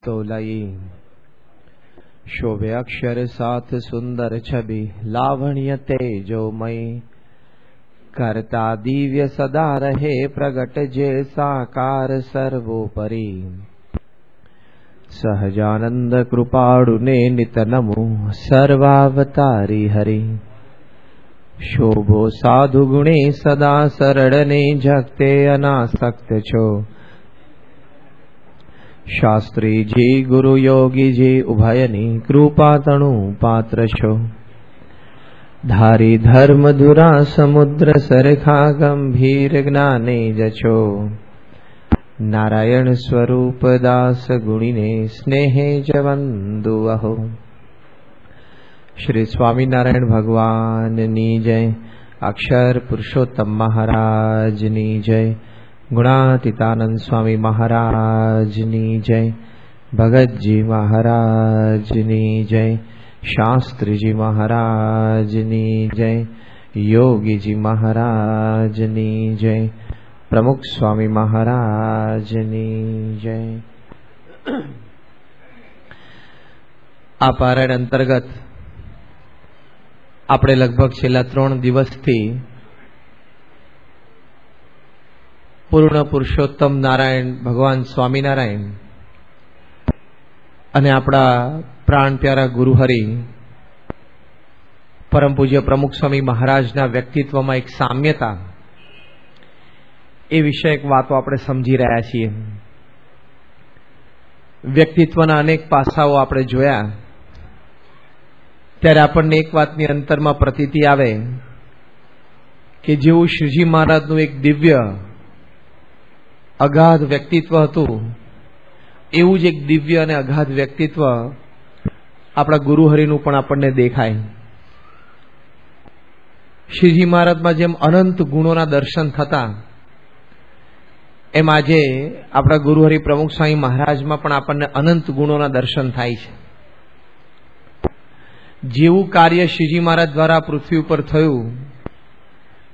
तोलई। शोभे अक्षर साथ सुंदर छवि, लावण्य तेजोमय। करता दिव्य सदा रहे प्रगट, जे साकार सर्वोपरि। सहजानंद कृपाणुने नित नमो, सर्वावतारी हरि। शोभो साधु गुणे सदा सरड़ने, जगते अनासक्त छो। शास्त्री जी गुरु योगी जी उभयनी, कृपा तणु पात्र छो। धारी धर्म धुरा समुद्र सरखा, गंभीर ज्ञाने जछो। नारायण स्वरूप दास गुणिने, स्नेहे जवंदु अहो। श्री स्वामीनारायण भगवान नी जय। अक्षर पुरुषोत्तम महाराज नी जय। गुणातीतानंद स्वामी महाराज नी जय। भगत जी महाराज नी जय। शास्त्री जी महाराज नी जय। योगी जी महाराज नी जय। प्रमुख स्वामी महाराज नी जय। आ पारायण अंतर्गत આપણે લગભગ છેલ્લા 3 દિવસથી પૂર્ણ પુરુષોત્તમ નારાયણ ભગવાન સ્વામિનારાયણ અને આપણા પ્રાણ પ્યારા ગુરુહરિ પરમ પૂજ્ય પ્રમુખ સ્વામી મહારાજના વ્યક્તિત્વમાં એક સામ્યતા, એ વિષયક વાતો આપણે સમજી રહ્યા છીએ. વ્યક્તિત્વના અનેક પાસાઓ આપણે જોયા ત્યારે આપણને એક વાતની અંતરમાં પ્રતીતિ આવે કે જેવું શ્રીજી મહારાજનું એક દિવ્ય અગાધ વ્યક્તિત્વ હતું, એવું જ એક દિવ્ય અને અગાધ વ્યક્તિત્વ આપણા ગુરુહરિનું પણ આપણને દેખાય. શ્રીજી મહારાજમાં જેમ અનંત ગુણોના દર્શન થતા, એમ આજે આપણા ગુરુહરિ પ્રમુખ સ્વામી મહારાજમાં પણ આપણને અનંત ગુણોના દર્શન થાય છે. જેવું કાર્ય શ્રીજી મહારાજ દ્વારા પૃથ્વી ઉપર થયું,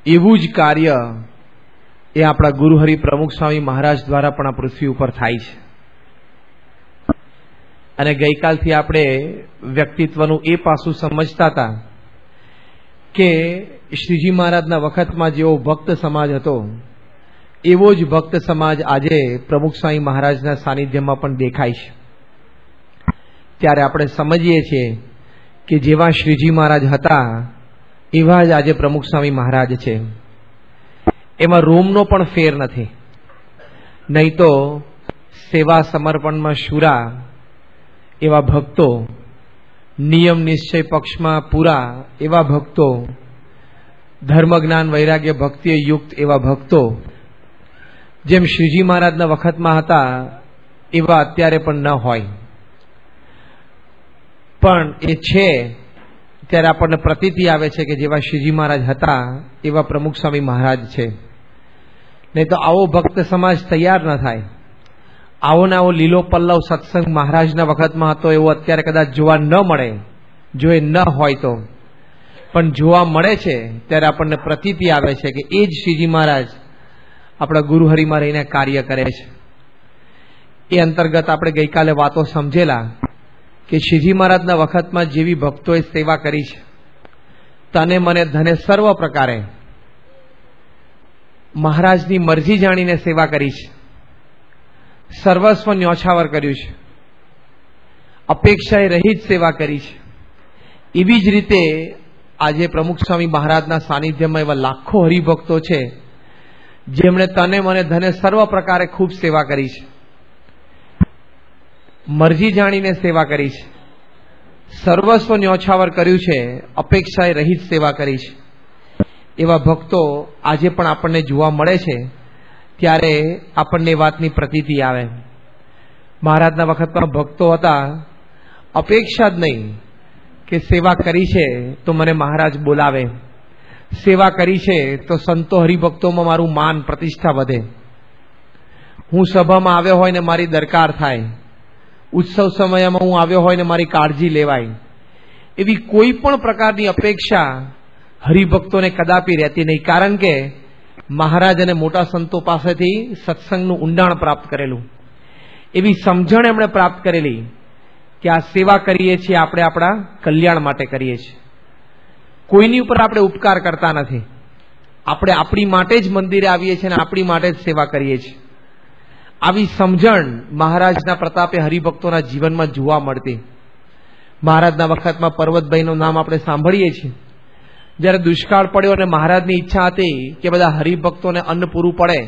એવું જ કાર્ય એ આપણા ગુરુહરિ પ્રમુખ સ્વામી મહારાજ દ્વારા પણ આ પૃથ્વી ઉપર થાય છે. અને ગઈકાલથી આપણે વ્યક્તિત્વનું એ પાસું સમજતા હતા કે શ્રીજી મહારાજના વખતમાં જેવો ભક્ત સમાજ હતો, એવો જ ભક્ત સમાજ આજે પ્રમુખ સ્વામી મહારાજના સાનિધ્યમાં પણ દેખાય છે. ત્યારે આપણે સમજીએ છીએ કે જેવા શ્રીજી મહારાજ હતા એવા જ આજે પ્રમુખ સ્વામી મહારાજ છે. એમાં રોમનો પણ ફેર નથી. નહીં તો સેવા સમર્પણમાં શુરા એવા ભક્તો, નિયમ નિશ્ચય પક્ષમાં પૂરા એવા ભક્તો, ધર્મ જ્ઞાન વૈરાગ્ય ભક્તિએ યુક્ત એવા ભક્તો જેમ શ્રીજી મહારાજના વખતમાં હતા એવા અત્યારે પણ ન હોય. પણ એ છે ત્યારે આપણને પ્રતીતિ આવે છે કે જેવા શ્રીજી મહારાજ હતા એવા પ્રમુખ સ્વામી મહારાજ છે. નહીં તો આવો ભક્ત સમાજ તૈયાર ન થાય. આવો ને આવો લીલો પલ્લવ સત્સંગ મહારાજના વખતમાં હતો એવો અત્યારે કદાચ જોવા ન મળે, જો એ ન હોય તો. પણ જોવા મળે છે ત્યારે આપણને પ્રતીતિ આવે છે કે એ જ શ્રીજી મહારાજ આપણા ગુરુહરિમાં રહીને કાર્ય કરે છે. એ અંતર્ગત આપણે ગઈકાલે વાતો સમજેલા કે શ્રીજી મહારાજના વખતમાં જેવી ભક્તોએ સેવા કરી છે, તને મને ધને સર્વ પ્રકારે મહારાજની મરજી જાણીને સેવા કરી છે, સર્વસ્વ ન્યોછાવર કર્યું છે, અપેક્ષાએ રહિત સેવા કરી છે. એવી જ રીતે આજે પ્રમુખ સ્વામી મહારાજના સાનિધ્યમાં એવા લાખો હરિભક્તો છે જેમણે તને મને ધને સર્વ પ્રકારે ખૂબ સેવા કરી છે, મરજી જાણીને સેવા કરી છે, સર્વસ્વ ન્યોછાવર કર્યું છે, અપેક્ષાએ રહિત સેવા કરી છે. એવા ભક્તો આજે પણ આપણને જોવા મળે છે. ત્યારે આપણને વાતની પ્રતીતિ આવે. મહારાજના વખતમાં ભક્તો હતા, અપેક્ષા જ નહીં કે સેવા કરી છે તો મને મહારાજ બોલાવે, સેવા કરી છે તો સંતો હરિભક્તોમાં મારું માન પ્રતિષ્ઠા વધે, હું સભામાં આવ્યો હોય ને મારી દરકાર થાય, ઉત્સવ સમયમાં હું આવ્યો હોય ને મારી કાળજી લેવાય. એવી કોઈ પણ પ્રકારની અપેક્ષા હરિભક્તોને કદાપી રહેતી નહીં. કારણ કે મહારાજ અને મોટા સંતો પાસેથી સત્સંગનું ઊંડાણ પ્રાપ્ત કરેલું. એવી સમજણ એમણે પ્રાપ્ત કરેલી કે આ સેવા કરીએ છીએ આપણે આપણા કલ્યાણ માટે કરીએ છીએ, કોઈની ઉપર આપણે ઉપકાર કરતા નથી. આપણે આપણી માટે જ મંદિરે આવીએ છીએ અને આપણી માટે જ સેવા કરીએ છીએ. આવી સમજણ મહારાજના પ્રતાપે હરિભક્તોના જીવનમાં જોવા મળતી. મહારાજના વખતમાં પર્વતભાઈનું નામ આપણે સાંભળીએ છીએ. જ્યારે દુષ્કાળ પડ્યો અને મહારાજની ઈચ્છા હતી કે બધા હરિભક્તોને અન્ન પૂરું પડે,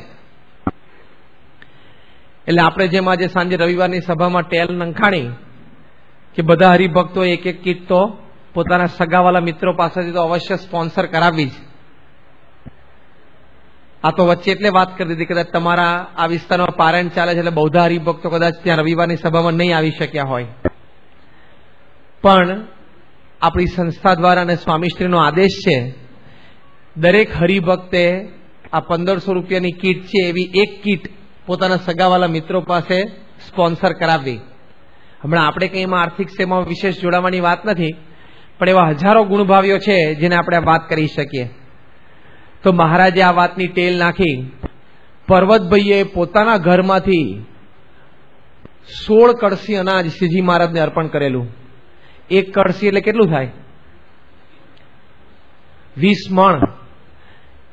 એટલે આપણે જેમ આજે સાંજે રવિવારની સભામાં ટેલ નંખાણી કે બધા હરિભક્તો એક એક કીટ તો પોતાના સગાવાલા મિત્રો પાસેથી તો અવશ્ય સ્પોન્સર કરાવવી જ. આ તો વચ્ચે એટલે વાત કરી દીધી કદાચ તમારા આ વિસ્તારમાં પારાયણ ચાલે છે એટલે બૌદ્ધ હરિભક્તો કદાચ ત્યાં રવિવારની સભામાં નહીં આવી શક્યા હોય, પણ આપણી સંસ્થા દ્વારા અને સ્વામીશ્રીનો આદેશ છે દરેક હરિભક્તે આ 1500 રૂપિયાની કીટ છે એવી એક કીટ પોતાના સગાવાલા મિત્રો પાસે સ્પોન્સર કરાવવી. હમણાં આપણે કંઈ એમાં આર્થિક સેવામાં વિશેષ જોડાવાની વાત નથી, પણ એવા હજારો ગુણભાવીઓ છે જેને આપણે વાત કરી શકીએ. તો મહારાજે આ વાતની ટેલ નાખી. પર્વતભાઈએ પોતાના ઘરમાંથી 16 કળશી અનાજ શ્રીજી મહારાજને અર્પણ કરેલું. એક કળશી એટલે કેટલું થાય? 20 મણ.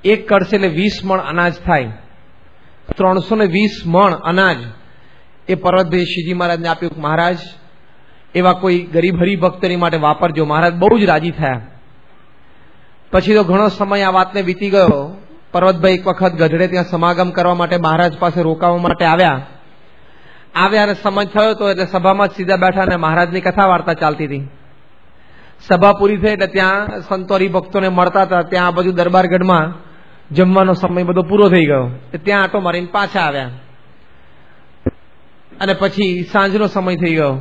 એક કળશી એટલે 20 મણ અનાજ થાય. 320 મણ અનાજ એ પર્વતભાઈ શ્રીજી મહારાજને આપ્યું. મહારાજ એવા કોઈ ગરીબ હરિભક્તોની માટે વાપરજો. મહારાજ બહુ જ રાજી થયા. પછી તો ઘણો સમય આ વાતને વીતી ગયો. પર્વતભાઈ એક વખત ગઢડે ત્યાં સમાગમ કરવા માટે મહારાજ પાસે રોકાવા માટે આવ્યા અને સમય થયો તો એટલે સભામાં જ સીધા બેઠા અને મહારાજની કથા વાર્તા ચાલતી હતી. સભા પૂરી થઈ એટલે ત્યાં સંતો હરિભક્તોને મળતા હતા. ત્યાં આ બાજુ દરબારગઢમાં જમવાનો સમય બધો પૂરો થઈ ગયો. ત્યાં આટો મારીને પાછા આવ્યા અને પછી સાંજનો સમય થઈ ગયો.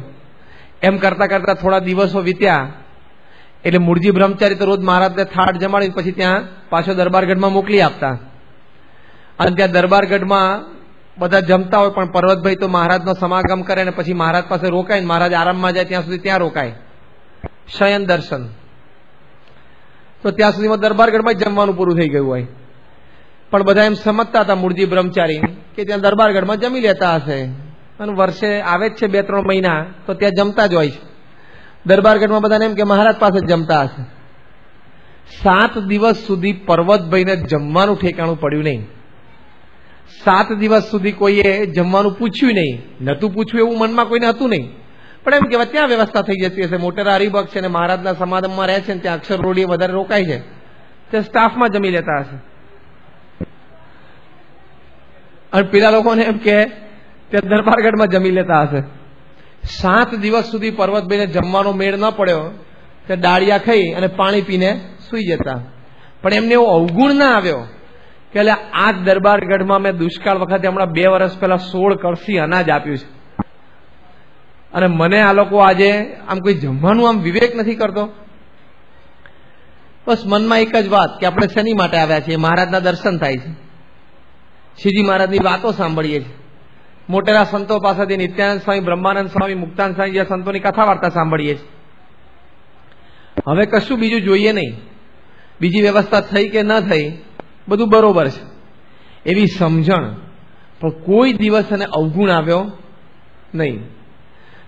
એમ કરતા કરતા થોડા દિવસો વીત્યા એટલે મૂળજી બ્રહ્મચારી તો રોજ મહારાજને થાળ જમાડી પછી ત્યાં પાછો દરબારગઢમાં મોકલી આપતા. અને ત્યાં દરબારગઢમાં બધા જમતા હોય, પણ પર્વતભાઈ તો મહારાજનો સમાગમ કરે અને પછી મહારાજ પાસે રોકાય, મહારાજ આરામમાં જાય ત્યાં સુધી ત્યાં રોકાય, શયન દર્શન. તો ત્યાં સુધીમાં દરબારગઢમાં જ જમવાનું પૂરું થઈ ગયું હોય. પણ બધા એમ સમજતા હતા મૂળજી બ્રહ્મચારી કે ત્યાં દરબારગઢમાં જમી લેતા હશે અને વર્ષે આવે જ છે 2-3 મહિના તો ત્યાં જમતા જ હોય છે. દરબારગઢમાં બધાને એમ કે મહારાજ પાસે જ જમતા હશે. 7 દિવસ સુધી પર્વતભાઈને જમવાનું ઠેકાણું પડ્યું નહીં. 7 દિવસ સુધી કોઈએ જમવાનું પૂછ્યું નહીં. નતું પૂછ્યું એવું મનમાં કોઈને હતું નહીં, પણ એમ કહેવાય ત્યાં વ્યવસ્થા થઈ જતી હશે. મોટેરા હરિભક્ત છે ને મહારાજના સમાગમમાં રહે છે ને ત્યાં અક્ષર રોડીએ વધારે રોકાય છે, તે સ્ટાફમાં જમી લેતા હશે. અને પેલા લોકોને એમ કે ત્યાં દરબારગઢમાં જમી લેતા હશે. 7 દિવસ સુધી પર્વતભાઈને જમવાનો મેળ ન પડ્યો તે ડાળિયા ખાઈ અને પાણી પીને સુઈ જતા. પણ એમને એવો અવગુણ ના આવ્યો કે એટલે આ દરબારગઢમાં મેં દુષ્કાળ વખતે હમણાં 2 વર્ષ પહેલા 16 કળશી અનાજ આપ્યું છે અને મને આ લોકો આજે આમ કોઈ જમવાનું આમ વિવેક નથી કરતો. બસ મનમાં એક જ વાત કે આપણે શેની માટે આવ્યા છીએ? મહારાજના દર્શન થાય છે, શ્રીજી મહારાજની વાતો સાંભળીએ છીએ, મોટેરા સંતો પાસેથી નિત્યાનંદ સ્વામી, બ્રહ્માનંદ સ્વામી, મુક્તાનંદ સ્વામી જેવા સંતોની કથા વાર્તા સાંભળીએ છીએ. હવે કશું બીજું જોઈએ નહીં. બીજી વ્યવસ્થા થઈ કે ન થઈ બધું બરોબર છે એવી સમજણ, પણ કોઈ દિવસ એને અવગુણ આવ્યો નહીં.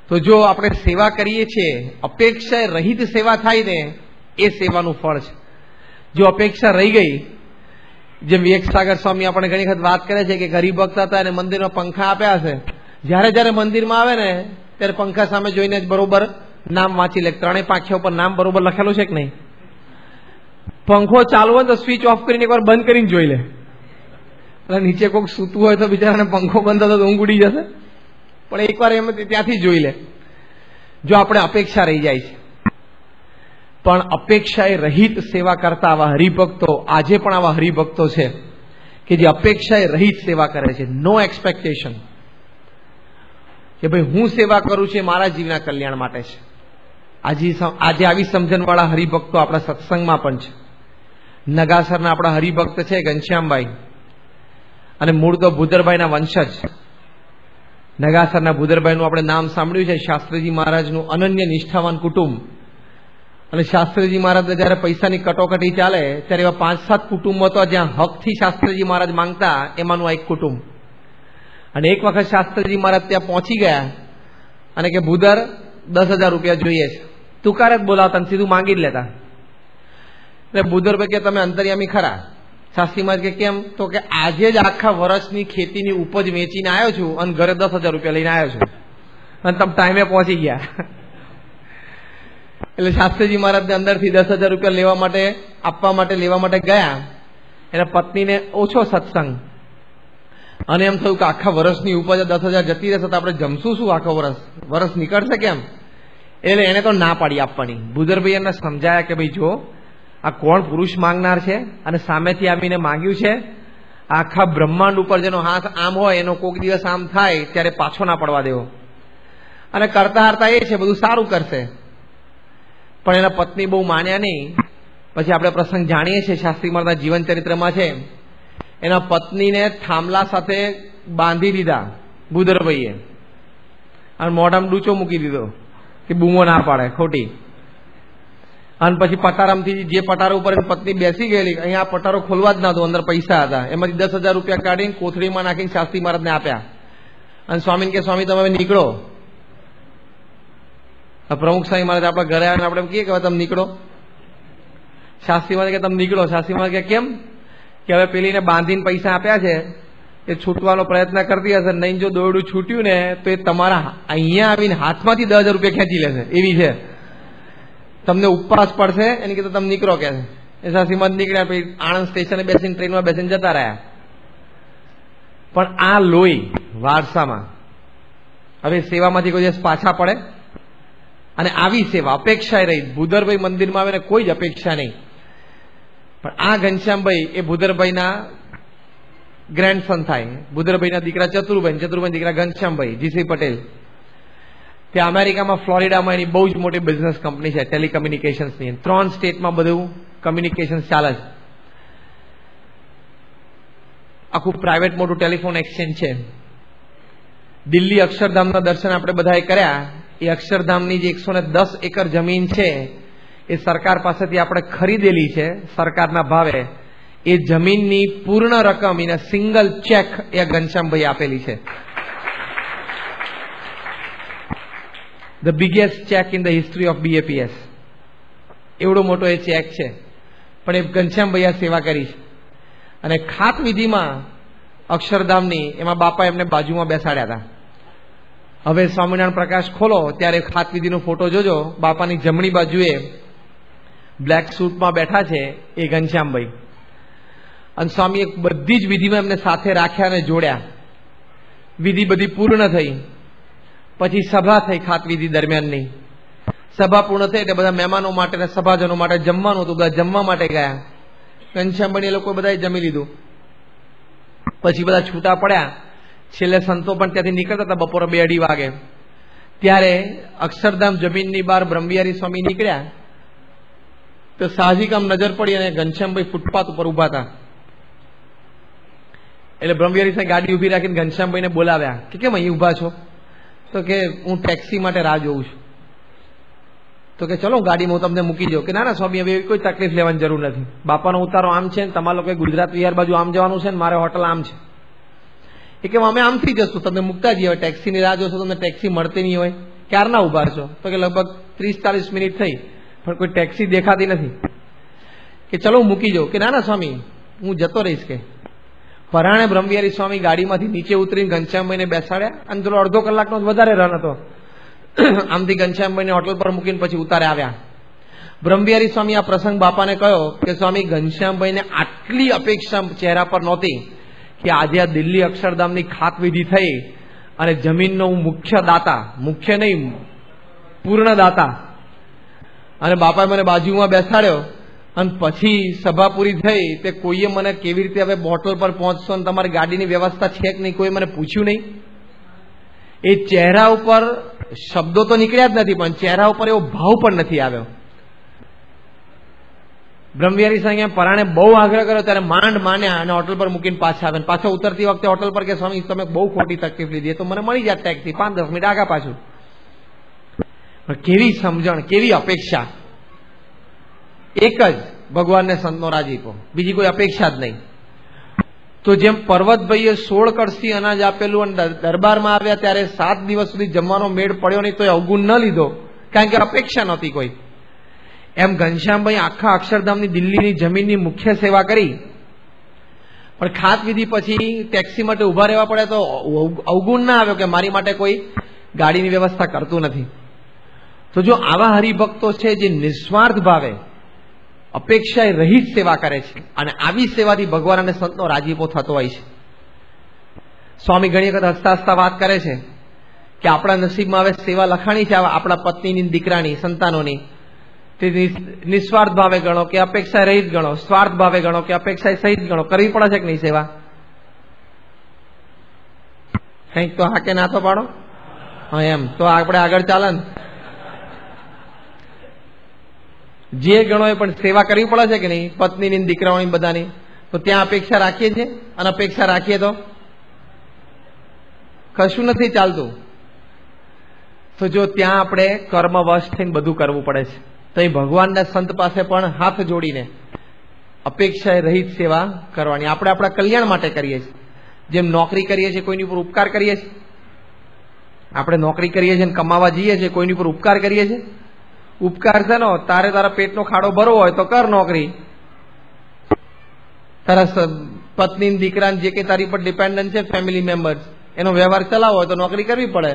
તો જો આપણે સેવા કરીએ છીએ, અપેક્ષા રહિત સેવા થાય ને એ સેવાનું ફળ છે. જો અપેક્ષા રહી ગઈ, જેમ વિવેકસાગર સ્વામી આપણે ઘણી વખત વાત કરે છે કે હરિભક્ત હતા અને મંદિરમાં પંખા આપ્યા હશે, જ્યારે જ્યારે મંદિરમાં આવે ને ત્યારે પંખા સામે જોઈને જ બરોબર નામ વાંચી લે. 3 પાંખીઓ પર નામ બરોબર લખેલું છે કે નહીં? પંખો ચાલુ હોય તો સ્વિચ ઓફ કરીને એકવાર બંધ કરીને જોઈ લે. એટલે નીચે કોઈક સૂતું હોય તો બિચારાને પંખો બંધ થતો ઊંઘ ઉડી જશે, પણ એકવાર એમ ત્યાંથી જોઈ લે. જો આપણે અપેક્ષા રહી જાય છે, પણ અપેક્ષાએ રહિત સેવા કરતા આવા હરિભક્તો આજે પણ આવા હરિભક્તો છે કે જે અપેક્ષાએ રહિત સેવા કરે છે. નો એક્સપેક્ટેશન કે ભાઈ હું સેવા કરું છું એ મારા જીવના કલ્યાણ માટે છે. આજે આવી સમજણવાળા હરિભક્તો આપણા સત્સંગમાં પણ છે. નગાસરના આપણા હરિભક્ત છે ઘનશ્યામભાઈ, અને મૂળ તો ભૂદરભાઈના વંશજ. નગાસરના ભૂદરભાઈનું આપણે નામ સાંભળ્યું છે. શાસ્ત્રીજી મહારાજનું અનન્ય નિષ્ઠાવાન કુટુંબ. અને શાસ્ત્રીજી મહારાજને જયારે પૈસાની કટોકટી ચાલે ત્યારે એવા 5-7 કુટુંબો તો જ્યાં હકથી શાસ્ત્રીજી મહારાજ માંગતા, એમાંનું આ એક કુટુંબ. અને એક વખત શાસ્ત્રીજી મહારાજ ત્યાં પહોંચી ગયા અને કે ભૂદર 10,000 રૂપિયા જોઈએ છે. તુકાર જ બોલાવતા સીધું માંગી જ લેતા. એટલે ભૂદરભાઈ કે તમે અંતર્યામી ખરા? શાસ્ત્રી મહારાજ કે કેમ? તો કે આજે જ આખા વર્ષની ખેતીની ઉપજ વેચીને આવ્યો છું અને ઘરે 10,000 રૂપિયા લઈને આવ્યો છું અને તમે ટાઈમે પહોંચી ગયા. એટલે શાસ્ત્રીજી મહારાજને અંદરથી 10,000 રૂપિયા લેવા માટે ગયા. એના પત્નીને ઓછો સત્સંગ અને એમ થયું કે આખા વર્ષની ઉપજ 10,000 જતી રહેશે તો આપણે જમશું શું? આખો વર્ષ નીકળશે કેમ? એટલે એને તો ના પાડી આપવાની. ભૂદરભાઈ એને સમજાયા કે ભાઈ જો આ કોણ પુરુષ માંગનાર છે અને સામેથી આવીને માંગ્યું છે. આખા બ્રહ્માંડ ઉપર જેનો હાથ આમ હોય એનો કોઈક દિવસ આમ થાય ત્યારે પાછો ના પડવા દેવો. અને કરતા હરતા એ છે બધું સારું કરશે. પણ એના પત્ની બહુ માન્યા નહીં. પછી આપણે પ્રસંગ જાણીએ છીએ, શાસ્ત્રી મહારાજના જીવન ચરિત્રમાં છે. એના પત્નીને થાંભલા સાથે બાંધી દીધા ભૂદરભાઈએ અને મોઢામાં ડૂચો મૂકી દીધો કે બૂમો ના પાડે ખોટી. અને પછી પટારામથી જે પટારા ઉપર પત્ની બેસી ગયેલી, અહીંયા પટારો ખોલવા જ ના દો, અંદર પૈસા હતા. એમાંથી 10,000 રૂપિયા કાઢીને કોથળીમાં નાખીને શાસ્ત્રી મહારાજને આપ્યા અને સ્વામીને કે સ્વામી તમે નીકળો. પ્રમુખ સ્વામી મહારાજ આપણા ઘરે આવીને આપણે કહીએ કે તમે નીકળો. શાસ્ત્રી મહારાજ કે તમે નીકળો. શાસ્ત્રી મહારાજ કે કેમ? કે હવે પેલીને બાંધીને પૈસા આપ્યા છે એ છૂટવાનો પ્રયત્ન કરતી હશે, નહીં જો દોરડું છૂટ્યું ને તો એ તમારા અહીંયા આવીને હાથમાંથી 10,000 રૂપિયા ખેંચી લેશે એવી છે. તમને ઉપવાસ પડશે એની કીધું તમે નીકળો કે છે. એ શાસ્ત્રી મહારાજ નીકળ્યા. પછી આણંદ સ્ટેશને બેસીને ટ્રેનમાં બેસીને જતા રહ્યા. પણ આ લોહી વારસામાં હવે સેવામાંથી કોઈ દિવસ પાછા પડે અને આવી સેવા અપેક્ષાએ રહી. ભૂદરભાઈ મંદિરમાં આવે ને કોઈ જ અપેક્ષા નહીં. પણ આ ઘનશ્યામભાઈ એ ભૂદરભાઈના ગ્રેન્ડસન થાય. ભૂદરભાઈના દીકરા ચતુરભાઈ દીકરા ઘનશ્યામભાઈ જીસી પટેલ. ત્યાં અમેરિકામાં ફ્લોરિડામાં એની બહુ જ મોટી બિઝનેસ કંપની છે ટેલિકમ્યુનિકેશન્સની. 3 સ્ટેટમાં બધું કમ્યુનિકેશન ચાલે છે. આખું પ્રાઇવેટ મોટું ટેલિફોન એક્સચેન્જ છે. દિલ્હી અક્ષરધામના દર્શન આપણે બધાએ કર્યા. એ અક્ષરધામની જે 110 એકર જમીન છે એ સરકાર પાસેથી આપણે ખરીદેલી છે સરકારના ભાવે. એ જમીનની પૂર્ણ રકમ એને સિંગલ ચેક એ ઘનશ્યામભાઈ આપેલી છે. The biggest check in the history of BAPS. એવડો મોટો એ ચેક છે. પણ એ ઘનશ્યામભાઈ આ સેવા કરી છે. અને ખાત વિધિમાં અક્ષરધામની એમાં બાપા એમને બાજુમાં બેસાડ્યા હતા. હવે સ્વામિનારાયણ પ્રકાશ ખોલો ત્યારે ખાત વિધિનો ફોટો જોજો. બાપાની જમણી બાજુએ બ્લેક સૂટમાં બેઠા છે એ ઘનશ્યામભાઈ. અને સ્વામીએ બધી જ વિધિમાં એમને સાથે રાખ્યા અને જોડ્યા. વિધિ બધી પૂર્ણ થઈ. પછી સભા થઈ ખાત વિધિ દરમિયાનની. સભા પૂર્ણ થઈ એટલે બધા મહેમાનો માટે અને સભાજનો માટે જમવાનું હતું. બધા જમવા માટે ગયા. ઘનશ્યામભાઈ એ લોકો બધાએ જમી લીધું. પછી બધા છૂટા પડ્યા. છેલ્લે સંતો પણ ત્યાંથી નીકળતા હતા બપોરે 2-2:30 વાગે. ત્યારે અક્ષરધામ જમીનની બહાર બ્રહ્મવિહારી સ્વામી નીકળ્યા તો સાહજિક આમ નજર પડી અને ઘનશ્યામભાઈ ફૂટપાથ ઉપર ઉભા હતા. એટલે બ્રહ્મવિહારી સાહેબ ગાડી ઉભી રાખીને ઘનશ્યામભાઈને બોલાવ્યા કે કેમ અહીં ઉભા છો? તો કે હું ટેક્સી માટે રાહ જોઉં છું. તો કે ચલો ગાડીમાં હું તમને મૂકી જાઉં. કે ના ના સ્વામી હવે કોઈ તકલીફ લેવાની જરૂર નથી. બાપાનો ઉતારો આમ છે ને તમારા લોકો ગુજરાત વિહાર બાજુ આમ જવાનું છે ને મારે હોટલ આમ છે. એ કે અમે આમથી જશું તમને મૂકતા જઈએ. ટેક્સીની રાહ જોશો તમને ટેક્સી મળતી નહીં હોય. ક્યારના ઉભા છો? તો કે લગભગ 30-40 મિનિટ થઈ પણ કોઈ ટેક્સી દેખાતી નથી. કે ચલો હું મૂકી જાઉં. કે ના ના સ્વામી હું જતો રહીશ. કે પરાણે બ્રહ્મવિહારી સ્વામી ગાડીમાંથી નીચે ઉતરીને ઘનશ્યામભાઈને બેસાડ્યા અને થોડો અડધો કલાકનો વધારે રન હતો. આમથી ઘનશ્યામભાઈને હોટલ પર મૂકીને પછી ઉતારે આવ્યા. બ્રહ્મવિહારી સ્વામી આ પ્રસંગ બાપાને કહ્યો કે સ્વામી ઘનશ્યામભાઈને આટલી અપેક્ષા ચહેરા પર નહોતી કે આજે આ દિલ્હી અક્ષરધામની ખાત વિધિ થઈ અને જમીનનો હું મુખ્ય દાતા, મુખ્ય નહીં પૂર્ણ દાતા. અને બાપાએ મને બાજુમાં બેસાડ્યો અને પછી સભા પૂરી થઈ તે કોઈએ મને કેવી રીતે હવે હોટલ પર પહોંચશો અને તમારી ગાડીની વ્યવસ્થા છે કે નહીં કોઈ મને પૂછ્યું નહીં. એ ચહેરા ઉપર શબ્દો તો નીકળ્યા જ નથી પણ ચહેરા ઉપર એવો ભાવ પણ નથી આવ્યો. બ્રહ્મવિહારી સાહેબ પરાણે બહુ આગ્રહ કર્યો ત્યારે માંડ માન્યા અને હોટલ પર મૂકીને પાછા આવે. પાછો ઉતરતી વખતે હોટલ પર કે સ્વામી તમે બહુ ખોટી તકલીફ લીધી તો મને મળી જાય ટેક્સી 5-10 મિનિટ આગા પાછું. કેવી સમજણ, કેવી અપેક્ષા. એક જ ભગવાનને સંતનો રાજીપો, બીજી કોઈ અપેક્ષા જ નહીં. તો જેમ પર્વતભાઈએ 16 કળશી અનાજ આપેલું અને દરબારમાં આવ્યા ત્યારે 7 દિવસ સુધી જમવાનો મેળ પડ્યો નહીં તો અવગુણ ન લીધો, કારણ કે અપેક્ષા નહોતી કોઈ. એમ ઘનશ્યામભાઈ આખા અક્ષરધામની દિલ્હીની જમીનની મુખ્ય સેવા કરી, પણ ખાત વિધિ પછી ટેક્સી માટે ઉભા રહેવા પડે તો અવગુણ ના આવ્યો કે મારી માટે કોઈ ગાડીની વ્યવસ્થા કરતું નથી. તો જો આવા હરિભક્તો છે જે નિસ્વાર્થ ભાવે અપેક્ષાએ રહિત સેવા કરે છે, અને આવી સેવાથી ભગવાન અને સંતનો રાજીપો થતો હોય છે. સ્વામી ઘણી વખત હસતા હસતા વાત કરે છે કે આપણા નસીબમાં હવે સેવા લખાણી છે આપણા પત્નીની, દીકરાની, સંતાનોની. તે નિસ્વાર્થ ભાવે ગણો કે અપેક્ષા રહિત ગણો, સ્વાર્થ ભાવે ગણો કે અપેક્ષા સહિત ગણો, કરવી પડે છે કે નહીં સેવા? કંઈક તો હા કે ના તો પાડો. હા, એમ તો આપણે આગળ ચાલે ને. જે ગણો એ પણ સેવા કરવી પડે છે કે નહીં, પત્નીની, દીકરાઓની, બધાની. તો ત્યાં અપેક્ષા રાખીએ છીએ, અને અપેક્ષા રાખીએ તો કશું નથી ચાલતું. તો જો ત્યાં આપણે કર્મવશ થઈને બધું કરવું પડે છે, તો એ ભગવાનના સંત પાસે પણ હાથ જોડીને અપેક્ષાએ રહિત સેવા કરવાની. આપણે આપણા કલ્યાણ માટે કરીએ છીએ. જેમ નોકરી કરીએ છીએ, કોઈની ઉપર ઉપકાર કરીએ છીએ. આપણે નોકરી કરીએ છીએ, કમાવા જઈએ છીએ, કોઈની ઉપર ઉપકાર કરીએ છીએ. ઉપકાર છે નો, તારા પેટનો ખાડો ભરવો હોય તો કર નોકરી. તારા પત્ની, દીકરા જે કે તારી પર ડિપેન્ડન્ટ છે, ફેમિલી મેમ્બર્સ, એનો વ્યવહાર ચલાવવો હોય તો નોકરી કરવી પડે.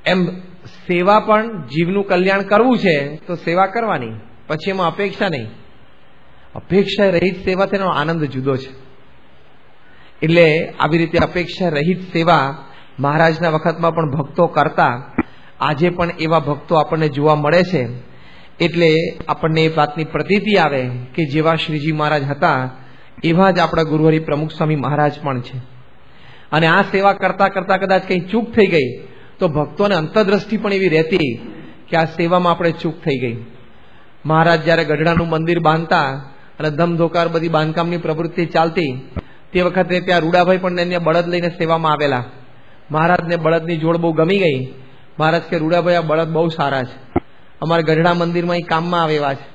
એમ સેવા પણ જીવનું કલ્યાણ કરવું છે તો સેવા કરવાની, પછી એમાં અપેક્ષા નહીં. અપેક્ષા રહિત સેવા તેનો આનંદ જુદો છે. એટલે આવી રીતે અપેક્ષા રહિત સેવા મહારાજના વખતમાં પણ ભક્તો કરતા. આજે પણ એવા ભક્તો આપણને જોવા મળે છે. એટલે આપણને એ વાતની પ્રતીતિ આવે કે જેવા શ્રીજી મહારાજ હતા એવા જ આપણા ગુરુહરિ પ્રમુખ સ્વામી મહારાજ પણ છે. અને આ સેવા કરતા કરતા કદાચ કંઈ ચૂક થઈ ગઈ તો ભક્તોને અંતરદ્રષ્ટિ પણ એવી રહેતી કે આ સેવામાં આપણે ચૂક થઈ ગઈ. મહારાજ જયારે ગઢડાનું મંદિર બાંધતા અને ધમધોકાર બધી બાંધકામની પ્રવૃત્તિ ચાલતી, તે વખતે ત્યાં રૂડાભાઈ પણ એને બળદ લઈને સેવામાં આવેલા. મહારાજને બળદની જોડ બહુ ગમી ગઈ. મહારાજ કે રૂડાભાઈ આ બળદ બહુ સારા છે, અમારા ગઢડા મંદિરમાં એ કામમાં આવે એવા છે,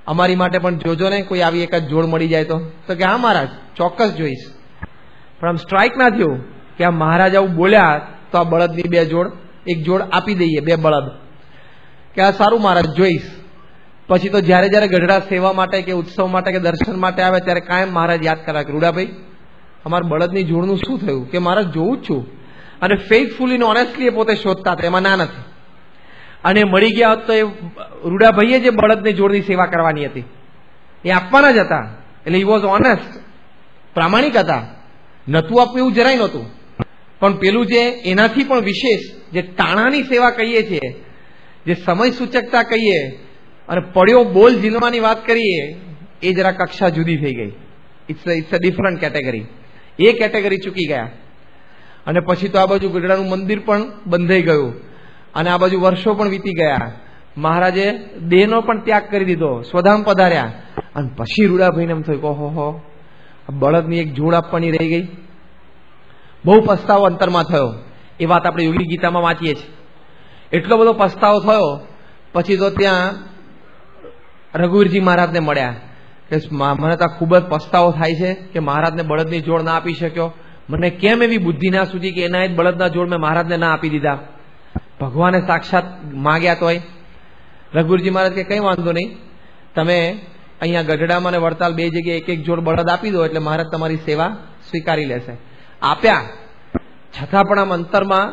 અમારી માટે પણ જોજો ને કોઈ આવી એક જ જોડ મળી જાય તો કે હા મહારાજ ચોક્કસ જોઈશ. પણ આમ સ્ટ્રાઇક ના થયું કે આ મહારાજ આવું બોલ્યા તો આ બળદની 2 જોડ, એક જોડ આપી દઈએ, 2 બળદ. કે આ સારું મહારાજ જોઈશ. પછી તો જયારે જયારે ગઢડા સેવા માટે કે ઉત્સવ માટે કે દર્શન માટે આવે ત્યારે કાયમ મહારાજ યાદ કરા કે રૂડાભાઈ અમારા બળદની જોડનું શું થયું? કે મહારાજ જોઉં જ છું. અને ફેથફુલી ઓનેસ્ટલી પોતે શોધતા હતા, એમાં ના નથી. અને મળી ગયા હોત તો એ રૂડાભાઈએ જે બળદની જોડની સેવા કરવાની હતી એ આપવાના જ હતા. એટલે હી વોઝ ઓનેસ્ટ, પ્રામાણિક હતા. નતું આપવું એવું જરાય નહોતું. પણ પેલું જે એનાથી પણ વિશેષ જે ટાણાની સેવા કહીએ છીએ, જે સમય સૂચકતા કહીએ અને પડ્યો બોલ ઝીલવાની વાત કરીએ, એ જરા કક્ષા જુદી થઈ ગઈ. It's a different category. એ કેટેગરી ચૂકી ગયા. અને પછી તો આ બાજુ ગઢડાનું મંદિર પણ બંધાઈ ગયું અને આ બાજુ વર્ષો પણ વીતી ગયા. મહારાજે દેહનો પણ ત્યાગ કરી દીધો, સ્વધામ પધાર્યા. અને પછી રૂડાભાઈને એમ થયું કે ઓહો, બળદની એક જોડ આપવાની રહી ગઈ. બહુ પસ્તાવો અંતરમાં થયો. એ વાત આપણે યોગી ગીતામાં વાંચીએ છીએ. એટલો બધો પસ્તાવો થયો. પછી તો ત્યાં રઘુવીરજી મહારાજને મળ્યા કે મને તો ખૂબ જ પસ્તાવો થાય છે કે મહારાજને બળદની જોડ ના આપી શક્યો. મને કેમ એવી બુદ્ધિ ના સૂજી કે એના જ બળદના જોડ મેં મહારાજને ના આપી દીધા. ભગવાને સાક્ષાત માગ્યા તોય. રઘુવીરજી મહારાજ કે કંઈ વાંધો નહીં, તમે અહીંયા ગઢડામાં અને વડતાલ 2 જગ્યાએ 1-1 જોડ બળદ આપી દો એટલે મહારાજ તમારી સેવા સ્વીકારી લેશે. આપ્યા, છતાં પણ આમ અંતરમાં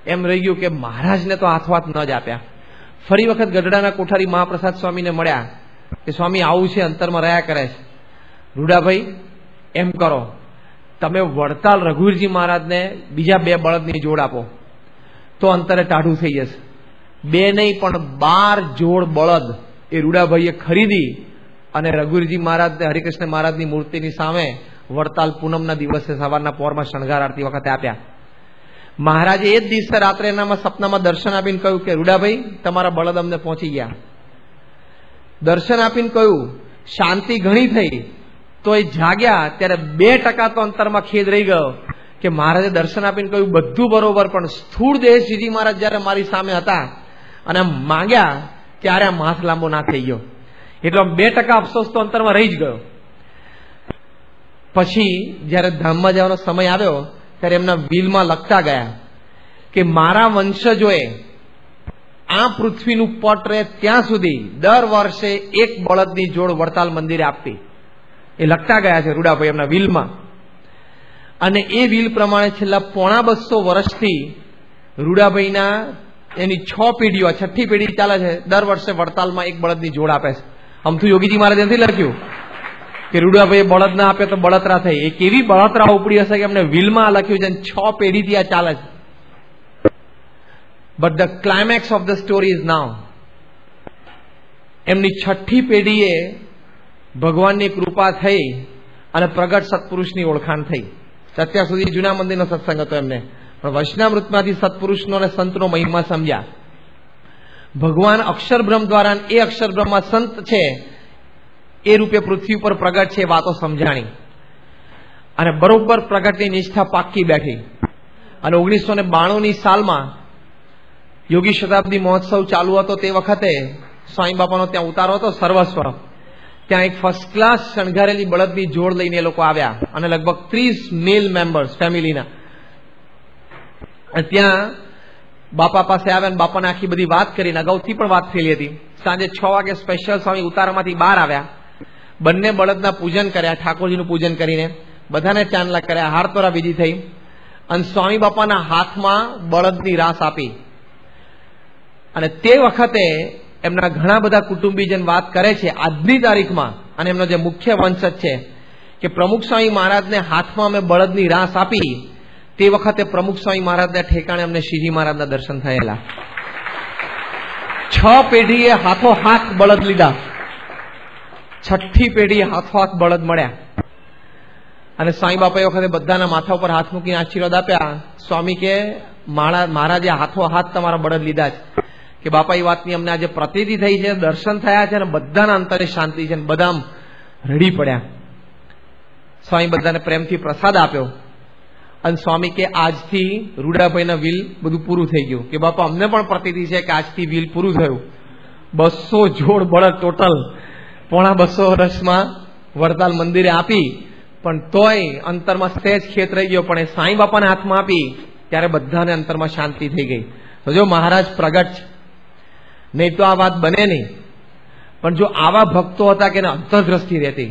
એમ રહી ગયું કે મહારાજને તો હાથવાત ન જ આપ્યા. ફરી વખત ગઢડાના કોઠારી મહાપ્રસાદ સ્વામીને મળ્યા કે સ્વામી આવું છે, અંતરમાં રહ્યા કરે છે. રૂડાભાઈ એમ કરો, તમે વડતાલ રઘુવીરજી મહારાજને બીજા 2 બળદની જોડ આપો તો અંતરે ટાઢું થઈ જશે. 2 નહીં પણ 12 જોડ બળદ એ રૂડાભાઈએ ખરીદી અને રઘુવીરજી મહારાજને હરિકૃષ્ણ મહારાજની મૂર્તિની સામે વડતાલ પૂનમના દિવસે સવારના પોરમાં શણગાર આરતી વખતે આપ્યા. મહારાજે એ જ દિવસે રાત્રે એનામાં સપનામાં દર્શન આપીને કહ્યું કે રૂડાભાઈ તમારા બળદ અમને પહોંચી ગયા. દર્શન આપીને કહ્યું શાંતિ ઘણી થઈ. તો એ જાગ્યા ત્યારે 2% તો અંતરમાં ખેદ રહી ગયો કે મહારાજે દર્શન આપીને કહ્યું બધું બરોબર, પણ સ્થૂળ દેહ શ્રીજી મહારાજ જયારે મારી સામે હતા અને માંગ્યા ત્યારે આમ હાથ લાંબો ના થઈ ગયો. એટલે 2% અફસોસ તો અંતરમાં રહી જ ગયો. પછી જ્યારે ધામમાં જવાનો સમય આવ્યો ત્યારે એમના વિલમાં લખતા ગયા કે મારા વંશજોએ આ પૃથ્વીનું પટ રહે ત્યાં સુધી દર વર્ષે એક બળદની જોડ વડતાલ મંદિરે આપવી. એ લખતા ગયા છે રૂડાભાઈ એમના વિલમાં. અને એ વિલ પ્રમાણે છેલ્લા 250 વર્ષથી રૂડાભાઈના એની 6 પેઢીઓ, 6ઠ્ઠી પેઢી ચાલે છે, દર વર્ષે વડતાલમાં એક બળદની જોડ આપે છે. અમથું યોગીજી મહારાજે નથી લખ્યું કે રૂડાભાઈ બળદ ના આપે તો બળતરા થઈ. એ કેવી બળતરા ઉપડી હશે કે એમને વિલમાં લખ્યું છે, 6 પેઢીથી આ ચાલે છે. But the climax of the story is now. એમની 6ઠ્ઠી પેઢીએ ભગવાનની કૃપા થઈ અને પ્રગટ સત્પુરુષની ઓળખાણ થઈ. અત્યાર સુધી જૂના મંદિરનો સત્સંગ હતો એમને, પણ વૈષ્ણવૃતમાંથી સત્પુરુષનો અને સંતનો મહિમા સમજ્યા. ભગવાન અક્ષરબ્રહ્મ દ્વારા એ અક્ષરબ્રહ્મમાં સંત છે એ રૂપે પૃથ્વી પર પ્રગટ છે, વાતો સમજાણી અને બરોબર પ્રગટની નિષ્ઠા પાકી બેઠી. અને 1992ની સાલમાં યોગી શતાબ્દી મહોત્સવ ચાલુ હતો. તે વખતે સ્વામી બાપાનો ત્યાં ઉતારો હતો સર્વસ્વ. ત્યાં એક ફર્સ્ટ ક્લાસ શણગારેલી બળદની જોડ લઈને એ લોકો આવ્યા અને લગભગ 30 મેલ મેમ્બર્સ ફેમિલીના. ત્યાં બાપા પાસે આવ્યા અને બાપાને આખી બધી વાત કરીને, અગાઉથી પણ વાત થયેલી હતી. સાંજે 6 વાગે સ્પેશિયલ સ્વામી ઉતારામાંથી બહાર આવ્યા. બંને બળદના પૂજન કર્યા, ઠાકોરજીનું પૂજન કરીને બધાને ચાંદલા કર્યા, હારતોરા વિધિ થઈ અને સ્વામી બાપાના હાથમાં બળદની રાસ આપી. અને તે વખતે એમના ઘણા બધા કુટુંબીજન વાત કરે છે આજની તારીખમાં, અને એમનો જે મુખ્ય વંશજ છે કે પ્રમુખ સ્વામી મહારાજને હાથમાં અમે બળદની રાસ આપી. તે વખતે પ્રમુખ સ્વામી મહારાજના ઠેકાણે અમને શ્રીજી મહારાજના દર્શન થયેલા. 6 પેઢીએ હાથો હાથ બળદ લીધા, 6ઠ્ઠી પેઢીએ હાથો હાથ બળદ મળ્યા. અને સ્વામી બાપા એ વખતે બધાના માથા ઉપર હાથ મૂકીને આશીર્વાદ આપ્યા. સ્વામી કે મહારાજે હાથો હાથ તમારા બળદ લીધા છે. કે બાપા એ વાતની અમને આજે પ્રતીતિ થઈ છે, દર્શન થયા છે અને બધાના અંતરે શાંતિ છે. બધા રડી પડ્યા. સ્વામી બધાને પ્રેમથી પ્રસાદ આપ્યો અને સ્વામી કે આજથી રૂડાભાઈના વિલ બધું પૂરું થઈ ગયું. કે બાપા અમને પણ પ્રતીતિ છે કે આજથી વિલ પૂરું થયું. 200 જોડ બળદ ટોટલ 250 વર્ષમાં વડતાલ મંદિરે આપી, પણ તોય અંતરમાં સહેજ ખેત રહી ગયો. પણ એ સાંઈ બાપાના હાથમાં આપી ત્યારે બધાને અંતરમાં શાંતિ થઈ ગઈ. તો જો મહારાજ પ્રગટ છે, નહીં તો આ વાત બને નહીં. પણ જો આવા ભક્તો હતા કે અંતરદ્રષ્ટિ રહેતી,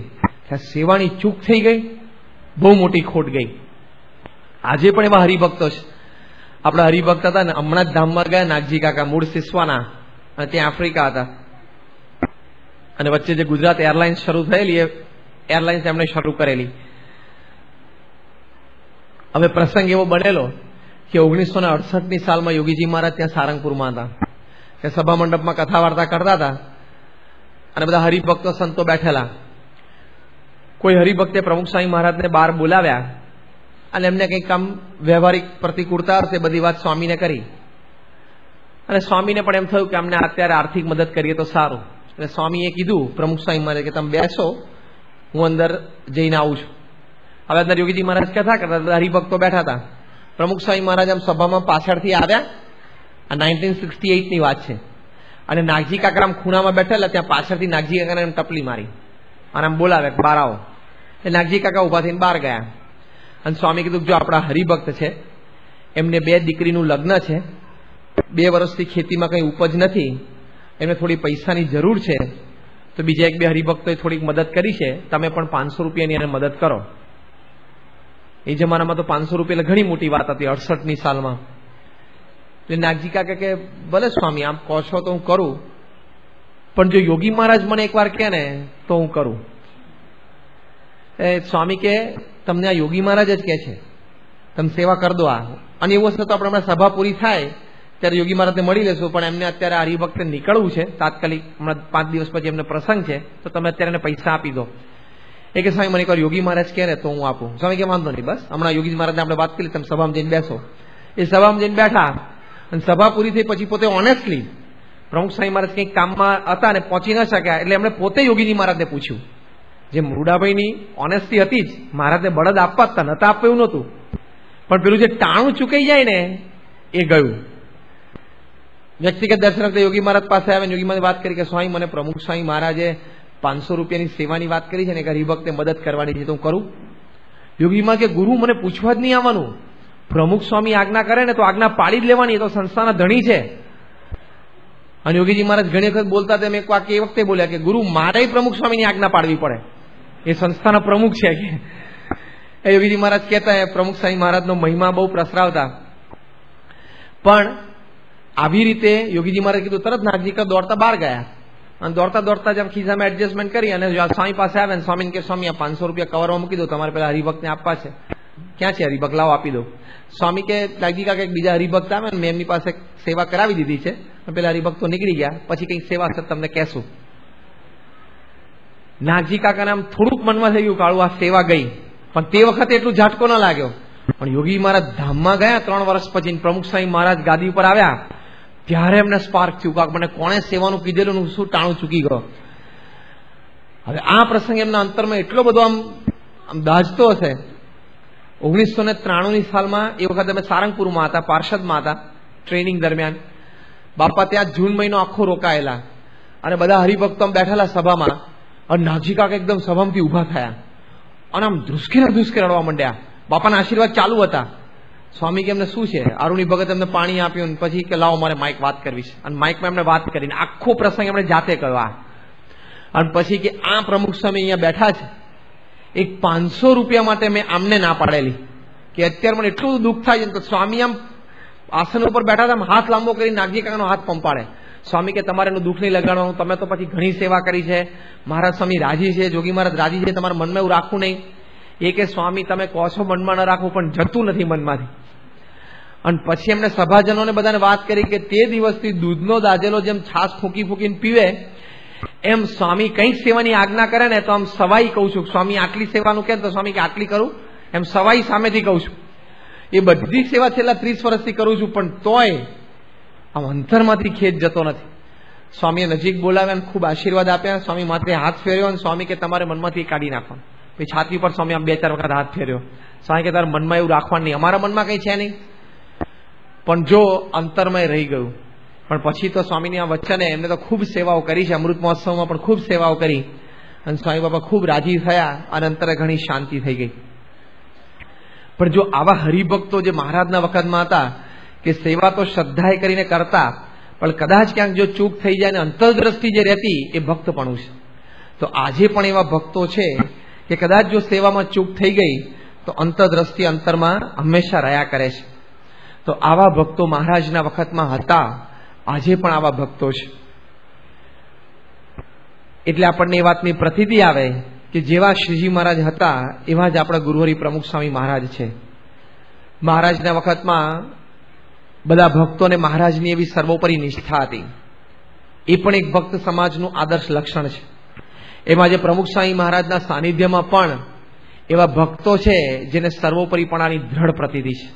સેવાની ચૂક થઈ ગઈ, બહુ મોટી ખોટ ગઈ. આજે પણ એવા હરિભક્તો છે. આપણા હરિભક્ત હતા ને, હમણાં જ ધામમાં ગયા નાગજી કાકા, મૂળ સિસવાના, અને ત્યાં આફ્રિકા હતા. અને વચ્ચે જે ગુજરાત એરલાઇન્સ શરૂ થયેલી, એ એરલાઇન્સ એમણે શરૂ કરેલી. હવે પ્રસંગ એવો બનેલો કે 1968ની સાલમાં યોગીજી મહારાજ ત્યાં સારંગપુરમાં હતા. કે સભા મંડપમાં કથા વાર્તા કરતા હતા અને બધા હરિભક્તો સંતો બેઠેલા. કોઈ હરિભક્તે પ્રમુખ સ્વામી મહારાજને બહાર બોલાવ્યા અને એમને કંઈક કામ વ્યવહારિક પ્રતિકૂળતા હશે, બધી વાત સ્વામીને કરી. અને સ્વામીને પણ એમ થયું કે અમને અત્યારે આર્થિક મદદ કરીએ તો સારું. એટલે સ્વામીએ કીધું પ્રમુખ સ્વામી મહારાજ કે તમે બેસો, હું અંદર જઈને આવું છું. હવે અંદર યોગીજી મહારાજ કથા કરતા હતા, હરિભક્તો બેઠા હતા. પ્રમુખ સ્વામી મહારાજ આમ સભામાં પાછળથી આવ્યા. આ 1968ની વાત છે. અને નાગજી કાકા આમ ખૂણામાં બેઠેલા, ત્યાં પાછળથી નાગજી કાકાને એમ ટપલી મારી અને આમ બોલાવે બહાર આવો. એટલે નાગજી કાકા ઉભા થઈને બહાર ગયા. અને સ્વામી કીધું જો આપણા હરિભક્ત છે, એમને 2 દીકરીનું લગ્ન છે, 2 વર્ષથી ખેતીમાં કંઈ ઉપજ નથી, એમને થોડી પૈસાની જરૂર છે, તો બીજા 1-2 હરિભક્તોએ થોડીક મદદ કરી છે, તમે પણ 500 રૂપિયાની એને મદદ કરો. એ જમાનામાં તો 500 રૂપિયા એટલે ઘણી મોટી વાત હતી 68ની સાલમાં. એટલે નાગજી કાકા કે ભલે સ્વામી આમ કહો છો તો હું કરું, પણ જો યોગી મહારાજ મને એકવાર કહે ને તો હું કરું. એ સ્વામી કે તમને આ યોગી મહારાજ જ કહે છે, તમે સેવા કરી દો આ. અને એવું હશે તો આપણે હમણાં સભા પૂરી થાય ત્યારે યોગી મહારાજને મળી લેશું, પણ એમને અત્યારે આ હરિભક્તે નીકળવું છે તાત્કાલિક, હમણાં 5 દિવસ પછી એમને પ્રસંગ છે, તો તમે અત્યારે એને પૈસા આપી દો. એ કે સ્વામી મને એકવાર યોગી મહારાજ કહે ને તો હું આપું. સ્વામી કે વાંધો નહીં, બસ હમણાં યોગી મહારાજને આપણે વાત કરી, તમે સભામાં જઈને બેસો. એ સભામાં જઈને બેઠા અને સભા પૂરી થઈ પછી પોતે ઓનેસ્ટલી પ્રમુખ સ્વામી મહારાજ કંઈક કામમાં હતા ને પહોંચી ન શક્યા, એટલે એમણે પોતે યોગીજી મહારાજને પૂછ્યું. જે રૂડાભાઈની ઓનેસ્ટી હતી જ, મહારાજને બળદ આપવા હતા, નતા આપવા એવું નહોતું, પણ પેલું જે ટાણું ચૂકાઈ જાય ને એ ગયું. વ્યક્તિગત દર્શન વખતે યોગી મહારાજ પાસે આવે, યોગી મહારાજ વાત કરી કે સ્વામી મને પ્રમુખ સ્વામી મહારાજે 500 રૂપિયાની સેવાની વાત કરી છે ને, એક હરિભક્તે મદદ કરવાની છે તો હું કરું. યોગીમાં કે ગુરુ મને પૂછવા જ નહીં આવવાનું, પ્રમુખ સ્વામી આજ્ઞા કરે ને તો આજ્ઞા પાડી જ લેવાની, તો સંસ્થાના ધણી છે. અને યોગીજી મહારાજ ઘણી વખત બોલતા તેમ એક વાક્ય એ વખતે બોલ્યા કે ગુરુ મારે પ્રમુખ સ્વામીની આજ્ઞા પાડવી પડે, એ સંસ્થાના પ્રમુખ છે કે. યોગીજી મહારાજ કહેતા પ્રમુખ સ્વામી મહારાજનો મહિમા બહુ પ્રસરાવતા. પણ આવી રીતે યોગીજી મહારાજ કીધું તરત નાગજીકા દોડતા બહાર ગયા અને દોડતા દોડતા જેમ ખિસ્સામાં એડજસ્ટમેન્ટ કરી અને સ્વામી પાસે આવે ને સ્વામીને કે સ્વામી આ 500 રૂપિયા કવરમાં મૂકી દો, તમારે પેલા હરિભક્તને આપવા છે. ક્યાં છે હરિભક્ત, લાવો આપી દો. સ્વામી કે નાગજીકા કંઈક બીજા હરિભક્ત આવે ને મેં એમની પાસે સેવા કરાવી દીધી છે, પેલા હરિભક્તો નીકળી ગયા, પછી કંઈક સેવા છે તમને કહેશું. નાગજી કાકાને આમ થોડુંક મનમાં થઈ ગયું કાળું આ સેવા ગઈ, પણ તે વખતે એટલું ઝાટકો ન લાગ્યો. પણ યોગી મહારાજ ધામમાં ગયા 3 વર્ષ પછી, પ્રમુખ સ્વામી મહારાજ ગાદી ઉપર આવ્યા ત્યારે એમને સ્પાર્ક થયું કે મને કોણે સેવાનું કીધેલું, શું ટાણું ચૂકી ગયો. હવે આ પ્રસંગ એમના અંતરમાં એટલો બધો આમ દાજતો હશે. 1993ની સાલમાં એ વખતે અમે સારંગપુરમાં હતા, પાર્ષદમાં હતા ટ્રેનિંગ દરમિયાન. બાપા ત્યાં જૂન મહિનો આખો રોકાયેલા અને બધા હરિભક્તો બેઠેલા સભામાં, અને નાગજી કાકા એકદમ સભામાંથી ઉભા થયા અને આમ ધ્રુસકે રડવા માંડ્યા. બાપાના આશીર્વાદ ચાલુ હતા. સ્વામી કે એમને શું છે, અરુણી ભગત એમને પાણી આપ્યું, પછી કે લાવો મારે માઇક વાત કરવી છે, અને માઇકમાં એમને વાત કરીને આખો પ્રસંગ એમણે જાતે કરવા. અને પછી કે આ પ્રમુખ સ્વામી અહીંયા બેઠા છે, એક 500 રૂપિયા માટે મેં આમને ના પાડેલી કે અત્યારે મને એટલું દુઃખ થાય છે. તો સ્વામી આમ આસન ઉપર બેઠા હતા, હાથ લાંબો કરી નાગજી કાકાનો હાથ પંપાડે. સ્વામી કે તમારે એનું દુઃખ નહીં લગાડવાનું, તમે તો પછી ઘણી સેવા કરી છે, મહારાજ સ્વામી રાજી છે, જોગી મહારાજ રાજી છે, તમારા મનમાં એવું રાખવું નહીં. એ કે સ્વામી તમે કહો છો મનમાં ન રાખવું, પણ જતું નથી મનમાંથી. અને પછી એમને સભાજનોને બધાને વાત કરી કે તે દિવસથી દૂધનો દાજેલો જેમ છાસ ફૂંકી ફૂંકીને પીવે, એમ સ્વામી કંઈક સેવાની આજ્ઞા કરે ને તો આમ સવાઈ કહું છું, સ્વામી આટલી સેવાનું કે તો સ્વામી કે આટલી કરું, એમ સવાઈ સામેથી કહું છું. એ બધી સેવા છેલ્લા 30 વર્ષથી કરું છું, પણ તોય આમ અંતરમાંથી ખેદ જતો નથી. સ્વામીએ નજીક બોલાવ્યા અને ખૂબ આશીર્વાદ આપ્યા. સ્વામી માથે હાથ ફેર્યો અને સ્વામી કે તમારે મનમાંથી કાઢી નાખવાનું. પછી છાતી પર સ્વામી આમ 2-4 વખત હાથ ફેર્યો. સ્વામી કે તારા મનમાં એવું રાખવાનું નહીં, અમારા મનમાં કંઈ છે નહીં, પણ જો અંતરમય રહી ગયું. પણ પછી તો સ્વામીની આ વચ્ચને એમને તો ખૂબ સેવાઓ કરી છે, અમૃત મહોત્સવમાં પણ ખૂબ સેવાઓ કરી અને સ્વામી બાપા ખૂબ રાજી થયા અને અંતરે ઘણી શાંતિ થઈ ગઈ. પણ જો આવા હરિભક્તો જે મહારાજના વખતમાં હતા કે સેવા તો શ્રદ્ધાએ કરીને કરતા, પણ કદાચ ક્યાંક જો ચૂક થઈ જાય ને અંતરદ્રષ્ટિ જે રહેતી એ ભક્તપણું છે. તો આજે પણ એવા ભક્તો છે કે કદાચ જો સેવામાં ચૂક થઈ ગઈ તો અંતરદ્રષ્ટિ અંતરમાં હંમેશા રહ્યા કરે છે. તો આવા ભક્તો મહારાજના વખતમાં હતા, આજે પણ આવા ભક્તો છે. એટલે આપણને એ વાતની પ્રતીતિ આવે કે જેવા શ્રીજી મહારાજ હતા એવા જ આપણા ગુરુહરિ પ્રમુખ સ્વામી મહારાજ છે. મહારાજના વખતમાં બધા ભક્તોને મહારાજની એવી સર્વોપરી નિષ્ઠા હતી. એ પણ એક ભક્ત સમાજનું આદર્શ લક્ષણ છે. એમાં જે પ્રમુખ સ્વામી મહારાજના સાનિધ્યમાં પણ એવા ભક્તો છે જેને સર્વોપરીપણાની દ્રઢ પ્રતીતિ છે.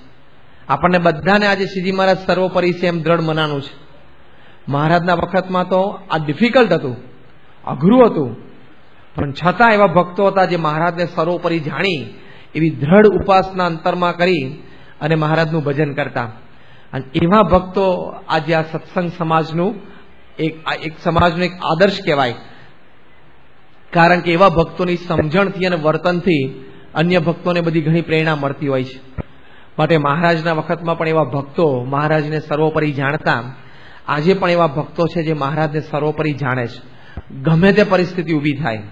આપણને બધાને આજે શ્રીજી મહારાજ સર્વોપરી છે એમ દ્રઢ મનાનું છે. મહારાજના વખતમાં તો આ ડિફિકલ્ટ હતું, અઘરું હતું, પણ છતાં એવા ભક્તો હતા જે મહારાજને સર્વોપરી જાણી એવી દ્રઢ ઉપાસના અંતરમાં કરી અને મહારાજનું ભજન કરતા. અને એવા ભક્તો આજે આ સત્સંગ સમાજનું એક સમાજનું એક આદર્શ કહેવાય. કારણ કે એવા ભક્તોની સમજણથી અને વર્તનથી અન્ય ભક્તોને બધી ઘણી પ્રેરણા મળતી હોય છે. માટે મહારાજના વખતમાં પણ એવા ભક્તો મહારાજને સર્વોપરી જાણતા. આજે પણ એવા ભક્તો છે જે મહારાજને સર્વોપરી જાણે છે. ગમે તે પરિસ્થિતિ ઊભી થાય,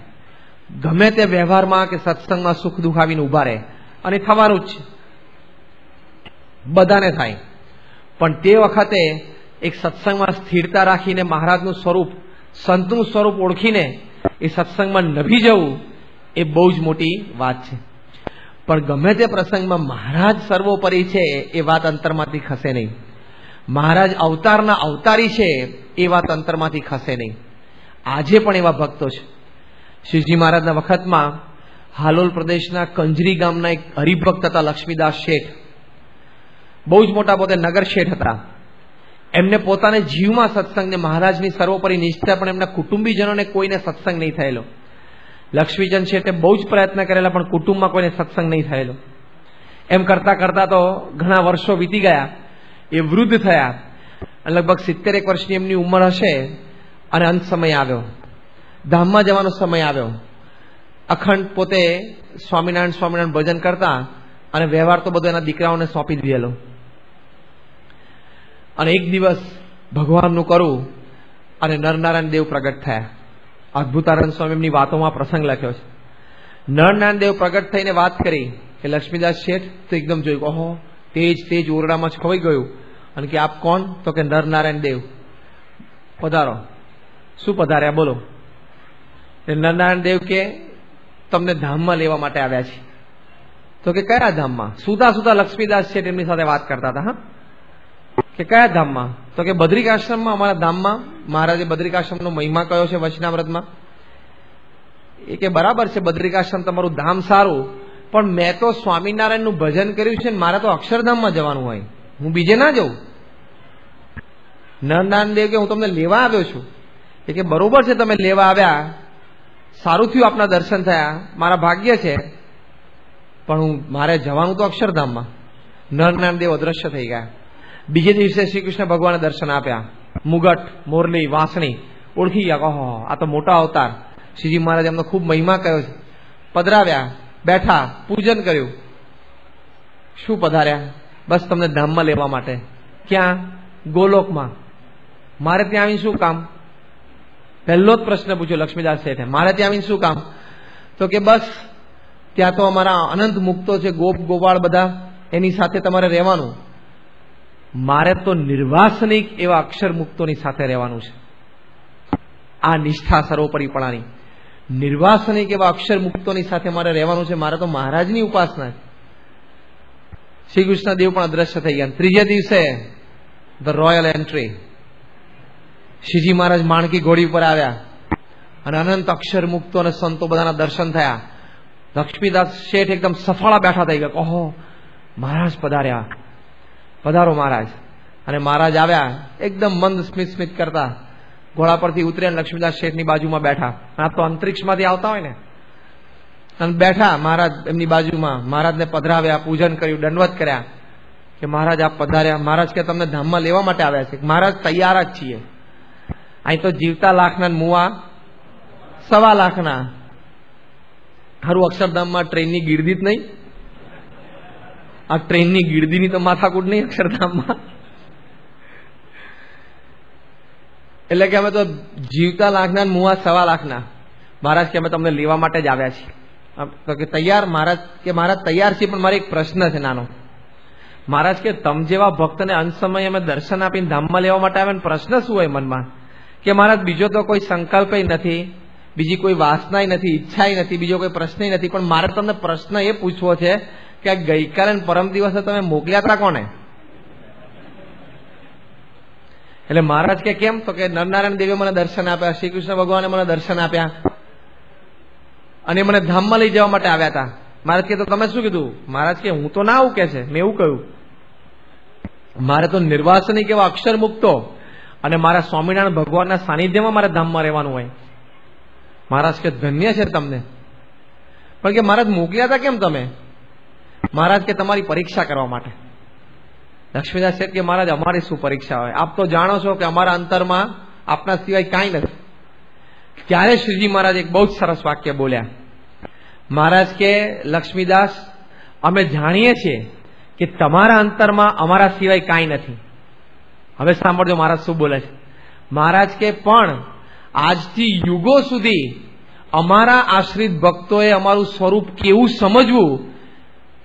ગમે તે વ્યવહારમાં કે સત્સંગમાં સુખ દુઃખ આવીને ઊભા રહે, અને થવાનું જ છે, બધાને થાય. પણ તે વખતે એક સત્સંગમાં સ્થિરતા રાખીને મહારાજનું સ્વરૂપ, સંતનું સ્વરૂપ ઓળખીને એ સત્સંગમાં નભી જવું એ બહુ જ મોટી વાત છે. પણ ગમે તે પ્રસંગમાં મહારાજ સર્વોપરી છે એ વાત અંતરમાંથી ખસે નહીં. મહારાજ અવતારના અવતારી છે એ વાત અંતરમાંથી ખસે નહીં. આજે પણ એવા ભક્તો છે. શ્રીજી મહારાજના વખતમાં હાલોલ પ્રદેશના કંજરી ગામના એક હરિભક્ત હતા લક્ષ્મીદાસ શેઠ. બહુ જ મોટા પોતે નગર શેઠ હતા. એમને પોતાને જીવમાં સત્સંગને મહારાજની સર્વોપરી નિષ્ઠા, પણ એમના કુટુંબીજનોને કોઈને સત્સંગ નહીં થયેલો. લક્ષ્મીચંદ શેઠે બહુ જ પ્રયત્ન કરેલા પણ કુટુંબમાં કોઈને સત્સંગ નહીં થયેલો. એમ કરતા કરતા તો ઘણા વર્ષો વીતી ગયા. એ વૃદ્ધ થયા, લગભગ 70 વર્ષની એમની ઉંમર હશે અને અંત સમય આવ્યો, ધામમાં જવાનો સમય આવ્યો. અખંડ પોતે સ્વામિનારાયણ સ્વામિનારાયણ ભજન કરતા અને વ્યવહાર તો બધો એના દીકરાઓને સોંપી દીધેલો. અને એક દિવસ ભગવાનનું કરવું અને નરનારાયણ દેવ પ્રગટ થયા. અદ્ભુતાનંદ સ્વામી એમની વાતોમાં પ્રસંગ લખ્યો છે. નરનારાયણ દેવ પ્રગટ થઈને વાત કરી કે લક્ષ્મીદાસ શેઠ તો એકદમ જોયું, ઓહો તેજ ઓરડામાં જ ખવાઈ ગયું. અને કે આપ કોણ? તો કે નરનારાયણ દેવ. પધારો. શું પધાર્યા બોલો? નરનારાયણ દેવ કે તમને ધામમાં લેવા માટે આવ્યા છે. તો કે કયા ધામમાં? સુતા સુતા લક્ષ્મીદાસ શેઠ એમની સાથે વાત કરતા હતા. હા, કે કયા ધામમાં? તો કે બદ્રિક આશ્રમમાં, અમારા ધામમાં. મહારાજે બદ્રિક આશ્રમનો મહિમા કયો છે વચનામૃતમાં. એ કે બરાબર છે, બદ્રિક આશ્રમ તમારું ધામ સારું, પણ મેં તો સ્વામિનારાયણનું ભજન કર્યું છે ને મારે તો અક્ષરધામમાં જવાનું હોય, હું બીજે ના જઉં. નરનારાયણ દેવ કે હું તમને લેવા આવ્યો છું. એ કે બરોબર છે, તમે લેવા આવ્યા, સારું થયું આપના દર્શન થયા, મારા ભાગ્ય છે, પણ મારે જવાનું તો અક્ષરધામમાં. નરનારાયણ દેવ અદ્રશ્ય થઈ ગયા. બીજે દિવસે શ્રી કૃષ્ણ ભગવાને દર્શન આપ્યા. મુગટ, મોરલી, વાંસણી ઓળખી ગયા. ઓહો, આ તો મોટા અવતાર. શ્રીજી મહારાજ એમનો ખૂબ મહિમા કર્યો છે. પધરાવ્યા, બેઠા, પૂજન કર્યું. શું પધાર્યા? બસ તમને ધામમાં લેવા માટે. ક્યાં? ગોલોકમાં. મારે ત્યાં આવીને શું કામ? પહેલો જ પ્રશ્ન પૂછ્યો લક્ષ્મીદાસ શેઠે, મારે ત્યાં આવીને શું કામ? તો કે બસ ત્યાં તો અમારા અનંત મુક્તો છે, ગોપ ગોપાળ બધા, એની સાથે તમારે રહેવાનું. મારે તો નિર્વાસનિક એવા અક્ષર મુક્તોની સાથે રહેવાનું છે. આ નિષ્ઠા સર્વોપરીપણાની નિર્વાસનિક એવા અક્ષર મુક્તોની સાથે મારે રહેવાનું છે. મારે તો મહારાજની ઉપાસના છે. શ્રી કૃષ્ણ દેવ પણ અદ્રશ્ય થઈ ગયા. ત્રીજે દિવસે ધ રોયલ એન્ટ્રી. શ્રીજી મહારાજ માણકી ઘોડી ઉપર આવ્યા અને અનંત અક્ષર મુક્તો અને સંતો બધાના દર્શન થયા. લક્ષ્મીદાસ શેઠ એકદમ સફાળા બેઠા થઈ ગયા. ઓહો, મહારાજ પધાર્યા, પધારો મહારાજ. અને મહારાજ આવ્યા એકદમ મંદ સ્મિત કરતા, ઘોડા પરથી ઉતર્યા, લક્ષ્મીદાસ શેઠની બાજુમાં બેઠા. આ તો અંતરિક્ષમાંથી આવતા હોય ને, અને બેઠા મહારાજ એમની બાજુમાં. મહારાજને પધરાવ્યા, પૂજન કર્યું, દંડવત કર્યા કે મહારાજ આપ પધાર્યા. મહારાજ કે તમને ધામમાં લેવા માટે આવ્યા છે. મહારાજ તૈયાર જ છીએ. અહીં તો જીવતા લાખના મુવા 1.25 લાખના. હારું અક્ષરધામમાં ટ્રેનની ગીર્દી જ નહીં. આ ટ્રેનની ગીર્દીની તો માથાકૂટ નહીં અક્ષરધામમાં. એટલે કે અમે તો જીવતા લાખના મુવા 1.25 લાખના. મહારાજ કે અમે તમને લેવા માટે જ આવ્યા છીએ. તો કે તૈયાર? મહારાજ કે મહારાજ તૈયાર છીએ, પણ મારે એક પ્રશ્ન છે નાનો. મહારાજ કે તમ જેવા ભક્તને અંત સમયે અમે દર્શન આપીને ધામમાં લેવા માટે આવ્યા, પ્રશ્ન શું હોય મનમાં? કે મહારાજ બીજો તો કોઈ સંકલ્પ નથી, બીજી કોઈ વાસના નથી, ઈચ્છા નથી, બીજો કોઈ પ્રશ્ન નથી, પણ મારે તમને પ્રશ્ન એ પૂછવો છે કે ગઈકાલે પરમ દિવસે તમે મોકલ્યા હતા કોને? એટલે મહારાજ કે કેમ? તો કે નરનારાયણ દેવે મને દર્શન આપ્યા, શ્રી કૃષ્ણ ભગવાને મને દર્શન આપ્યા અને મને ધામમાં લઈ જવા માટે આવ્યા હતા. મહારાજ કે તો તમે શું કીધું? મહારાજ કે હું તો ના આવું કે છે, મેં એવું કહ્યું. મારે તો નિર્વાસનિક એવા અક્ષર મુક્તો અને મારા સ્વામિનારાયણ ભગવાનના સાનિધ્યમાં મારે ધામમાં રહેવાનું હોય. મહારાજ કે ધન્ય છે તમને. પણ કે મહારાજ મોકલ્યા હતા કેમ તમે? મહારાજ કે તમારી પરીક્ષા કરવા માટે. લક્ષ્મીદાસ શેઠ કે મહારાજ અમારી શું પરીક્ષા હોય? આપ તો જાણો છો કે અમારા અંતરમાં આપના સિવાય કાંઈ નથી. ત્યારે શ્રીજી મહારાજ એક બહુ જ સરસ વાક્ય બોલ્યા. મહારાજ કે લક્ષ્મીદાસ, અમે જાણીએ છીએ કે તમારા અંતરમાં અમારા સિવાય કાંઈ નથી. હવે સાંભળજો મહારાજ શું બોલે છે. મહારાજ કે પણ આજથી યુગો સુધી અમારા આશ્રિત ભક્તોએ અમારું સ્વરૂપ કેવું સમજવું,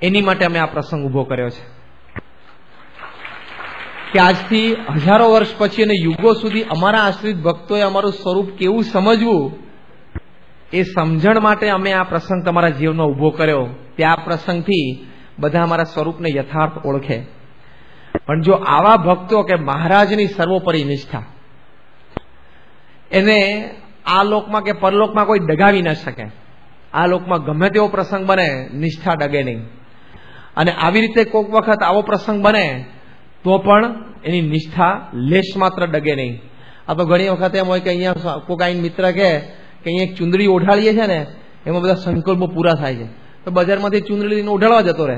એની માટે અમે આ પ્રસંગ ઉભો કર્યો છે. કે આજથી હજારો વર્ષ પછી અને યુગો સુધી અમારા આશ્રિત ભક્તોએ અમારું સ્વરૂપ કેવું સમજવું, એ સમજણ માટે અમે આ પ્રસંગ તમારા જીવનમાં ઉભો કર્યો. ત્યાં પ્રસંગથી બધા અમારા સ્વરૂપને યથાર્થ ઓળખે. પણ જો આવા ભક્તો કે મહારાજની સર્વોપરી નિષ્ઠા, એને આ લોકમાં કે પરલોકમાં કોઈ ડગાવી ન શકે. આ લોકમાં ગમે તેવો પ્રસંગ બને, નિષ્ઠા ડગે નહીં. અને આવી રીતે કોઈક વખત આવો પ્રસંગ બને તો પણ એની નિષ્ઠા લેશ માત્ર ડગે નહીં. આ તો ઘણી વખત એમ હોય કે અહીંયા કોઈક આઈને મિત્ર કે અહીંયા એક ચુંદડી ઓઢાડીએ છે ને, એમાં બધા સંકલ્પો પૂરા થાય છે, તો બજારમાંથી ચુંદડી લઈને ઓઢાડવા જતો રહે.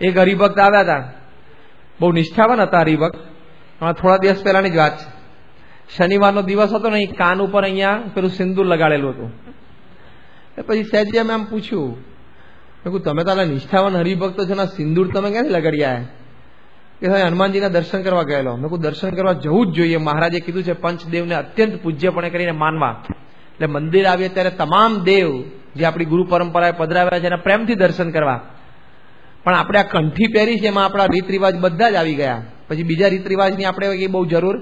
એક હરિભક્ત આવ્યા હતા, બહુ નિષ્ઠાવાન હતા હરિભક્ત. થોડા દિવસ પહેલાની જ વાત છે. શનિવારનો દિવસ હતો ને, કાન ઉપર અહીંયા પેલું સિંદૂર લગાડેલું હતું. પછી સહેજી અમે આમ પૂછ્યું, મેં કહ્યું તમે તો નિષ્ઠાવાન હરિભક્તો છો ને, સિંદૂર તમે ક્યાંથી લગાડ્યા? કે સાહેબ હનુમાનજીના દર્શન કરવા ગયેલો. મેં કહ્યું દર્શન કરવા જવું જ જોઈએ. મહારાજે કીધું છે પંચદેવને અત્યંત પૂજ્યપણે કરીને માનવા. એટલે મંદિર આવીએ ત્યારે તમામ દેવ જે આપણી ગુરુ પરંપરાએ પધરાવ્યા છે એના પ્રેમથી દર્શન કરવા. પણ આપણે આ કંઠી પહેરી છે એમાં આપણા રીત રિવાજ બધા જ આવી ગયા. પછી બીજા રીત રિવાજની આપણે બહુ જરૂર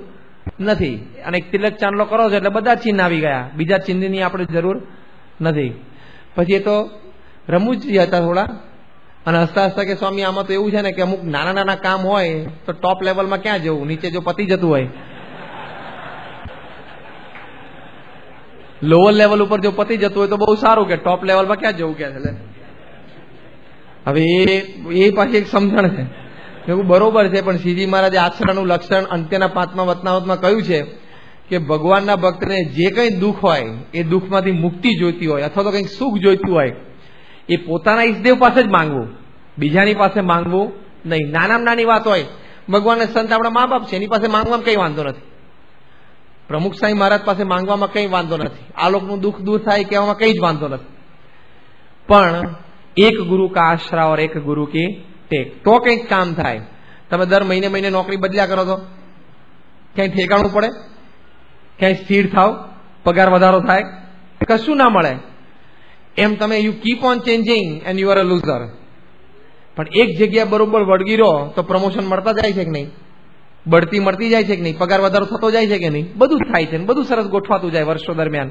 નથી. અને તિલક ચાંદલો કરો છો એટલે બધા ચિહ્ન આવી ગયા, બીજા ચિહ્નની આપણે જરૂર નથી. પછી એ તો રમૂજી હતા થોડા, અને હસતા હસતા કે સ્વામી આમાં તો એવું છે ને કે અમુક નાના નાના કામ હોય તો ટોપ લેવલમાં ક્યાં જવું, નીચે જો પતી જતું હોય, લોઅર લેવલ ઉપર જો પતી જતું હોય તો બહુ સારું, કે ટોપ લેવલમાં ક્યાં જવું કે છે. હવે એ પાછી એક સમજણ છે. એવું બરોબર છે, પણ શ્રીજી મહારાજે આશ્રયનું લક્ષણ અંત્યના 5મા વતનાવતમાં કહ્યું છે કે ભગવાનના ભક્તને જે કંઈ દુઃખ હોય એ દુઃખમાંથી મુક્તિ જોઈતી હોય અથવા તો કંઈક સુખ જોઈતું હોય એ પોતાના ઈષ્ટદેવ પાસે જ માંગવું, બીજાની પાસે માંગવું નહીં. નાનામાં નાની વાત હોય, ભગવાનને સંત આપણા મા બાપ છે એની પાસે માંગવામાં કંઈ વાંધો નથી, પ્રમુખ સાંઈ મહારાજ પાસે માંગવામાં કંઈ વાંધો નથી, આ લોકોનું દુઃખ દૂર થાય કહેવામાં કંઈ જ વાંધો નથી. પણ એક ગુરુ કા આશરા ઓર એક ગુરુ કી ટેક, તો કંઈક કામ થાય. તમે દર મહિને મહિને નોકરી બદલ્યા કરો તો ક્યાંય ઠેકાણું પડે? ક્યાંય સ્થિર થાવ, પગાર વધારો થાય? કશું ના મળે. એમ તમે you keep on changing and you are a loser. પણ એક જગ્યા બરોબર વળગી રહો તો પ્રમોશન મળતા જાય છે કે નહીં, બઢતી મળતી જાય છે કે નહીં, પગાર વધારો થતો જાય છે કે નહીં, બધું થાય છે, બધું સરસ ગોઠવાતું જાય વર્ષો દરમિયાન.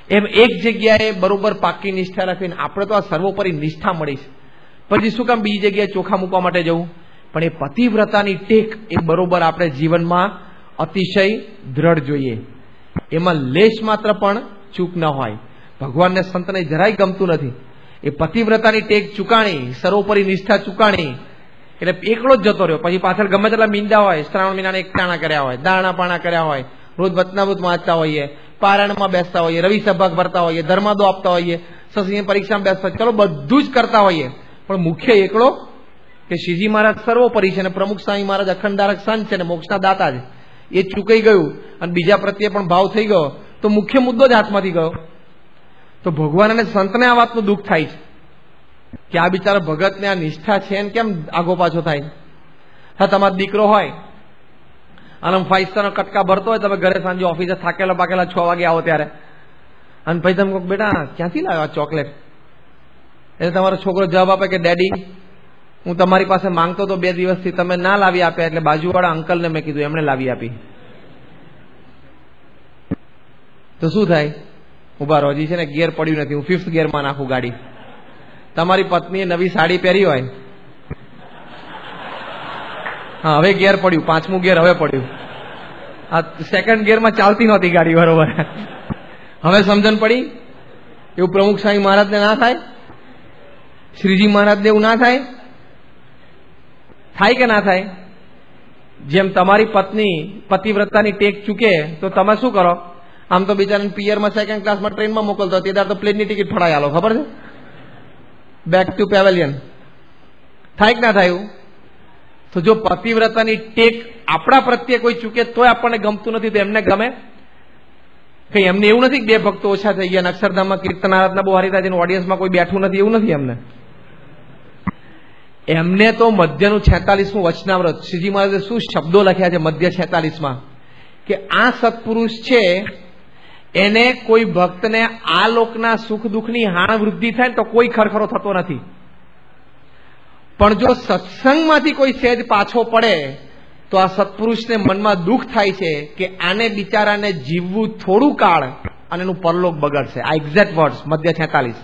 એમ એક જગ્યાએ બરોબર પાકી નિષ્ઠા રાખીને આપણે તો આ સર્વોપરી નિષ્ઠા મળી છે, પછી શું કામ બીજી જગ્યાએ ચોખા મૂકવા માટે જવું? પણ એ પતિવ્રતાની ટેક એ બરોબર આપણે જીવનમાં અતિશય દ્રઢ જોઈએ, એમાં લેશ માત્ર પણ ચૂક ન હોય. ભગવાનને સંતને જરાય ગમતું નથી એ પતિવ્રતાની ટેક ચૂકાણી, સર્વોપરી નિષ્ઠા ચૂકાણી, એટલે એકલો જ જતો રહ્યો. પછી પાછળ ગમે તેટલા મીંડા હોય, શ્રાવણ મહિનાને એકટાણા કર્યા હોય, દાણા પાણા કર્યા હોય, રોજ વચનામૃત વાંચતા હોઈએ, પારાયણમાં બેસતા હોઈએ, રવિ સભા ભરતા હોઈએ, ધર્માદો આપતા હોઈએ, સત્સંગની પરીક્ષામાં બેસતા, ચલો બધું જ કરતા હોઈએ, પણ મુખ્ય એકલો કે શ્રીજી મહારાજ સર્વોપરી છે અને પ્રમુખ સ્વામી મહારાજ અખંડારક સંત છે અને મોક્ષના દાતા છે, એ ચૂકાઈ ગયું અને બીજા પ્રત્યે પણ ભાવ થઈ ગયો તો મુખ્ય મુદ્દો જ હાથમાંથી ગયો. તો ભગવાન અને સંતને આ વાતનું દુઃખ થાય છે કે આ બિચારા ભગતને આ નિષ્ઠા છે ને કેમ આગો પાછો થાય. હા, તમારો દીકરો હોય અને 5 સ્ટારનો કટકા ભરતો હોય, તમે ઘરે સાંજે ઓફિસે થાકેલા પાકેલા 6 વાગે આવો ત્યારે, અને પછી તમે કહો બેટા ક્યાંથી લાવ્યો આ ચોકલેટ, એટલે તમારો છોકરો જવાબ આપે કે ડેડી હું તમારી પાસે માંગતો તો 2 દિવસથી, તમે ના લાવી આપ્યા એટલે બાજુવાળા અંકલને મેં કીધું એમણે લાવી આપી. તો શું થાય? ઉભા રહો, હજી છે ને ગિયર પડ્યું નથી, હું 5th ગિયરમાં નાખું ગાડી. તમારી પત્નીએ નવી સાડી પહેરી હોય, હા હવે ગિયર પડ્યું, 5મું ગિયર હવે પડ્યું, આ 2nd ગિયરમાં ચાલતી નહોતી ગાડી, બરોબર. હવે સમજણ પડી? એવું પ્રમુખ સ્વામી મહારાજને ના થાય? શ્રીજી મહારાજને એવું ના થાય? થાય કે ના થાય? જેમ તમારી પત્ની પતિવ્રતાની ટેક ચૂકે તો તમે શું કરો? આમ તો બિચારાને પિયરમાં 2nd ક્લાસમાં ટ્રેનમાં મોકલતો, તે દાર તો પ્લેનની ટિકિટ ફડાઈ આલો, ખબર છે? Back to pavilion. થાય કે ના થાય? તો જો પતિવ્રતાની ટેક આપણા પ્રત્યે કોઈ ચૂકે તોય આપણને ગમતું નથી, તો એમને ગમે? કઈ એમને એવું નથી કે 2 ભક્તો ઓછા થઈ ગયા, અક્ષરધામમાં કીર્તન આરાધના બહુ હારી થાય છે, ઓડિયન્સમાં કોઈ બેઠું નથી, એવું નથી એમને. એમને તો મધ્યનું 46મું વચનાવ્રત, શ્રીજી મહારાજે શું શબ્દો લખ્યા છે મધ્ય 46માં, કે આ સત્પુરુષ છે એને કોઈ ભક્તને આ લોકના સુખ દુઃખની હાણ વૃદ્ધિ થાય તો કોઈ ખરખરો થતો નથી, પણ જો સત્સંગમાંથી કોઈ સહેજ પાછો પડે તો આ સત્પુરુષને મનમાં દુઃખ થાય છે કે આને બિચારાને જીવવું થોડું કાળ અને એનું પરલોક બગડશે. આ એક્ઝેક્ટ વર્ડ્સ મધ્ય 46,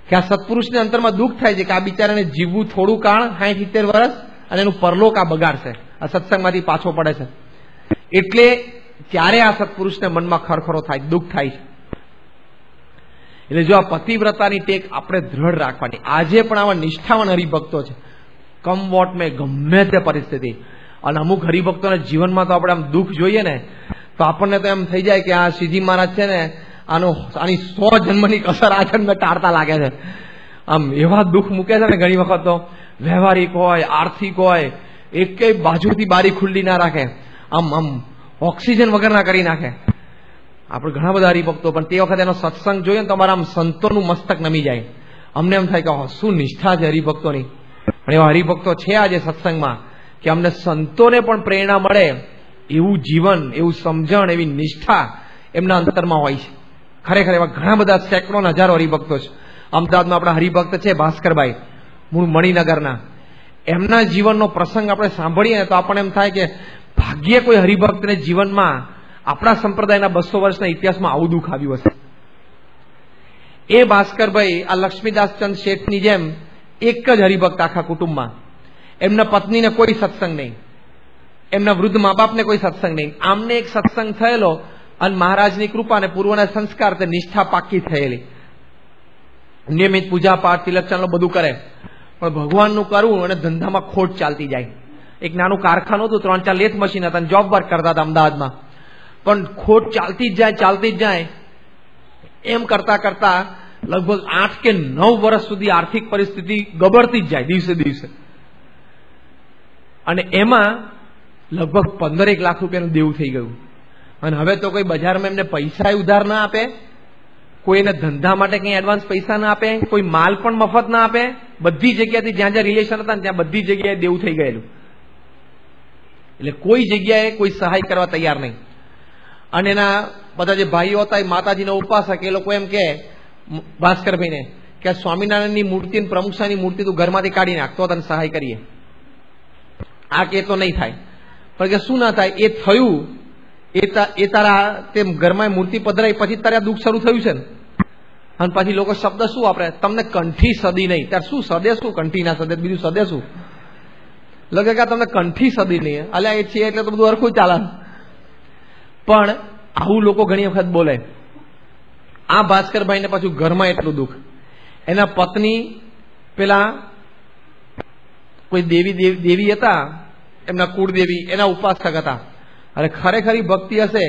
કે આ સત્પુરુષને અંતરમાં દુઃખ થાય છે કે આ બિચારાને જીવવું થોડું કાળ 60-70 વર્ષ અને એનું પરલોક આ બગાડશે, આ સત્સંગમાંથી પાછો પડે છે. એટલે ત્યારે આ સત્પુરુષને મનમાં ખરખરો થાય, દુઃખ થાય છે. એટલે જો આ પતિવ્રતાની ટેક આપણે દ્રઢ રાખવાની. આજે પણ આવા નિષ્ઠાવાન હરિભક્તો છે, કમ વોટ મેં, ગમે તે પરિસ્થિતિ. અને અમુક હરિભક્તોના જીવનમાં તો આપણે આમ દુઃખ જોઈએ ને તો આપણને તો એમ થઈ જાય કે આ શ્રીજી મહારાજ છે ને આની 100 જન્મની અસર આ જન્મે ટાળતા લાગે છે. આમ એવા દુઃખ મૂકે છે ને ઘણી વખત તો, વ્યવહારિક હોય, આર્થિક હોય, એકેય બાજુથી બારી ખુલ્લી ના રાખે, આમ ઓક્સિજન વગરના કરી નાખે. આપણે ઘણા બધા હરિભક્તો, પણ તે વખતે એનો સત્સંગ જોઈએ ને તો અમારા આમ સંતોનું મસ્તક નમી જાય. અમને એમ થાય કે શું નિષ્ઠા છે હરિભક્તોની. પણ એવા હરિભક્તો છે આજે સત્સંગમાં કે અમને સંતોને પણ પ્રેરણા મળે એવું જીવન, એવું સમજણ, એવી નિષ્ઠા એમના અંતરમાં હોય છે. ખરેખર એવા ઘણા બધા સેંકડો હજારો હરિભક્તો છે. અમદાવાદમાં આપણા હરિભક્ત છે ભાસ્કરભાઈ, મૂળ મણિનગરના. એમના જીવનનો પ્રસંગ આપણે સાંભળીએ ને તો આપણને એમ થાય કે ભાગ્યે કોઈ હરિભક્તને જીવનમાં આપણા સંપ્રદાયના 200 વર્ષના ઇતિહાસમાં આવું દુઃખ આવ્યું હશે. એ ભાસ્કરભાઈ આ લક્ષ્મીદાસચંદ શેઠની જેમ એક જ હરિભક્ત આખા કુટુંબમાં. એમના પત્નીને કોઈ સત્સંગ નહીં, એમના વૃદ્ધ મા બાપને કોઈ સત્સંગ નહીં. આમને એક સત્સંગ થયેલો અને મહારાજની કૃપા અને પૂર્વના સંસ્કાર, તે નિષ્ઠા પાકી થયેલી. નિયમિત પૂજા પાઠ, તિલક ચાંદલો બધું કરે, પણ ભગવાનનું કરવું અને ધંધામાં ખોટ ચાલતી જાય. એક નાનું કારખાનું હતું, 3-4 લેથ મશીન હતા, જોબ વર્ક કરતા હતા અમદાવાદમાં. પણ ખોટ ચાલતી જ જાય. એમ કરતા કરતા લગભગ 8 કે 9 વર્ષ સુધી આર્થિક પરિસ્થિતિ ગબડતી જ જાય દિવસે દિવસે. અને એમાં લગભગ 15-1 લાખ રૂપિયાનું દેવું થઈ ગયું. અને હવે તો કોઈ બજારમાં એમને પૈસા ઉધાર ના આપે, કોઈને ધંધા માટે કંઈ એડવાન્સ પૈસા ના આપે, કોઈ માલ પણ મફત ના આપે. બધી જગ્યાથી જ્યાં જ્યાં રિલેશન હતા ને ત્યાં બધી જગ્યાએ દેવું થઈ ગયેલું. એટલે કોઈ જગ્યાએ કોઈ સહાય કરવા તૈયાર નહીં. અને એના બધા જે ભાઈઓ હતા એ માતાજીના ઉપાસક, એ લોકો એમ કે ભાસ્કરભાઈને કે આ સ્વામિનારાયણની મૂર્તિ અને પ્રમુખસાની મૂર્તિ તું ઘરમાંથી કાઢી નાખ તો તને સહાય કરીએ. આ કે તો નહીં થાય. પણ કે શું ના થાય, એ થયું એ તારા તે ઘરમાં મૂર્તિ પધરાઈ પછી તારે આ દુઃખ શરૂ થયું છે ને. અને પછી લોકો શબ્દ શું વાપરે, તમને કંઠી સદી નહીં. ત્યારે શું સદે, શું કંઠી ના સદે, બીજું સદે શું લગે કે તમને કંઠી સદી નહીં. અલ્યા એ છે એટલે તો બધું હરખું ચાલે. પણ આવું લોકો ઘણી વખત બોલે. આ ભાસ્કરભાઈને પાછું ઘરમાં એટલું દુઃખ. એના પત્ની પેલા કોઈ દેવી હતા, એમના કુળદેવી, એના ઉપાસક હતા. અરે ખરેખરી ભક્તિ હશે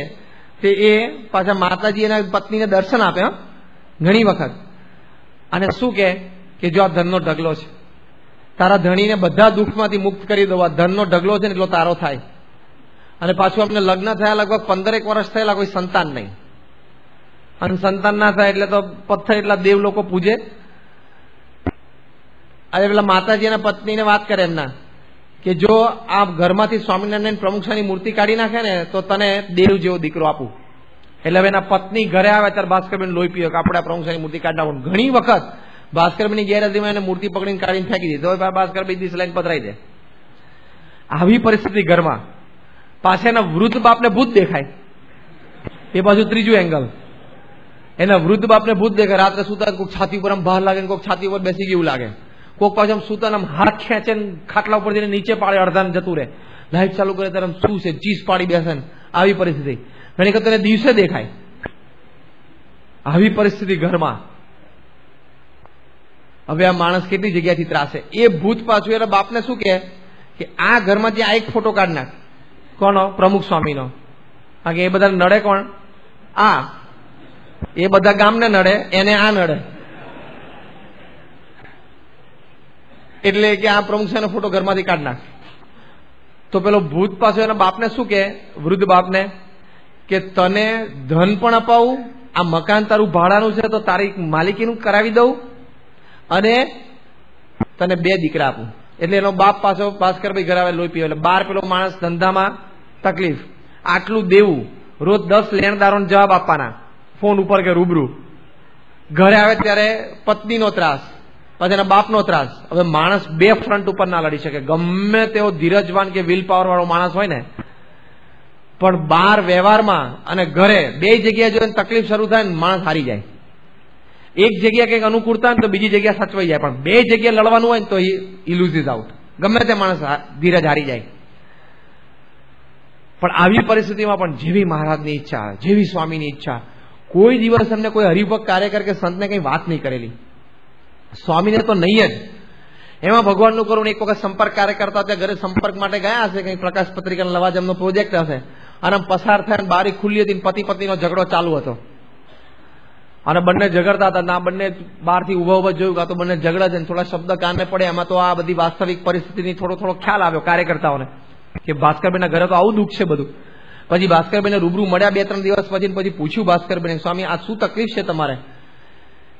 તે એ પાછા માતાજી એના પત્નીને દર્શન આપે ઘણી વખત. અને શું કે જો આ ધનનો ઢગલો છે, તારા ધણીને બધા દુઃખમાંથી મુક્ત કરી દો. આ ધનનો ઢગલો છે ને એટલો તારો થાય. અને પાછું અમને લગ્ન થયા લગભગ 15 વર્ષ થયેલા, કોઈ સંતાન નહીં. અને સંતાન ના થાય એટલે તો પથ્થર એટલા દેવ લોકો પૂજે. અરે પેલા માતાજી એના પત્નીને વાત કરે એમના કે જો આ ઘરમાંથી સ્વામિનારાયણ પ્રમુખસાની મૂર્તિ કાઢી નાખે ને તો તને દેવ જેવો દીકરો આપું. એટલે હવે એના પત્ની ઘરે આવે ત્યારે ભાસ્કરબેન લોહી પીવે કે આપણે પ્રમુખસાની મૂર્તિ કાઢી નાખવું. ઘણી વખત ભાસ્કરબેનની ગેરહાજરીમાં એને મૂર્તિ પકડીને કાઢીને ફેંકી દીધી. તો ભાસ્કરબેન દિશ લઈને પધરાઈ દે. આવી પરિસ્થિતિ ઘરમાં. પાછા એના વૃદ્ધ બાપને ભૂત દેખાય. એ બાજુ ત્રીજું એંગલ. એના વૃદ્ધ બાપને ભૂત દેખાય. રાત્રે સુતા કોઈક છાતી ઉપર આમ બહાર લાગે, કોઈક છાતી ઉપર બેસી ગયું લાગે. કોઈક પાછું આમ સુતા આમ હાથ ખેંચે ખાટલા ઉપર જઈને નીચે પાડે, અડધાને જતું રહે. લાઈટ ચાલુ કરે ત્યારે શું છે, ચીસ પાડી બેસે. આવી પરિસ્થિતિ ઘણી વખત એને દિવસે દેખાય. આવી પરિસ્થિતિ ઘરમાં. હવે આ માણસ કેટલી જગ્યાથી ત્રાસે. એ ભૂત પાછું એના બાપને શું કે આ ઘરમાંથી આ એક ફોટો કાઢ નાખ. કોનો? પ્રમુખ સ્વામીનો. કારણ કે એ બધા નડે કોણ? આ એ બધા ગામને નડે, એને આ નડે. એટલે કે આ પ્રમુખ સ્વામીનો ફોટો ઘરમાંથી કાઢ નાખ. તો પેલો ભૂત પાછો એના બાપને શું કે, વૃદ્ધ બાપને કે તને ધન પણ અપાવું, આ મકાન તારું ભાડાનું છે તો તારી માલિકીનું કરાવી દઉં, અને તને 2 દીકરા આપું. એટલે એનો બાપ પાછો ભાસ્કરભાઈ ઘરે આવે, લોહી પીવે. એટલે બાર પેલો માણસ ધંધામાં તકલીફ, આટલું દેવું, રોજ 10 લેણદારોને જવાબ આપવાના ફોન ઉપર કે રૂબરૂ. ઘરે આવે ત્યારે પત્નીનો ત્રાસ, પછી એના બાપનો ત્રાસ. હવે માણસ 2 ફ્રન્ટ ઉપર ના લડી શકે. ગમે તેવો ધીરજવાન કે વિલ પાવર વાળો માણસ હોય ને, પણ બહાર વ્યવહારમાં અને ઘરે 2 જગ્યાએ જો તકલીફ શરૂ થાય ને માણસ હારી જાય. એક જગ્યા કંઈક અનુકૂળતા ને તો બીજી જગ્યા સચવાઈ જાય, પણ 2 જગ્યાએ લડવાનું હોય ને તો ઈ લૂઝ આઉટ. ગમે તે માણસ ધીરજ હારી જાય. પણ આવી પરિસ્થિતિમાં પણ જેવી મહારાજની ઈચ્છા, જેવી સ્વામીની ઈચ્છા, કોઈ દિવસ એમને કોઈ હરિભક્ત કાર્યકર કે સંતને કઈ વાત નહીં કરેલી. સ્વામીને તો નહીં જ. એમાં ભગવાનનું કરું. એક વખત સંપર્ક કાર્ય કરતા ત્યાં ઘરે સંપર્ક માટે ગયા હશે, કઈ પ્રકાશ પત્રિકા લવાજમનો પ્રોજેક્ટ હશે, અને પસાર થયા બારી ખુલ્લી હતી, પતિ પત્નીનો ઝઘડો ચાલુ હતો. અને બંને ઝઘડતા હતા. ના બંને બહારથી ઉભા જોયું કે તો બંને ઝઘડા છે, થોડા શબ્દ કાને પડે. એમાં તો આ બધી વાસ્તવિક પરિસ્થિતિની થોડો ખ્યાલ આવ્યો કાર્યકર્તાઓને કે ભાસ્કરભાઈના ઘરે તો આવું દુઃખ છે બધું. પછી ભાસ્કરભાઈને રૂબરૂ મળ્યા 2-3 દિવસ પછી પૂછ્યું ભાસ્કરભાઈને, સ્વામી આ શું તકલીફ છે તમારે?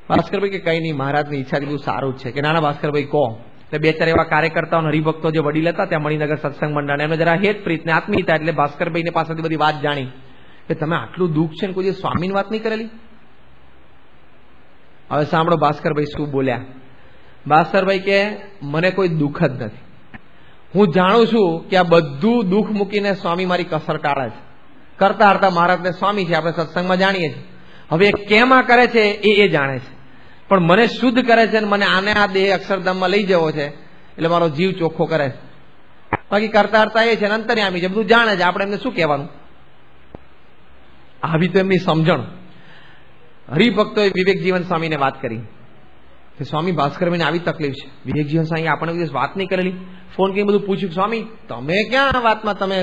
ભાસ્કરભાઈ કે કઈ નહીં, મહારાજની ઈચ્છાથી બધું સારું જ છે. કે નાના ભાસ્કરભાઈ કહો. એટલે 2-4 એવા કાર્યકર્તાઓ હરિભક્તો જે વડીલ હતા ત્યાં મણિનગર સત્સંગ મંડળ, એમને જરા હેત પ્રીત ને આત્મીયતા, એટલે ભાસ્કરભાઈને પાસેથી બધી વાત જાણી કે તમે આટલું દુઃખ છે ને કોઈ સ્વામીની વાત નહીં કરેલી. હવે સાંભળો ભાસ્કરભાઈ શું બોલ્યા. ભાસ્કરભાઈ કે મને કોઈ દુઃખ જ નથી. હું જાણું છું કે આ બધું દુઃખ મૂકીને સ્વામી મારી કસર ટાળે છે. કરતા હરતા મહારાજને સ્વામી છે, આપણે સત્સંગમાં જાણીએ છીએ. હવે કેમ આ કરે છે એ જાણે છે, પણ મને શુદ્ધ કરે છે અને મને આને આ દેહ અક્ષરધામમાં લઈ જવો છે, એટલે મારો જીવ ચોખ્ખો કરે છે. બાકી કરતા હરતા એ છે, અંતર્યામી છે, બધું જાણે છે. આપણે એમને શું કહેવાનું? આવી તો એમની સમજણ. હરિભક્તોએ વિવેકજીવન સ્વામીને વાત કરી કે સ્વામી ભાસ્કરભાઈને આવી તકલીફ છે. વિવેકજીવન સ્વામી આપણે કોઈ દિવસ વાત નહીં કરેલી. ફોન કરીને બધું પૂછ્યું, સ્વામી તમે ક્યાં આ વાતમાં તમે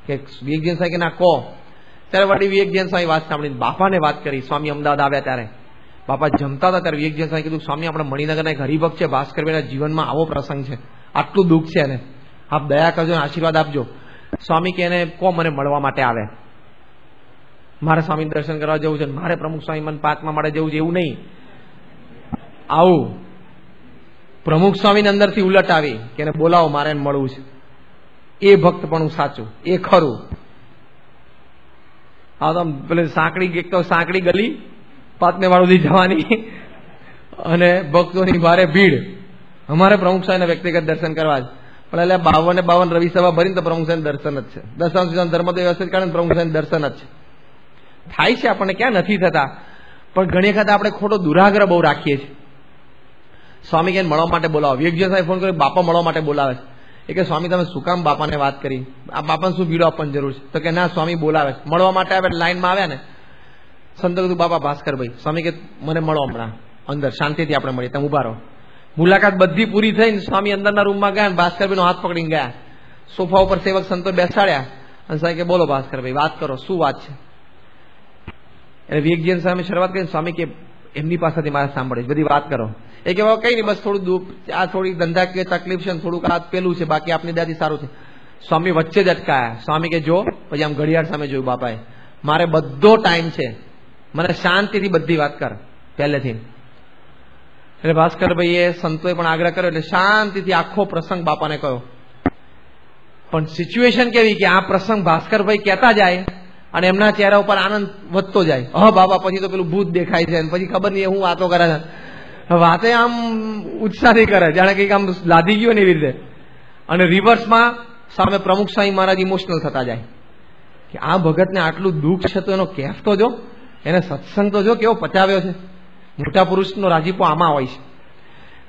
કે વિવેકજીવન સ્વામી કે ના કહો. ત્યારે વળી વિવેકજીવન સ્વામી વાત સાંભળીને બાપાને વાત કરી. સ્વામી અમદાવાદ આવ્યા ત્યારે બાપા જમતા હતા, ત્યારે વિવેકજીવન સ્વામી કીધું સ્વામી આપણે મણિનગરના એક હરિભક્ત છે, ભાસ્કરભાઈના જીવનમાં આવો પ્રસંગ છે, આટલું દુઃખ છે, એને આપ દયા કરજો, આશીર્વાદ આપજો. સ્વામી કે એને કહો મને મળવા માટે આવે, મારે સ્વામી દર્શન કરવા જવું છે, મારે પ્રમુખ સ્વામી મને 5મા માળે જવું છે, એવું નહીં. આવું પ્રમુખ સ્વામીની અંદરથી ઉલટ આવી કે એને બોલાવો, મારે એને મળવું છે. એ ભક્ત પણ સાચું, એ ખરું. આ તો પેલે સાંકડી, એક તો સાંકડી ગલી 5મે વાળું જવાની અને ભક્તોની ભારે ભીડ. અમારે પ્રમુખ સ્વામીના વ્યક્તિગત દર્શન કરવા જ, પણ એટલે 52 રવિ સભા ભરીને તો પ્રમુખ સ્વામી દર્શન જ છે. દશાંશ ધર્મ તો વ્યવસ્થિત કારણે પ્રમુખ સ્વામી દર્શન જ છે. થાય છે, આપણને ક્યાં નથી થતા, પણ ઘણી વખત આપણે ખોટો દુરાગ્રહ બહુ રાખીએ છીએ. સ્વામી કે મળવા માટે બોલાવો. વિવેકજી સાહેબ ફોન કરી બાપા મળવા માટે બોલાવે છે. એ કે સ્વામી તમે શું કામ બાપાને વાત કરી, આ બાપાને શું ભીડો આપવાની જરૂર છે? તો કે ના સ્વામી બોલાવે છે. મળવા માટે આવે, લાઈનમાં આવ્યા ને સંતો કીધું બાપા ભાસ્કરભાઈ. સ્વામી કે મને મળો હમણાં અંદર, શાંતિથી આપણે મળીએ, તમે ઉભા રહો. મુલાકાત બધી પૂરી થઈને સ્વામી અંદરના રૂમમાં ગયા, ભાસ્કરભાઈનો હાથ પકડીને ગયા. સોફા ઉપર સેવક સંતો બેસાડ્યા અને સ્વામી કે બોલો ભાસ્કરભાઈ વાત કરો, શું વાત છે? એટલે વિવેકજી સામે શરૂઆત કરી. સ્વામી કે એમની પાસેથી મારે સાંભળે બધી વાત કરો. એ કે કઈ નહીં, બસ થોડું દુઃખ, આ થોડી ધંધાકીય તકલીફ છે, થોડુંક આ પેલું છે, બાકી આપની દાદી સારું છે. સ્વામી વચ્ચે જ અટકાયા. સ્વામી કે જો, પછી આમ ઘડિયાળ સામે જોયું બાપાએ, મારે બધો ટાઈમ છે, મને શાંતિથી બધી વાત કર પહેલેથી. એટલે ભાસ્કરભાઈએ સંતોએ પણ આગ્રહ કર્યો, એટલે શાંતિથી આખો પ્રસંગ બાપાને કહ્યો. પણ સિચ્યુએશન કેવી કે આ પ્રસંગ ભાસ્કરભાઈ કહેતા જાય અને એમના ચહેરા ઉપર આનંદ વધતો જાય. બાબા પછી તો પેલું ભૂત દેખાય છે, પછી ખબર નહીં હું વાતો કરે છે. વાતે આમ ઉત્સાહથી કરે, જાણે કંઈક આમ લાદી ગયો ને એવી રીતે. અને રિવર્સમાં સામે પ્રમુખ સ્વામી મહારાજ ઇમોશનલ થતા જાય કે આ ભગતને આટલું દુઃખ છે તો એનો કેફ તો જો, એને સત્સંગ તો જો કેવો પચાવ્યો છે. મોટા પુરુષનો રાજીપો આમાં હોય છે.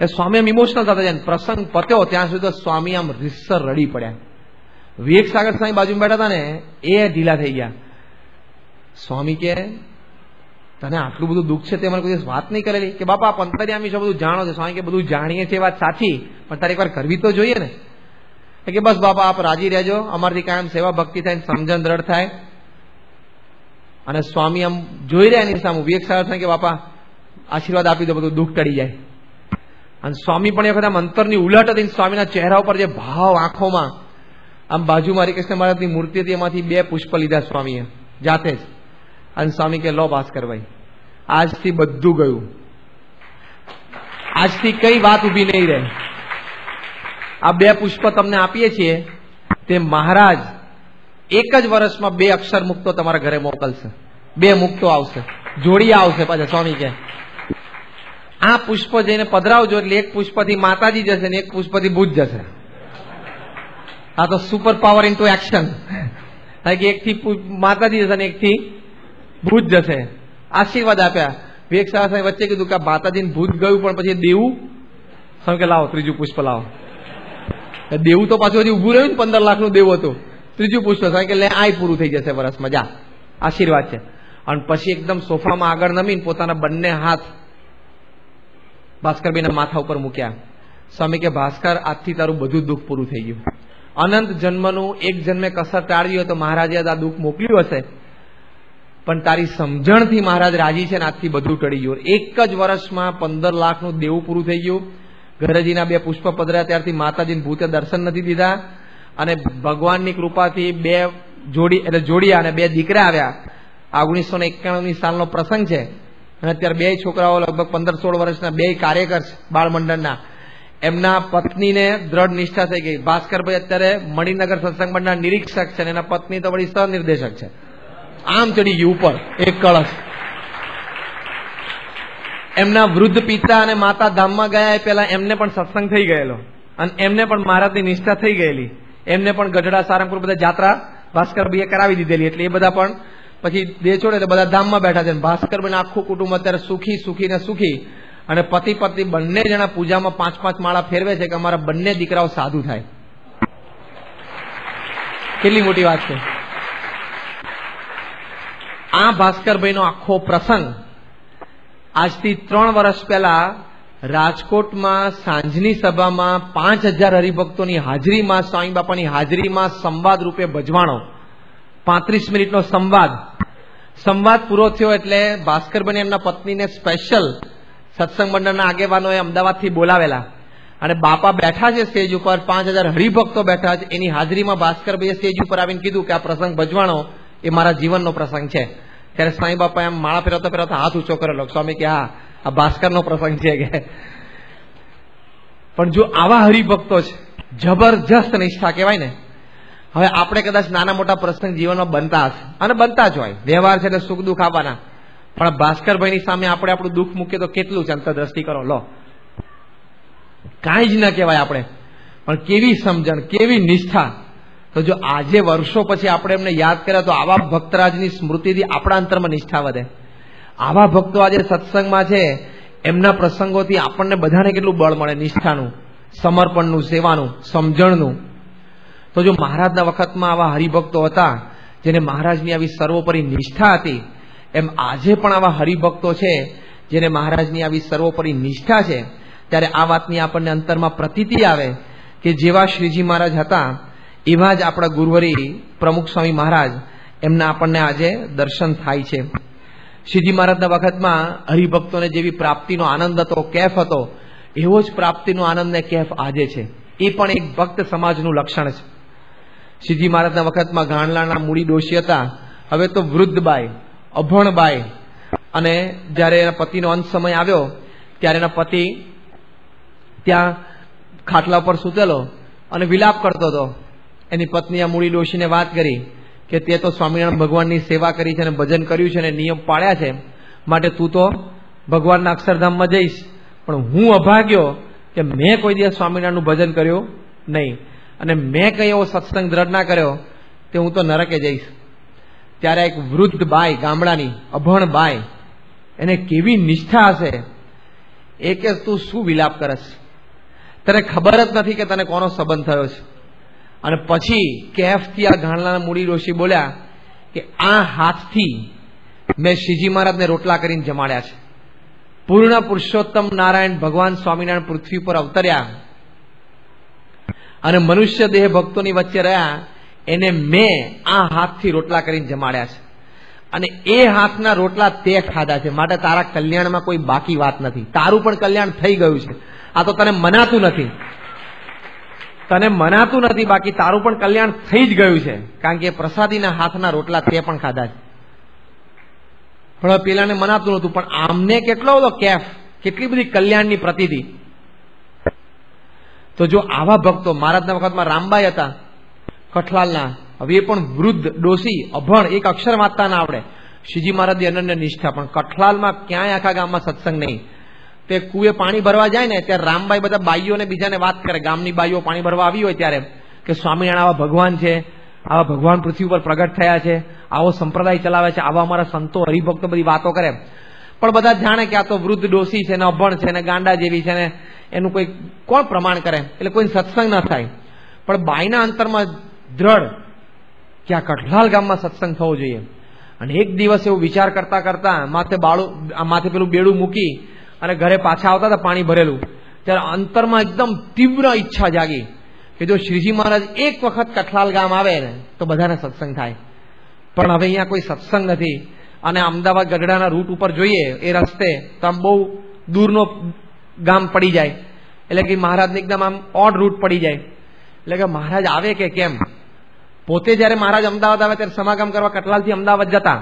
એ સ્વામી આમ ઇમોશનલ થતા જાય. પ્રસંગ પત્યો ત્યાં સુધી તો સ્વામી આમ રીસર રડી પડ્યા. વિવેક સાગર સ્વામી બાજુમાં બેઠા હતા ને એ ઢીલા થઈ ગયા. સ્વામી કે તને આટલું બધું દુઃખ છે તે મને કોઈ વાત નહીં કરેલી? કે બાપા આપ અંતર્યામી છો, બધું જાણો છો. સ્વામી કે બધું જાણીએ છીએ, વાત સાચી, પણ તારે એકવાર કરવી તો જોઈએ ને. કે બસ બાપા આપ રાજી રહેજો, અમારથી કાયમ સેવા ભક્તિ થાય, સમજણ દ્રઢ થાય. અને સ્વામી આમ જોઈ રહ્યા એની સામે. વિવેક સાગર સ્વામી કે બાપા આશીર્વાદ આપી દો, બધું દુઃખ ટળી જાય. અને સ્વામી પણ એ વખત આમ અંતરની ઉલટ હતી. સ્વામીના ચહેરા ઉપર જે ભાવ, આંખોમાં આમ બાજુમાં હરિકૃષ્ણ મહારાજની મૂર્તિ હતી, એમાંથી 2 પુષ્પ લીધા સ્વામીએ જાતે જ. અને સ્વામી કે લો ભાસ્કરભાઈ, આજથી બધું ગયું, આજથી કઈ વાત ઉભી નહીં રહે. આ 2 પુષ્પ તમને આપીએ છીએ, તે મહારાજ એક જ વર્ષમાં 2 અક્ષર મુક્તો તમારા ઘરે મોકલશે. 2 મુક્તો આવશે, જોડી આવશે પાછા. સ્વામી કે આ પુષ્પ જઈને પધરાવજો, એટલે એક પુષ્પથી માતાજી જશે ને એક પુષ્પથી ભૂત જશે. આ તો સુપર પાવર ઇન્ટુ એક્શન. એકથી માતાજી જશે ને એકથી ભૂત જશે. આશીર્વાદ આપ્યા. વિવેક સાહેબ વચ્ચે કીધું કે માતાજીને ભૂત ગયું, પણ પછી દેવું. સ્વામી કે લાવો ત્રીજું પુષ્પ લાવો. દેવું તો પાછું હજી ઉભું રહ્યું ને, 15 લાખનું દેવું હતું. ત્રીજું પુષ્પ સ્વામી કે લે આ પૂરું થઈ જશે વર્ષમાં, જા આશીર્વાદ છે. અને પછી એકદમ સોફામાં આગળ નમીને પોતાના બંને હાથ ભાસ્કરભાઈના માથા ઉપર મૂક્યા. સ્વામી કે ભાસ્કર આજથી તારું બધું દુઃખ પૂરું થઈ ગયું. અનંત જન્મનું એક જન્મે કસર ટાળવી હોય તો મહારાજે આ દુઃખ મોકલ્યું હશે, પણ તારી સમજણથી મહારાજ રાજી છે ને આજથી બધું ટળી ગયું. એક જ વર્ષમાં 15 લાખનું દેવું પૂરું થઈ ગયું. ઘરજીના 2 પુષ્પ પધર્યા ત્યારથી માતાજીને ભૂતે દર્શન નથી દીધા. અને ભગવાનની કૃપાથી 2 જોડિયા અને 2 દીકરા આવ્યા. આ 1991 સાલનો પ્રસંગ છે. અને અત્યારે 2 છોકરાઓ લગભગ 15-16 વર્ષના 2 કાર્યકર છે બાળ મંડળના. એમના પત્નીને દ્રઢ નિષ્ઠા થઈ ગઈ. ભાસ્કરભાઈ અત્યારે મણિનગર સત્સંગ મંડળના નિરીક્ષક છે અને એના પત્ની તો વળી સહનિર્દેશક છે. આમ ચડી ગઈ ઉપર એક કળશ. એમના વૃદ્ધ પિતા અને માતા ધામમાં ગયા એ પહેલા એમને પણ સત્સંગ થઈ ગયેલો અને એમને પણ મહારાજની નિષ્ઠા થઈ ગયેલી. એમને પણ ગઢડા સારંગપુર બધા જાત્રા ભાસ્કરભાઈએ કરાવી દીધેલી. એટલે એ બધા પણ પછી દેહ છોડે એટલે બધા ધામમાં બેઠા છે. ભાસ્કરભાઈ આખું કુટુંબ અત્યારે સુખી અને પતિ પત્ની બંને જણા પૂજામાં 5-5 માળા ફેરવે છે કે અમારા બંને દીકરાઓ સાધુ થાય. કેટલી મોટી વાત છે. આ ભાસ્કરભાઈનો આખો પ્રસંગ આજથી 3 વર્ષ પહેલા રાજકોટમાં સાંજની સભામાં 5000 હરિભક્તોની હાજરીમાં સ્વામી બાપાની હાજરીમાં સંવાદ રૂપે ભજવાણો. 35 મિનિટનો સંવાદ પૂરો થયો એટલે ભાસ્કરભાઈ એમના પત્નીને સ્પેશિયલ સત્સંગ મંડળના આગેવાનોએ અમદાવાદથી બોલાવેલા અને બાપા બેઠા છે સ્ટેજ ઉપર, 5000 હરિભક્તો બેઠા છે. એની હાજરીમાં ભાસ્કરભાઈએ સ્ટેજ ઉપર આવીને કીધું કે આ પ્રસંગ ભજવાણો એ મારા જીવનનો પ્રસંગ છે. ત્યારે સ્વામી બાપા એમ માળા ફેરવતા હાથ ઊંચો કરેલો. સ્વામી કે હા, આ ભાસ્કરનો પ્રસંગ છે કે. પણ જો આવા હરિભક્તો છે, જબરજસ્ત નિષ્ઠા કહેવાય ને. હવે આપણે કદાચ નાના મોટા પ્રસંગ જીવનમાં બનતા હશે અને બનતા જ હોય, વ્યવહાર છે એટલે સુખ દુઃખ આવવાના. પણ ભાસ્કરભાઈની સામે આપણે આપણું દુઃખ મૂકીએ તો કેટલું છે. અંતરદ્રષ્ટિ કરો, લો, કાંઈ જ ન કહેવાય આપણે. પણ કેવી સમજણ, કેવી નિષ્ઠા. તો જો આજે વર્ષો પછી આપણે એમને યાદ કર્યા તો આવા ભક્તરાજની સ્મૃતિથી આપણા અંતરમાં નિષ્ઠા વધે. આવા ભક્તો આજે સત્સંગમાં છે, એમના પ્રસંગોથી આપણને બધાને કેટલું બળ મળે, નિષ્ઠાનું, સમર્પણનું, સેવાનું, સમજણનું. તો જો મહારાજના વખતમાં આવા હરિભક્તો હતા જેને મહારાજની આવી સર્વોપરી નિષ્ઠા હતી, એમ આજે પણ આવા હરિભક્તો છે જેને મહારાજની આવી સર્વોપરી નિષ્ઠા છે. ત્યારે આ વાતની આપણને અંતરમાં પ્રતીતિ આવે કે જેવા શ્રીજી મહારાજ હતા એવા જ આપણા ગુરુવરી પ્રમુખ સ્વામી મહારાજ, એમના આપણને આજે દર્શન થાય છે. શ્રીજી મહારાજના વખતમાં હરિભક્તોને જેવી પ્રાપ્તિનો આનંદ હતો, કેફ હતો, એવો જ પ્રાપ્તિનો આનંદ ને કેફ આજે છે. એ પણ એક ભક્ત સમાજનું લક્ષણ છે. શ્રીજી મહારાજના વખતમાં ગાણલાના મૂડી ડોશી હતા, હવે તો વૃદ્ધબાઈ, અભણબાઈ. અને જ્યારે એના પતિનો અંત સમય આવ્યો ત્યારે એના પતિ ત્યાં ખાટલા પર સૂતેલો અને વિલાપ કરતો હતો. એની પત્ની આ મૂડી ડોશીને વાત કરી કે તે તો સ્વામિનારાયણ ભગવાનની સેવા કરી છે અને ભજન કર્યું છે અને નિયમ પાળ્યા છે, માટે તું તો ભગવાનના અક્ષરધામમાં જઈશ. પણ હું અભાગ્યો કે મેં કોઈ દિવસ સ્વામિનારાયણનું ભજન કર્યું નહીં અને મેં કઈ એવો સત્સંગ દ્રઢ ના કર્યો તે હું તો નરકે જઈશ. ત્યારે એક વૃદ્ધ બાઈ, ગામડાની અભણ બાઈ, એને કેવી નિષ્ઠા હશે એ કે તું શું વિલાપ કરસ, તને ખબર જ નથી કે તને કોનો સંબંધ થયો છે. અને પછી કેફથી આ ગાણલાના મૂડી ડોશી બોલ્યા કે આ હાથથી મેં શ્રીજી મહારાજને રોટલા કરીને જમાડ્યા છે. પૂર્ણ પુરુષોત્તમ નારાયણ ભગવાન સ્વામિનારાયણ પૃથ્વી પર અવતર્યા અને મનુષ્ય દેહ ભક્તોની વચ્ચે રહ્યા, એને મેં આ હાથથી રોટલા કરીને જમાડ્યા છે અને એ હાથના રોટલા તે ખાધા છે, માટે તારા કલ્યાણમાં કોઈ બાકી વાત નથી. તારું પણ કલ્યાણ થઈ ગયું છે. આ તો તને મનાતું નથી, બાકી તારું પણ કલ્યાણ થઈ જ ગયું છે, કારણ કે પ્રસાદીના હાથના રોટલા તે પણ ખાધા છે. પણ પેલાને મનાતું નતું, પણ આમને કેટલો બધો કેફ, કેટલી બધી કલ્યાણની પ્રતિતિ. તો જો આવા ભક્તો મહારાજના વખતમાં રામબાઈ હતા કઠલાલના, હવે એ પણ વૃદ્ધ ડોસી, અભણ, એક અક્ષર વાંચતા ના આવડે. શ્રીજી મહારાજની અનન્ય નિષ્ઠા. પણ કઠલાલમાં ક્યાંય આખા ગામમાં સત્સંગ નહીં. તે કુએ પાણી ભરવા જાય ને ત્યારે રામબાઈ બધા બાઈઓને બીજાને વાત કરે, ગામની બાઈઓ પાણી ભરવા આવી હોય ત્યારે, કે સ્વામિનારાયણ આવા ભગવાન છે, આવા ભગવાન પૃથ્વી ઉપર પ્રગટ થયા છે, આવો સંપ્રદાય ચલાવે છે, આવા અમારા સંતો હરિભક્તો બધી વાતો કરે. પણ બધા જાણે કે આ તો વૃદ્ધ ડોસી છે ને અભણ છે ને ગાંડા જેવી છે ને એનું કોઈ કોણ પ્રમાણ કરે, એટલે કોઈ સત્સંગ ન થાય. પણ બાઈના અંતરમાં દ્રઢ કે આ કઠલાલ ગામમાં સત્સંગ થવો જોઈએ. અને એક દિવસ એવું વિચાર કરતા કરતા માથે પેલું બેડું મૂકી અને ઘરે પાછા આવતા હતા પાણી ભરેલું, ત્યારે અંતરમાં એકદમ તીવ્ર ઈચ્છા જાગી કે જો શ્રીજી મહારાજ એક વખત કઠલાલ ગામ આવે ને તો બધાને સત્સંગ થાય. પણ હવે અહીંયા કોઈ સત્સંગ નથી અને અમદાવાદ ગઢડાના રૂટ ઉપર જોઈએ એ રસ્તે તો આમ બહુ દૂરનો ગામ પડી જાય, એટલે કે મહારાજને એકદમ આમ ઓડ રૂટ પડી જાય. એટલે કે મહારાજ આવે કે કેમ, પોતે જયારે મહારાજ અમદાવાદ આવે ત્યારે સમાગમ કરવા કટલાલથી અમદાવાદ જતા,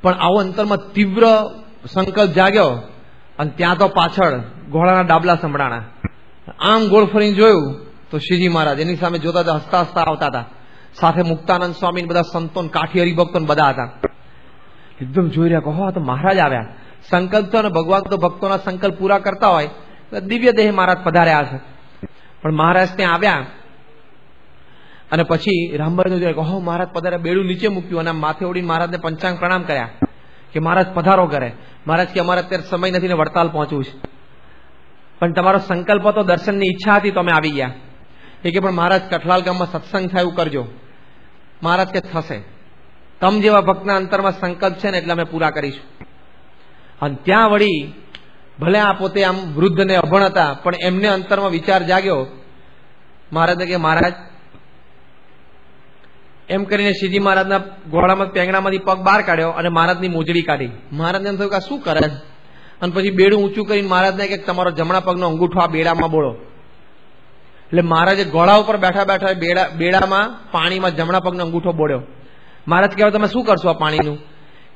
પણ આવો અંતરમાં તીવ્ર સંકલ્પ જાગ્યો અને ત્યાં તો પાછળ ઘોડાના ડાબલા સંભળાણા. આમ ગોળ ફરીને જોયું તો શ્રીજી મહારાજ એની સામે જોતા હસતા હસતા આવતા હતા. સાથે મુક્તાનંદ સ્વામી બધા સંતો કાઠી હરિભક્તો બધા હતા. એકદમ જોઈ રહ્યા, કહો તો મહારાજ આવ્યા. સંકલ્પ તો, અને ભગવાન તો ભક્તોના સંકલ્પ પૂરા કરતા હોય, દિવ્ય દેહ મહારાજ પધાર્યા છે. પણ મહારાજ ત્યાં આવ્યા અને પછી રામભાઈ જોયા, કહો મહારાજ પધાર્યા. બેડું નીચે મૂક્યું અને માથે ઓડીને મહારાજને પંચાંગ પ્રણામ કર્યા કે મહારાજ પધારો કરે. મહારાજ કે અમારે અત્યારે સમય નથી ને વડતાલ પહોંચવું છે, પણ તમારો સંકલ્પ હતો, દર્શનની ઈચ્છા હતી તો અમે આવી ગયા. એ કે પણ મહારાજ કઠલાલ ગામમાં સત્સંગ થાય એવું કરજો. મહારાજ કે થશે, તમ જેવા ભક્તના અંતરમાં સંકલ્પ છે ને એટલે અમે પૂરા કરીશું. અને ત્યાં વળી ભલે આ પોતે આમ વૃદ્ધ ને અભણ હતા, પણ એમને અંતરમાં વિચાર જાગ્યો. મહારાજને કે મહારાજ, એમ કરીને શ્રીજી મહારાજના ઘોડામાં પેંગણામાંથી પગ બહાર કાઢ્યો અને મહારાજની મોજડી કાઢી. મહારાજને એમ થયું કે શું કરે, અને પછી બેડું ઊંચું કરીને મહારાજને કે તમારો જમણા પગનો અંગૂઠો આ બેડામાં બોળો. એટલે મહારાજે ઘોડા ઉપર બેઠા બેઠા બેડામાં પાણીમાં જમણા પગનો અંગૂઠો બોળ્યો. મહારાજ કહેવાય તમે શું કરશો આ પાણીનું?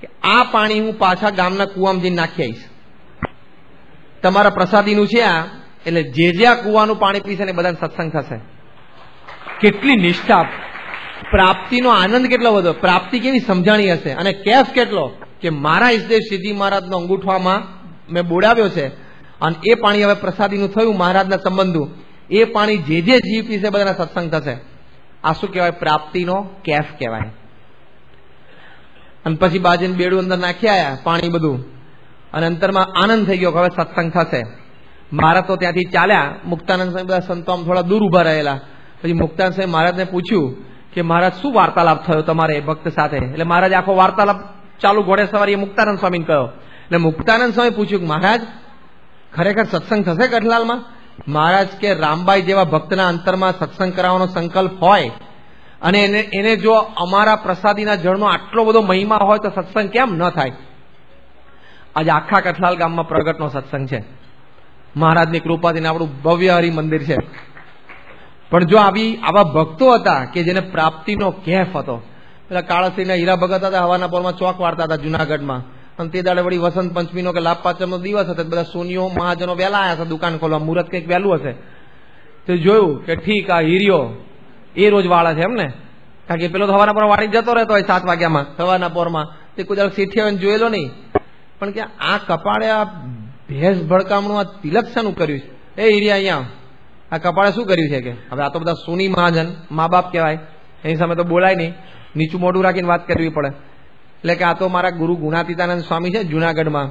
કે આ પાણી હું પાછા ગામના કુવામાં જઈને નાખી આવીશ. તમારા પ્રસાદીનું છે આ, એટલે જે આ કુવાનું પાણી પીશે ને બધાને સત્સંગ થશે. કેટલી નિષ્ઠા, પ્રાપ્તિનો આનંદ કેટલો બધો, પ્રાપ્તિ કેવી સમજાણી હશે, અને કેફ કેટલો કે મારા ઈષ્ટદેવ શ્રીજી મહારાજનો અંગૂઠામાં મેં બોડાવ્યો છે અને એ પાણી હવે પ્રસાદીનું થયું મહારાજના સંબંધું. એ પાણી જે જીવ પીશે બધાના સત્સંગ થશે. આ શું કહેવાય? પ્રાપ્તિનો કેફ કહેવાય. અને પછી બાજીને બેડું અંદર નાખી આવ્યા પાણી બધું, અને અંતરમાં આનંદ થઈ ગયો કે હવે સત્સંગ થશે. મહારાજ તો ત્યાંથી ચાલ્યા. મુક્તાનંદ સ્વામી બધા સંતો આમ થોડા દૂર ઉભા રહેલા. પછી મુક્તાનંદ સ્વામી મહારાજને પૂછ્યું કે મહારાજ શું વાર્તાલાપ થયો તમારે ભક્ત સાથે? એટલે મહારાજ આખો વાર્તાલાપ ચાલુ ઘોડે સવારી મુક્તાનંદ સ્વામીને કહ્યો. એટલે મુક્તાનંદ સ્વામી પૂછ્યું કે મહારાજ ખરેખર સત્સંગ થશે કઠલાલમાં? મહારાજ કે રામબાઈ જેવા ભક્તના અંતરમાં સત્સંગ કરાવવાનો સંકલ્પ હોય અને એને જો અમારા પ્રસાદીના જળનો આટલો બધો મહિમા હોય તો સત્સંગ કેમ ન થાય? આજે આખા કઠલાલ ગામમાં પ્રગટનો સત્સંગ છે. મહારાજની કૃપાથી આપણું ભવ્ય હરિ મંદિર છે. પણ જો આવા ભક્તો હતા કે જેને પ્રાપ્તિનો કેફ હતો. પેલા કાળાશ્રીના હીરા ભગત હતા, હવાના પોરમાં ચોક વાળતા હતા જુનાગઢમાં, અને તે દાડે વળી વસંત પંચમીનો કે લાભ પાંચમનો દિવસ હતો. બધા સોનીઓ મહાજનો વહેલા આવ્યા હતા દુકાન ખોલવા, મુહૂર્ત કંઈક વહેલું હશે. તો જોયું કે ઠીક આ હીરિયો એ રોજ વાળા છે એમ ને, કારણ કે પેલો તો હવાના પોર વાળી જતો રહેતો હોય 7 વાગ્યામાં સવારના પોરમાં. તે કોઈ દાડો શેઠી આવે જોયેલો નહીં, પણ કે આ કપાળે આ ભેંસ ભડકામણું આ તિલક શાનું કર્યું છે? એ હીરિયા અહીંયા આ કપાળે શું કર્યું છે? કે હવે આ તો બધા સોની મહાજન મા બાપ કહેવાય, એની સામે તો બોલાય નહીં, નીચું મોઢું રાખીને વાત કરવી પડે. એટલે કે આ તો મારા ગુરુ ગુણાતીતાનંદ સ્વામી છે જુનાગઢમાં,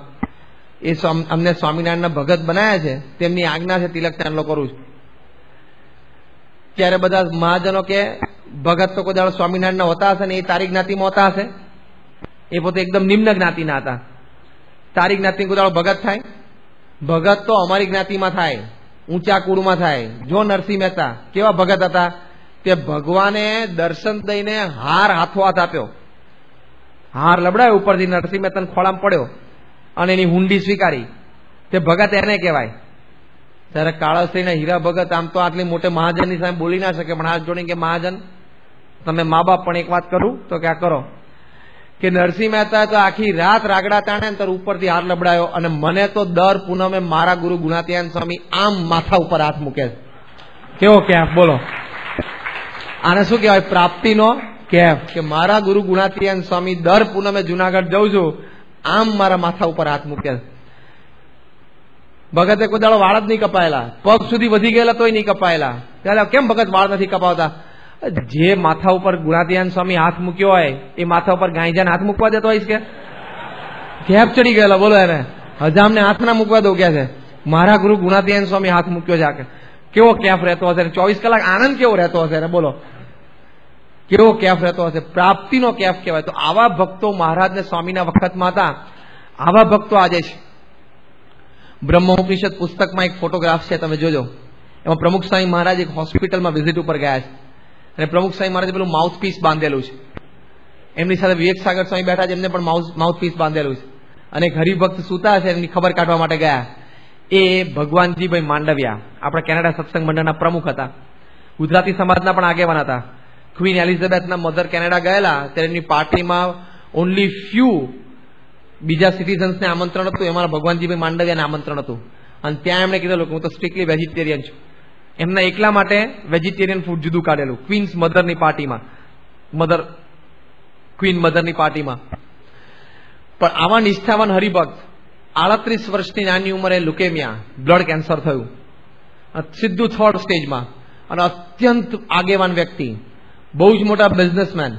એ અમને સ્વામિનારાયણના ભગત બનાવ્યા છે, તેમની આજ્ઞા છે તિલક ચાંદલો કરું છું. ત્યારે બધા મહાજનો કે ભગત તો કોઈ દાડો સ્વામિનારાયણના હોતા હશે ને એ તારી જ્ઞાતિમાં હોતા હશે. એ પોતે એકદમ નિમ્ન જ્ઞાતિના હતા. તારી જ્ઞાતિ કોઈ દાડો ભગત થાય? ભગત તો અમારી જ્ઞાતિમાં થાય, ઊંચા કુળમાં થાય. જો નરસિંહ મહેતા કેવા ભગત હતા કે ભગવાને દર્શન દઈને હાર હાથો હાથ આપ્યો, હાર લબડાયો ઉપરથી, નરસિંહ મહેતાને ખોળામાં પડ્યો અને એની હુંડી સ્વીકારી. તે ભગત એને કહેવાય. ત્યારે કાળાશ્રીના હીરા ભગત આમ તો આટલી મોટે મહાજનની સામે બોલી ના શકે, પણ હાથ જોડીને કે મહાજન તમે મા બાપ પણ એક વાત કરું તો કે આ કરો કે નરસિંહ મહેતા તો આખી રાત રાગડા તાણે ને ઉપરથી હાર લબડાયો, અને મને તો દર પૂનમે મારા ગુરુ ગુણાતીતાનંદ સ્વામી આમ માથા ઉપર હાથ મૂકે છે. કેવો કેફ બોલો! આને શું કહેવાય? પ્રાપ્તિનો કેફ. કે મારા ગુરુ ગુણાતીતાનંદ સ્વામી દર પૂનમે જુનાગઢ જઉં છું, આમ મારા માથા ઉપર હાથ મૂકે છે. ભગતે કોઈ દાડો વાળ જ નહીં કપાયેલા, પગ સુધી વધી ગયેલા તોય નહીં કપાયેલા. ત્યારે કેમ ભગત વાળ નથી કપાવતા? જે માથા ઉપર ગુણાતીતાનંદ સ્વામી હાથ મૂક્યો હોય એ માથા ઉપર ગાંજાને હાથ મૂકવા દેતો હોય કે કેપ ચડી ગયેલા? બોલો એને હજામને હાથ ના મૂકવા દો કે છે મારા ગુરુ ગુણાતીતાનંદ સ્વામી હાથ મૂક્યો છે. કેવો કેફ રહેતો હશે, 24 કલાક આનંદ કેવો રહેતો હશે ને? બોલો કેવો કેફ રહેતો હશે? પ્રાપ્તિનો કેફ કહેવાય. તો આવા ભક્તો મહારાજને સ્વામીના વખતમાં હતા, આવા ભક્તો આજે છે. બ્રહ્મોપનિષદ પુસ્તકમાં એક ફોટોગ્રાફ છે, તમે જોજો. એમાં પ્રમુખ સ્વામી મહારાજ એક હોસ્પિટલમાં વિઝિટ ઉપર ગયા છે, અને પ્રમુખ સ્વામી મહારાજે પેલું માઉથપીસ બાંધેલું છે. એમની સાથે વિવેક સાગર સ્વામી બેઠા છે, એમને પણ માઉથપીસ બાંધેલું છે. અને એક હરિભક્ત સુતા છે, એમની ખબર કાઢવા માટે ગયા. એ ભગવાનજીભાઈ માંડવિયા આપણા કેનેડા સત્સંગ મંડળના પ્રમુખ હતા, ગુજરાતી સમાજના પણ આગેવાન હતા. ક્વીન એલિઝાબેથના મધર કેનેડા ગયેલા ત્યારે એમની પાર્ટીમાં ઓનલી ફ્યુ બીજા સિટીઝન્સને આમંત્રણ હતું, એમાં ભગવાનજીભાઈ માંડવિયાને આમંત્રણ હતું. અને ત્યાં એમણે કીધેલું કે હું તો સ્ટ્રિક્ટલી વેજીટેરિયન છું. એમના એકલા માટે વેજીટેરિયન ફૂડ જુદું કાઢેલું ક્વીન્સ મધરની પાર્ટીમાં, ક્વીન મધરની પાર્ટીમાં. પણ આવા નિષ્ઠાવાન હરિભક્ત 38 વર્ષની નાની ઉંમરે લુકેમિયા, બ્લડ કેન્સર થયું, સીધું 3rd સ્ટેજમાં, અને અત્યંત આગેવાન વ્યક્તિ, બહુ જ મોટા બિઝનેસમેન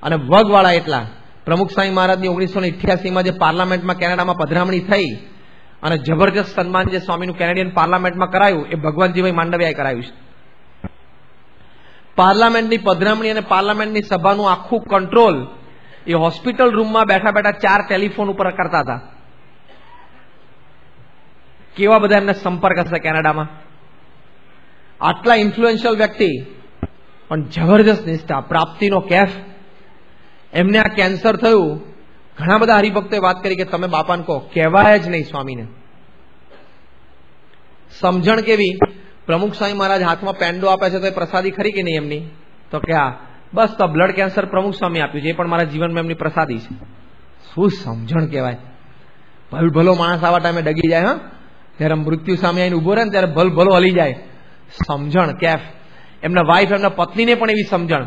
અને વગવાળા એટલા. પ્રમુખ સ્વામી મહારાજની 1988માં જે પાર્લામેન્ટમાં કેનેડામાં પધરામણી થઈ અને જબરજસ્ત સન્માન જે સ્વામીનું કેનેડિયન પાર્લામેન્ટમાં કરાયું એ ભગવાનજીભાઈ માંડવિયાએ કરાયું છે. પાર્લામેન્ટની પધરામણી અને પાર્લામેન્ટની સભાનું આખું કંટ્રોલ એ હોસ્પિટલ રૂમમાં બેઠા બેઠા 4 ટેલિફોન ઉપર કરતા હતા. કેવા બધા એમને સંપર્ક હશે કેનેડામાં. આટલા ઇન્ફ્લુએન્શિયલ વ્યક્તિ પણ જબરજસ્ત નિષ્ઠા, પ્રાપ્તિનો કેફ. એમને આ કેન્સર થયું. ઘણા બધા હરિભક્તોએ વાત કરી કે તમે બાપાને કહો, કહેવાય જ નહીં સ્વામીને. સમજણ કેવી, પ્રમુખ સ્વામી મહારાજ હાથમાં પેન્ડો આપે છે તો એ પ્રસાદી ખરી કે નહીં એમની? તો કે આ બસ તો બ્લડ કેન્સર પ્રમુખ સ્વામી આપ્યું છે, એ પણ મારા જીવનમાં એમની પ્રસાદી છે. શું સમજણ કહેવાય. ભલો માણસ આવા ટાઈમે ડગી જાય. હા, ત્યારે મૃત્યુ સામે આવીને ઉભો રહે ને ત્યારે ભલો હલી જાય. સમજણ કેફ. એમના વાઇફ, એમના પત્નીને પણ એવી સમજણ.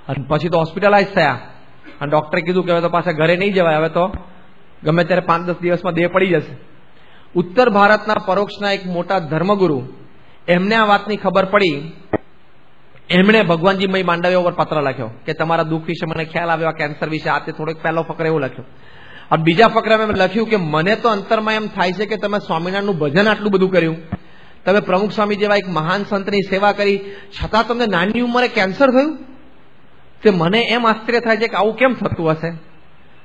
અને પછી તો હોસ્પિટલાઇઝ થયા અને ડોક્ટરે કીધું કે હવે તો પાછા ઘરે નહીં જવાય, હવે તો ગમે ત્યારે 5-10 દિવસમાં દેહ પડી જશે. ઉત્તર ભારતના પરોક્ષના એક મોટા ધર્મગુરુ, એમને આ વાતની ખબર પડી. એમણે ભગવાનજીભાઈ માંડવિયા ઉપર પત્ર લખ્યો કે તમારા દુઃખ વિશે મને ખ્યાલ આવ્યો, આ કેન્સર વિશે. આ તે થોડોક પહેલો ફકર એવું લખ્યો. આ બીજા ફકરામાં એમ લખ્યું કે મને તો અંતરમાં એમ થાય છે કે તમે સ્વામિનારાયણનું ભજન આટલું બધું કર્યું, તમે પ્રમુખ સ્વામી જેવા એક મહાન સંતની સેવા કરી, છતાં તમને નાની ઉંમરે કેન્સર થયું. તે મને એમ આશ્ચર્ય થાય છે કે આવું કેમ થતું હશે.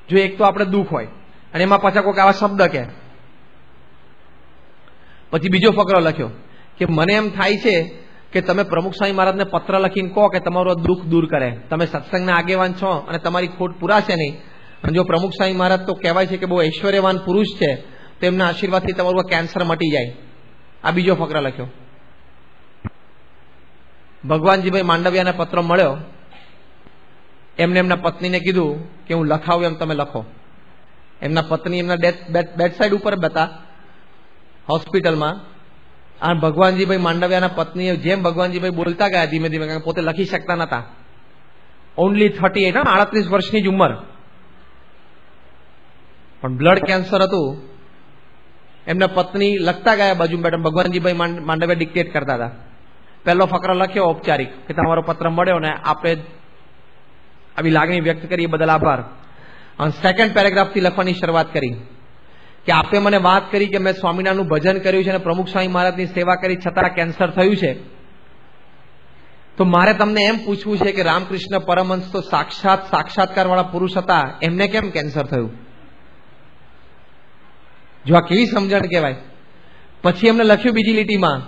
જો એક તો આપણે દુઃખ હોય અને એમાં પાછા કોઈક આવા શબ્દ કે. પછી બીજો ફકરો લખ્યો કે મને એમ થાય છે કે તમે પ્રમુખ સ્વામી મહારાજને પત્ર લખીને કહો કે તમારું દુઃખ દૂર કરે. તમે સત્સંગના આગેવાન છો અને તમારી ખોટ પુરાશે નહીં. અને જો પ્રમુખ સ્વામી મહારાજ તો કહેવાય છે કે બહુ ઐશ્વર્યવાન પુરુષ છે, તો એમના આશીર્વાદથી તમારું કેન્સર મટી જાય. આ બીજો ફકરા લખ્યો. ભગવાનજીભાઈ માંડવિયાને પત્ર મળ્યો. એમને એમના પત્નીને કીધું કે હું લખાવું એમ તમે લખો. એમના પત્ની એમના બેડ સાઈડ ઉપર હતા હોસ્પિટલમાં. આ ભગવાનજીભાઈ માંડવિયાના પત્નીએ જેમ ભગવાનજીભાઈ બોલતા ગયા ધીમે ધીમે, પોતે લખી શકતા નતા. ઓનલી 38, 38 વર્ષની જ ઉંમર, પણ બ્લડ કેન્સર હતું. એમના પત્ની લખતા ગયા બાજુ બેઠા, ભગવાનજીભાઈ માંડવિયા ડિક્ટેટ કરતા હતા. પહેલો ફકરો લખ્યો ઔપચારિક કે તમારો પત્ર મળ્યો ને આપણે આવી લાગણી વ્યક્ત કરી એ બદલ આભાર. અને સેકન્ડ પેરેગ્રાફથી લખવાની શરૂઆત કરી કે આપે મને વાત કરી કે મેં સ્વામિનારાયણનું ભજન કર્યું છે અને પ્રમુખ સ્વામી મહારાજની સેવા કરી, છતાં કેન્સર થયું છે. તો મારે તમને એમ પૂછવું છે કે રામકૃષ્ણ પરમહંસ તો સાક્ષાત્કાર વાળા પુરુષ હતા, એમને કેમ કેન્સર થયું? જો આ કેવી સમજણ કહેવાય. પછી એમને લખ્યું બીજી લીટીમાં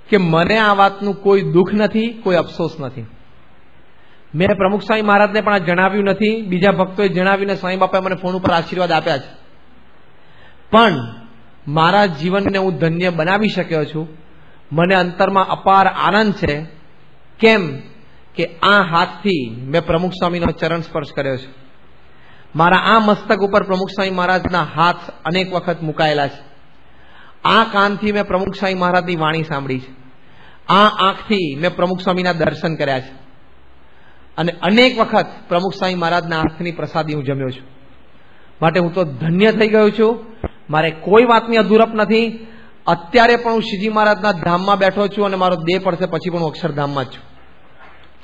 કે મને આ વાતનું કોઈ દુઃખ નથી, કોઈ અફસોસ નથી. મેં પ્રમુખ સ્વામી મહારાજને પણ આ જણાવ્યું નથી, બીજા ભક્તોએ જણાવીને સ્વામી બાપાએ મને ફોન ઉપર આશીર્વાદ આપ્યા છે. પણ મારા જીવનને હું ધન્ય બનાવી શક્યો છું. મને અંતરમાં અપાર આનંદ છે. કેમ કે આ હાથથી મેં પ્રમુખ સ્વામીનો ચરણ સ્પર્શ કર્યો છે. મારા આ મસ્તક ઉપર પ્રમુખ સ્વામી મહારાજના હાથ અનેક વખત મુકાયેલા છે. આ કાનથી મેં પ્રમુખ સ્વામી મહારાજની વાણી સાંભળી છે. આ આંખથી મેં પ્રમુખ સ્વામીના દર્શન કર્યા છે. અને અનેક વખત પ્રમુખ સ્વામી મહારાજના હાથની પ્રસાદી હું જમ્યો છું. માટે હું તો ધન્ય થઈ ગયો છું. મારે કોઈ વાતની અધૂરપ નથી. અત્યારે પણ હું શ્રીજી મહારાજના ધામમાં બેઠો છું અને મારો દેહ પડશે પછી પણ હું અક્ષરધામમાં જ છું.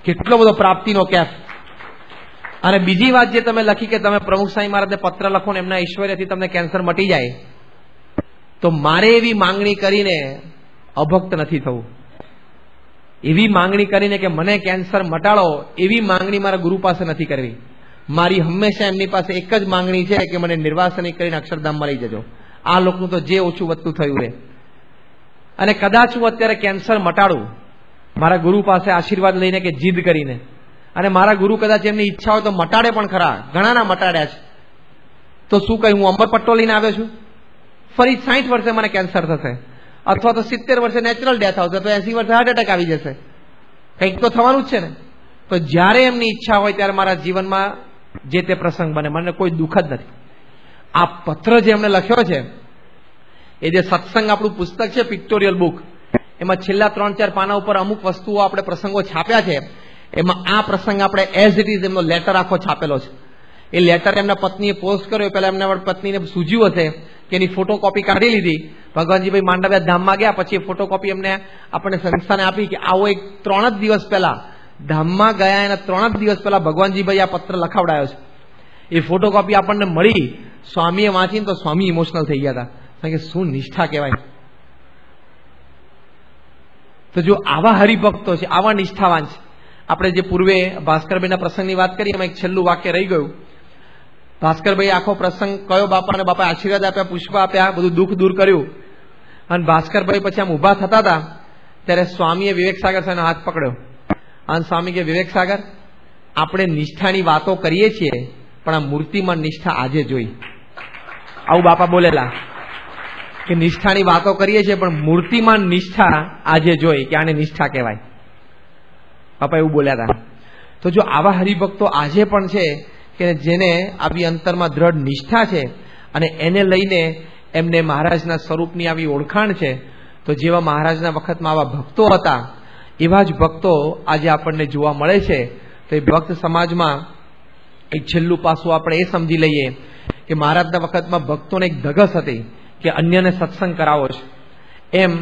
કેટલો બધો પ્રાપ્તિનો કેફ. અને બીજી વાત જે તમે લખી કે તમે પ્રમુખ સ્વામી મહારાજને પત્ર લખો ને એમના ઐશ્વર્યથી તમને કેન્સર મટી જાય, તો મારે એવી માંગણી કરીને અભક્ત નથી થવું. એવી માંગણી કરીને કે મને કેન્સર મટાડો, એવી માંગણી મારા ગુરુ પાસે નથી કરવી. મારી હંમેશા એમની પાસે એક જ માંગણી છે કે મને નિર્વાસની કરીને અક્ષરધામમાં લઈ જજો. આ લોકનું તો જે ઓછું વધતું થયું રહે. અને કદાચ હું અત્યારે કેન્સર મટાડું મારા ગુરુ પાસે આશીર્વાદ લઈને કે જીદ કરીને, અને મારા ગુરુ કદાચ એમની ઈચ્છા હોય તો મટાડે પણ ખરા, ઘણાના મટાડ્યા છે. તો શું કહ્યું, હું અંબરપટ્ટો લઈને આવ્યો છું? ફરી 60 વર્ષે મને કેન્સર થશે, અથવા તો 70 વર્ષે નેચરલ ડેથ આવશે, તો 80 વર્ષે હાર્ટ એટેક આવી જશે. કંઈક તો થવાનું જ છે ને. તો તો જ્યારે એમની ઈચ્છા હોય ત્યારે મારા જીવનમાં જે તે પ્રસંગ બને, મને કોઈ દુઃખ જ નથી. આ પત્ર જે એમણે લખ્યો છે, એ જે સત્સંગ આપણું પુસ્તક છે પિક્ટોરિયલ બુક, એમાં છેલ્લા 3-4 પાના ઉપર અમુક વસ્તુઓ આપણે પ્રસંગો છાપ્યા છે. એમાં આ પ્રસંગ આપણે એઝ ઇટ ઇઝ એમનો લેટર આખો છાપેલો છે. એ લેટર એમના પત્નીએ પોસ્ટ કર્યો, પહેલા એમના પત્નીને સૂઝ્યું હશે કે એની ફોટોકોપી કાઢી લીધી. ભગવાનજીભાઈ માંડવ્યા ધામમાં ગયા પછી એ ફોટોકોપી એમને આપણને સંસ્થાને આપી કે આવો એક 3 જ દિવસ પહેલા ધામમાં ગયા એના 3 જ દિવસ પહેલા ભગવાનજીભાઈ આ પત્ર લખાવડાયો છે. એ ફોટોકોપી આપણને મળી, સ્વામીએ વાંચીને તો સ્વામી ઇમોશનલ થઈ ગયા હતા. કારણ કે શું નિષ્ઠા કહેવાય. તો જો આવા હરિભક્તો છે, આવા નિષ્ઠાવાન છે. આપણે જે પૂર્વે ભાસ્કરભાઈના પ્રસંગની વાત કરી, એમાં એક છેલ્લું વાક્ય રહી ગયું. ભાસ્કરભાઈ આખો પ્રસંગ કયો બાપાને, બાપા આશીર્વાદ આપ્યા, પુષ્પ આપ્યા, બધું દુઃખ દૂર કર્યું. અને ભાસ્કરભાઈ પછી આમ ઉભા થતા હતા ત્યારે સ્વામીએ વિવેક સાગર સાહેબનો હાથ પકડ્યો અને સ્વામી કે વિવેક સાગર, આપણે નિષ્ઠાની વાતો કરીએ છીએ પણ આ મૂર્તિમાં નિષ્ઠા આજે જોઈ. આવું બાપા બોલેલા કે નિષ્ઠાની વાતો કરીએ છીએ પણ મૂર્તિમાં નિષ્ઠા આજે જોઈ કે આને નિષ્ઠા કહેવાય. બાપા એવું બોલ્યા હતા. તો જો આવા હરિભક્તો આજે પણ છે કે જેને આવી અંતરમાં દ્રઢ નિષ્ઠા છે અને એને લઈને એમને મહારાજના સ્વરૂપની આવી ઓળખાણ છે, તો જેવા મહારાજના વખતમાં આવા ભક્તો હતા એવા જ ભક્તો આજે આપણને જોવા મળે છે. તો એ ભક્ત સમાજમાં એક છેલ્લું પાસું આપણે એ સમજી લઈએ કે મહારાજના વખતમાં ભક્તોને એક ધગસ હતી કે અન્યને સત્સંગ કરાવો છે. એમ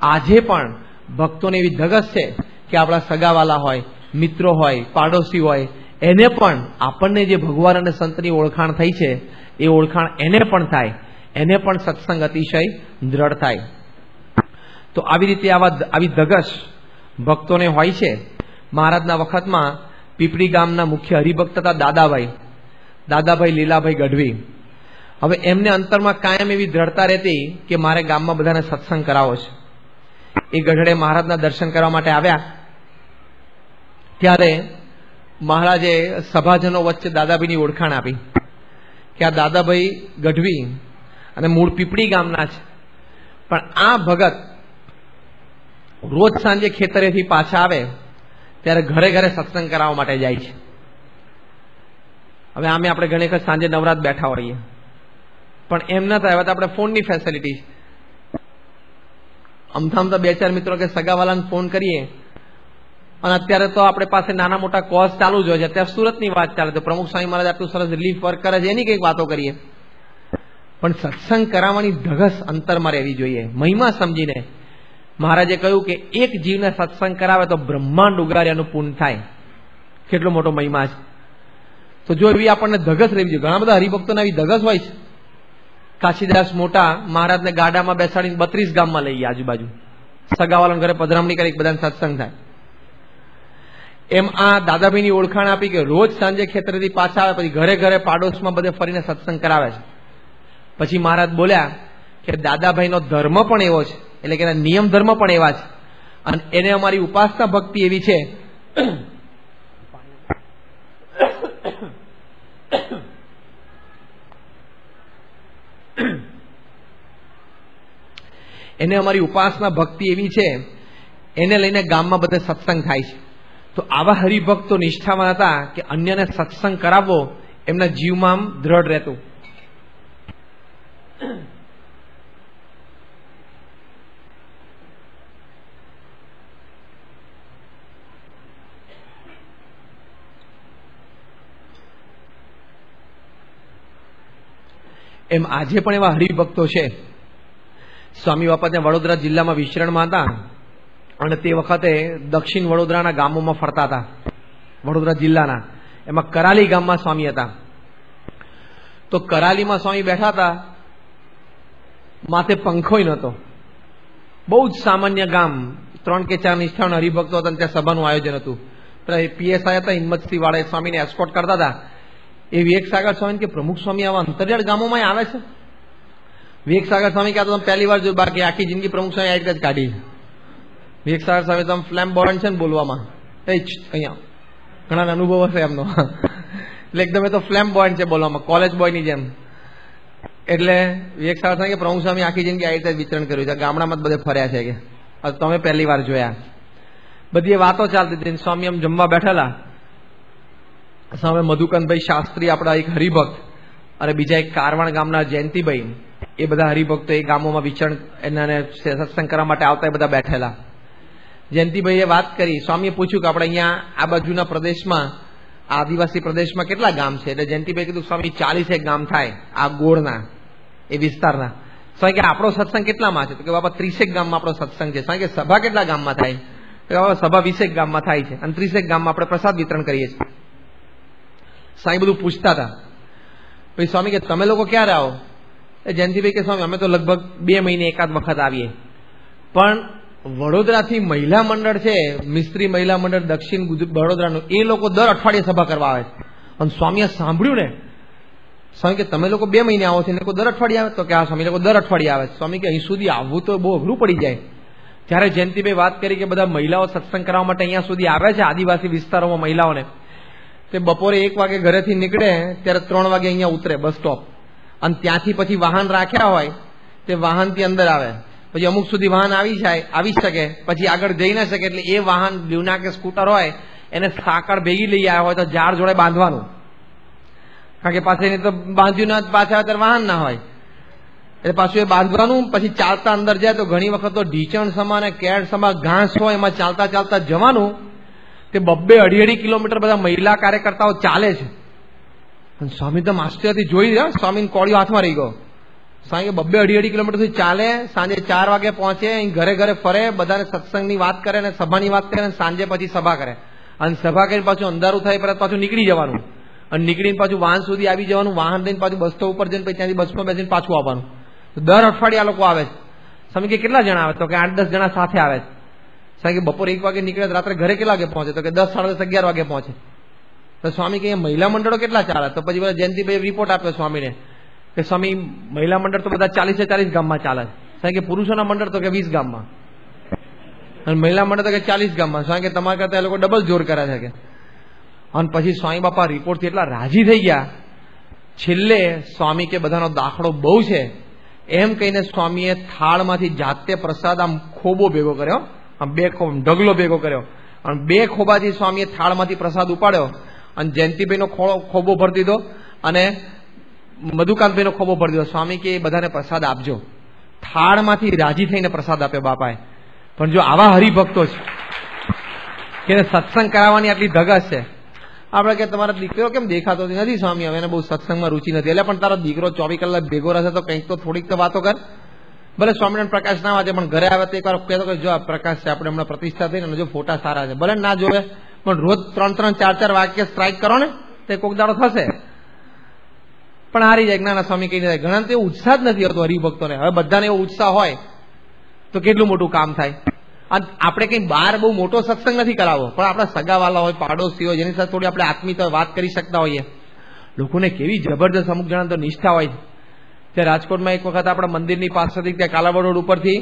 આજે પણ ભક્તોને એવી ધગસ છે કે આપણા સગાવાલા હોય, મિત્રો હોય, પાડોશી હોય, એને પણ આપણને જે ભગવાન અને સંતની ઓળખાણ થઈ છે એ ઓળખાણ એને પણ થાય, એને પણ સત્સંગ અતિશય દ્રઢ થાય. તો આવી રીતે આવી ધગસ ભક્તોને હોય છે. મહારાજના વખતમાં પીપળી ગામના મુખ્ય હરિભક્ત હતા દાદાભાઈ લીલાભાઈ ગઢવી. હવે એમને અંતરમાં કાયમ એવી દ્રઢતા રહેતી કે મારે ગામમાં બધાને સત્સંગ કરાવો છે. એ ગઢડે મહારાજના દર્શન કરવા માટે આવ્યા ત્યારે મહારાજે સભાજનો વચ્ચે દાદાભાઈની ઓળખાણ આપી કે આ દાદાભાઈ ગઢવી અને મૂળ પીપળી ગામના છે, પણ આ ભગત રોજ સાંજે ખેતરેથી પાછા આવે ત્યારે ઘરે ઘરે સત્સંગ કરાવવા માટે જાય છે. હવે આમે આપણે ઘણી વખત સાંજે નવરાત બેઠા હોઈએ પણ એમ ન થાય. હવે તો આપણે ફોનની ફેસિલિટી, અમથામ તો 2-4 મિત્રો કે સગાવાલાને ફોન કરીએ અને અત્યારે તો આપણે પાસે નાના મોટા કોર્સ ચાલુ જ હોય છે. અત્યારે સુરતની વાત ચાલે તો પ્રમુખ સ્વામી મહારાજ આટલું સરસ રિલીફ વર્ક કરે છે, એની કંઈક વાતો કરીએ. પણ સત્સંગ કરાવવાની ધગસ અંતરમાં રહેવી જોઈએ. મહિમા સમજીને મહારાજે કહ્યું કે એક જીવને સત્સંગ કરાવે તો બ્રહ્માંડ ઉગાર્યાનું પુણ્ય થાય. કેટલો મોટો મહિમા છે. તો જો એવી આપણને ધગસ રહેવી જોઈએ. ઘણા બધા હરિભક્તોને આવી ધગસ હોય છે. કાશીદાસ મોટા મહારાજને ગાડામાં બેસાડીને 32 ગામમાં લઈ ગયા, આજુબાજુ સગાવાળાના ઘરે પધરામણી કરી, બધાને સત્સંગ થાય. એમ આ દાદાભાઈની ઓળખાણ આપી કે રોજ સાંજે ખેતરેથી પાછા આવે પછી ઘરે ઘરે પાડોશમાં બધે ફરીને સત્સંગ કરાવે છે. પછી મહારાજ બોલ્યા કે દાદાભાઈનો ધર્મ પણ એવો છે, એટલે કે નિયમ ધર્મ પણ એવા છે અને એને અમારી ઉપાસના ભક્તિ એવી છે એને અમારી ઉપાસના ભક્તિ એવી છે, એને લઈને ગામમાં બધે સત્સંગ થાય છે. તો આવા હરિભક્તો નિષ્ઠાવાન હતા કે અન્યને સત્સંગ કરાવવો એમના જીવમાં દ્રઢ રહેતું. એમ આજે પણ એવા હરિભક્તો છે. સ્વામી બાપા ત્યાં વડોદરા જિલ્લામાં વિચરણમાં હતા અને તે વખતે દક્ષિણ વડોદરાના ગામોમાં ફરતા હતા. વડોદરા જિલ્લાના એમાં કરાલી ગામમાં સ્વામી હતા. તો કરાલીમાં સ્વામી બેઠા હતા, માથે પંખોય નહોતો. બહુ જ સામાન્ય ગામ, 3 કે 4 નિષ્ઠાવાન હરિભક્તો હતા. ત્યાં સભાનું આયોજન હતું. પીએસઆઈ હતા હિંમતસિંહ વાળા, સ્વામીને એસ્કોર્ટ કરતા હતા. એ વિવેક સાગર સ્વામી કે પ્રમુખ સ્વામી આવા અંતરિયાળ ગામોમાં આવે છે. વિવેક સાગર સ્વામી કે આ તો તમે પહેલી વાર જોયું, બાકી આખી જિંદગી પ્રમુખ સ્વામી આ રીતે જ કાઢી. વિવેક સાગર સ્વામી તમે ફ્લેમ બોર્ડ છે ને બોલવામાં, અહીંયા ઘણા અનુભવ હશે એમનો, એટલે એકદમ એ તો ફ્લેમ બોર્ડ છે બોલવામાં, કોલેજ બોયની જેમ. એટલે વિવેક સાગર સ્વામી કે પ્રમુખ સ્વામી આખી જિંદગી આ રીતે જ વિચરણ કર્યું છે, ગામડામાં જ બધે ફર્યા છે કે તમે પહેલી વાર જોયા. બધી વાતો ચાલતી હતી. સ્વામી એમ જમવા બેઠેલા સામે મધુકનભાઈ શાસ્ત્રી આપણા એક હરિભક્ત અને બીજા એક કારવાણ ગામના જયંતિભાઈ, એ બધા હરિભક્તો એ ગામોમાં વિચરણ એને સત્સંગ કરવા માટે આવતા એ બધા બેઠેલા. જયંતિભાઈએ વાત કરી, સ્વામીએ પૂછ્યું કે આપણે અહીંયા આ બાજુના પ્રદેશમાં, આદિવાસી પ્રદેશમાં કેટલા ગામ છે? એટલે જયંતિભાઈ કીધું, સ્વામી 40 ગામ થાય આ ગોળના, એ વિસ્તારના. સ્વામી કે આપણો સત્સંગ કેટલામાં છે? તો કે બાપા 30 ગામમાં આપણો સત્સંગ છે. સ્વામી કે સભા કેટલા ગામમાં થાય? તો કે બાપા સભા 20 ગામમાં થાય છે અને 30 ગામમાં આપણે પ્રસાદ વિતરણ કરીએ છીએ. સ્વામી બધું પૂછતા હતા. પછી સ્વામી કે તમે લોકો ક્યારે આવો? જયંતિભાઈ કે સ્વામી અમે તો લગભગ 2 મહિને એકાદ વખત આવીએ, પણ વડોદરાથી મહિલા મંડળ છે, મિસ્ત્રી મહિલા મંડળ દક્ષિણ વડોદરાનું, એ લોકો દર અઠવાડિયે સભા કરવા આવે છે. અને સ્વામીએ સાંભળ્યું ને, સ્વામી કે તમે લોકો 2 મહિને આવો છો ને લોકો દર અઠવાડિયે આવે? તો કે હા સ્વામી, લોકો દર અઠવાડિયે આવે. સ્વામી કે અહીં સુધી આવવું તો બહુ અઘરું પડી જાય. ત્યારે જયંતિભાઈ વાત કરી કે બધા મહિલાઓ સત્સંગ કરવા માટે અહીંયા સુધી આવે છે, આદિવાસી વિસ્તારોમાં મહિલાઓને. તે બપોરે 1 વાગે ઘરેથી નીકળે ત્યારે 3 વાગે અહીંયા ઉતરે બસ સ્ટોપ, અને ત્યાંથી પછી વાહન રાખ્યા હોય તે વાહનથી અંદર આવે, પછી અમુક સુધી વાહન આવી શકે, પછી આગળ જઈ ના શકે, એટલે એ વાહન લ્યુના કે સ્કૂટર હોય એને સાંકળ ભેગી લઈ આવ્યા હોય તો ઝાડ જોડે બાંધવાનું, કારણ કે પાછળ તો બાંધ્યું ના પાછા ત્યારે વાહન ના હોય, એટલે પાછું એ બાંધવાનું. પછી ચાલતા અંદર જાય તો ઘણી વખત તો ઢીચણ સમા અને કેળ સમા ઘાસ હોય, એમાં ચાલતા ચાલતા જવાનું. તે 2-2.5 કિલોમીટર બધા મહિલા કાર્યકર્તાઓ ચાલે છે. અને સ્વામી તો માસ્ટરથી જોઈ રહ્યા, સ્વામીને કોળીઓ હાથમાં રહી ગયો. સ્વામી 2-2.5 કિલોમીટર સુધી ચાલે, સાંજે 4 વાગે પહોંચે, અહીં ઘરે ઘરે ફરે, બધાને સત્સંગની વાત કરે અને સભાની વાત કરે, અને સાંજે પછી સભા કરે. અને સભા કરીને પાછું અંધારું થાય પરત પાછું નીકળી જવાનું, અને નીકળીને પાછું વાહન સુધી આવી જવાનું, વાહન લઈને પાછું બસ સ્ટોપ ઉપર જઈને પછી ત્યાંથી બસમાં બેસીને પાછું આવવાનું. દર અઠવાડિયે આ લોકો આવે છે. સ્વામી કે કેટલા જણા આવે? તો કે 8-10 જણા સાથે આવે છે. સ્વામી કે બપોરે 1 વાગે નીકળે, રાત્રે ઘરે કેટલા વાગે પહોંચે? તો કે 10, 10:30, 11 વાગે પહોંચે. તો સ્વામી કે મહિલા મંડળો કેટલા ચાલે? તો પછી જયંતિભાઈ રિપોર્ટ આપ્યો સ્વામીને કે સ્વામી મહિલા મંડળ તો બધા 40 ગામમાં ચાલે છે. સ્વામી કે પુરુષોના મંડળ તો કે 20 ગામમાં, અને મહિલા મંડળ તો કે 40 ગામમાં. સ્વામી કે તમારા કરતા એ લોકો ડબલ જોર કરે છે કે. અને પછી સ્વામી બાપા રિપોર્ટથી એટલા રાજી થઈ ગયા. છેલ્લે સ્વામી કે બધાનો દાખલો બહુ છે એમ કહીને સ્વામીએ થાળમાંથી જાતે પ્રસાદ આમ ખોબો ભેગો કર્યો, આમ 2 ઢગલો ભેગો કર્યો, અને 2 ખોબાથી સ્વામીએ થાળમાંથી પ્રસાદ ઉપાડ્યો, અને જયંતિભાઈનો ખોબો ભરી દીધો અને મધુકાંતભાઈનો ખોબો ભરી દીધો. સ્વામી કે બધાને પ્રસાદ આપજો. થાળમાંથી રાજી થઈને પ્રસાદ આપ્યો બાપાએ. પણ જો આવા હરિભક્તો છે કે સત્સંગ કરાવવાની આટલી ધગસ છે, આપણે કે તમારા દીકરો કેમ દેખાતો નથી સ્વામી, હવે એને બહુ સત્સંગમાં રૂચિ નથી. એટલે પણ તારો દીકરો 24 કલાક ભેગો રહેશે તો કંઈક તો થોડીક તો વાતો કર. ભલે સ્વામિનારાયણ પ્રકાશ ના વાંચે, પણ ઘરે આવે તો એકવાર કહેતો કે જો આ પ્રકાશ છે, આપણે હમણાં પ્રતિષ્ઠા થઈને જો ફોટા સારા છે, ભલે ના જોવે પણ રોજ 3-3, 4-4 વાક્ય સ્ટ્રાઇક કરો ને તો કોક દાડો થશે. પણ હારી જાય, ના સ્વામી કઈ જાય. ઘણા તો એવો ઉત્સાહ જ નથી હોતો હરિભક્તોને. હવે બધાને એવો ઉત્સાહ હોય તો કેટલું મોટું કામ થાય. અને આપણે કઈ બહાર બહુ મોટો સત્સંગ નથી કરાવવો, પણ આપણા સગાવાલા હોય, પાડોશી હોય, જેની સાથે થોડી આપણે આત્મીયતા વાત કરી શકતા હોઈએ. લોકોને કેવી જબરદસ્ત અમુક જણા તો નિષ્ઠા હોય છે. ત્યાં રાજકોટમાં એક વખત આપણા મંદિરની પાસેથી ત્યાં કાલાવડ રોડ ઉપરથી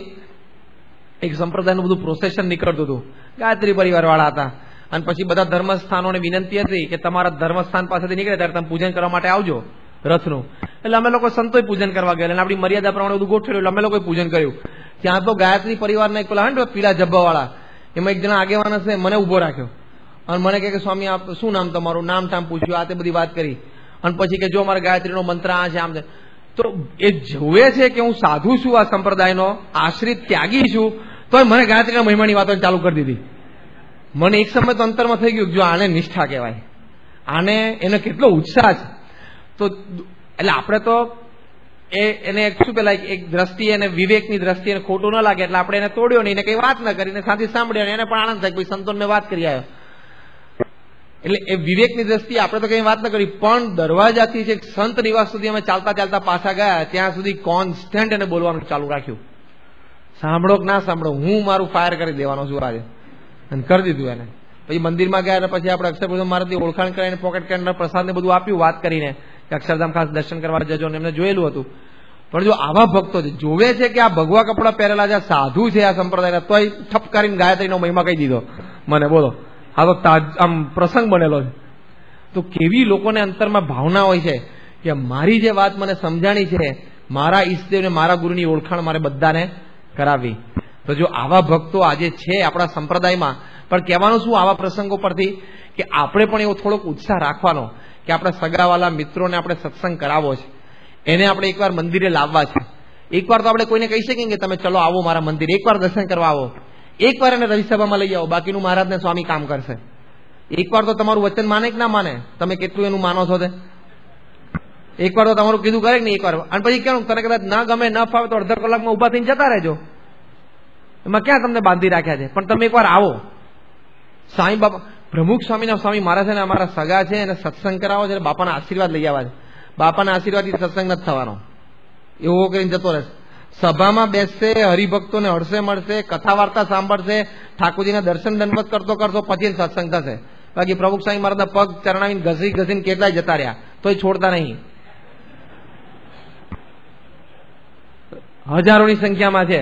એક સંપ્રદાયનું બધું પ્રોસેશન નીકળતું હતું. ગાયત્રી પરિવાર વાળા હતા, અને પછી બધા ધર્મસ્થાનોને વિનંતી હતી કે તમારા ધર્મસ્થાન પાસેથી નીકળે ત્યારે તમે પૂજન કરવા માટે આવજો રથનું. એટલે અમે લોકો સંતોય પૂજન કરવા ગયા, અને આપણી મર્યાદા પ્રમાણે બધું ગોઠવ્યું, એટલે અમે લોકોએ પૂજન કર્યું. ત્યાં તો ગાયત્રી પરિવારના એક પેલા પીળા જબ્બા વાળા, એમાં એક જણા આગેવાન હશે, મને ઉભો રાખ્યો અને મને કહે કે સ્વામી આપ શું નામ તમારું? નામ ટામ પૂછ્યું, આ તે બધી વાત કરી. અને પછી કે જો અમારા ગાયત્રીનો મંત્ર આ છે, આમ છે. તો એ જોવે છે કે હું સાધુ છું, આ સંપ્રદાયનો આશ્રિત ત્યાગી છું, તો મને ગાયત્રીના મહિમાની વાતો ચાલુ કરી દીધી. મને એક સમય તો અંતરમાં થઈ ગયું, જો આને નિષ્ઠા કહેવાય, આને એને કેટલો ઉત્સાહ છે. તો એટલે આપણે તો એને શું પેલા એક દ્રષ્ટિએ અને વિવેકની દ્રષ્ટિએ ખોટું ન લાગે એટલે આપણે એને તોડ્યો નહીં, એને કઈ વાત ન કરીને સાથે સાંભળ્યો, એને પણ આનંદ થાય કે સંતોને મેં વાત કરી આવ્યો. એટલે એ વિવેકની દ્રષ્ટિએ આપણે તો કઈ વાત ન કરી, પણ દરવાજાથી જે સંત નિવાસ સુધી અમે ચાલતા ચાલતા પાછા ગયા ત્યાં સુધી કોન્સ્ટન્ટ એને બોલવાનું ચાલુ રાખ્યું. સાંભળો કે ના સાંભળો, હું મારું ફાયર કરી દેવાનો છું આજે, અને કરી દીધું એને. પછી મંદિરમાં ગયા અને પછી આપણે અક્ષરધામ મારાથી ઓળખાણ કરીને પોકેટ કેન્ડર પ્રસાદ ને બધું આપ્યું, વાત કરીને કે અક્ષરધામ ખાસ દર્શન કરવા જજો, ને એમને જોયેલું હતું. પણ જો આવા ભક્તો જોવે છે કે આ ભગવા કપડા પહેરેલા છે, સાધુ છે આ સંપ્રદાયના, તોય ઠપકારીને ગાયત્રીનો મહિમા કહી દીધો મને. બોલો, આ તો આમ પ્રસંગ બનેલો છે. તો કેવી લોકોને અંતરમાં ભાવના હોય છે કે મારી જે વાત મને સમજાણી છે, મારા ઈષ્ટદેવને મારા ગુરુની ઓળખાણ મારે બધાને કરાવવી. તો જો આવા ભક્તો આજે છે આપણા સંપ્રદાયમાં, પણ કહેવાનું શું આવા પ્રસંગો પરથી કે આપણે પણ એવો થોડોક ઉત્સાહ રાખવાનો કે આપણા સગાવાલા મિત્રોને આપણે સત્સંગ કરાવવો છે, એને આપણે એકવાર મંદિરે લાવવા છે. એકવાર તો આપણે કોઈને કહી શકીએ કે તમે ચલો આવો મારા મંદિર, એકવાર દર્શન કરવા આવો, એકવાર એને રવિસભામાં લઈ આવો, બાકીનું મહારાજને સ્વામી કામ કરશે. એકવાર તો તમારું વચન માને કે ના માને, તમે કેટલું એનું માનો છો તે એકવાર તો તમારું કીધું કરે કે નહીં એકવાર, અને પછી કેવું તને કદાચ ના ગમે ન ફાવે તો અડધા કલાકમાં ઉભા થઈને જતા રહેજો, એમાં ક્યાં તમને બાંધી રાખ્યા છે. પણ તમે એકવાર આવો. સાંઈ બાપા પ્રમુખ સ્વામીના સ્વામી મારા છે ને અમારા સગા છે, એને સત્સંગ કરાવો છે, બાપાના આશીર્વાદ લઈ આવવા છે. બાપાના આશીર્વાદથી સત્સંગ નથી થવાનો, એવો કરીને જતો રહેશે. સભામાં બેસશે, હરિભક્તોને હળશે મળશે, કથા વાર્તા સાંભળશે, ઠાકોરજીના દર્શન દંડવત કરતો કરતો પછી સત્સંગ થશે. બાકી પ્રમુખ સ્વામી મારાના પગ ચરણાવીને ઘસીને કેટલાય જતા રહ્યા તોય છોડતા નહીં. હજારોની સંખ્યામાં છે.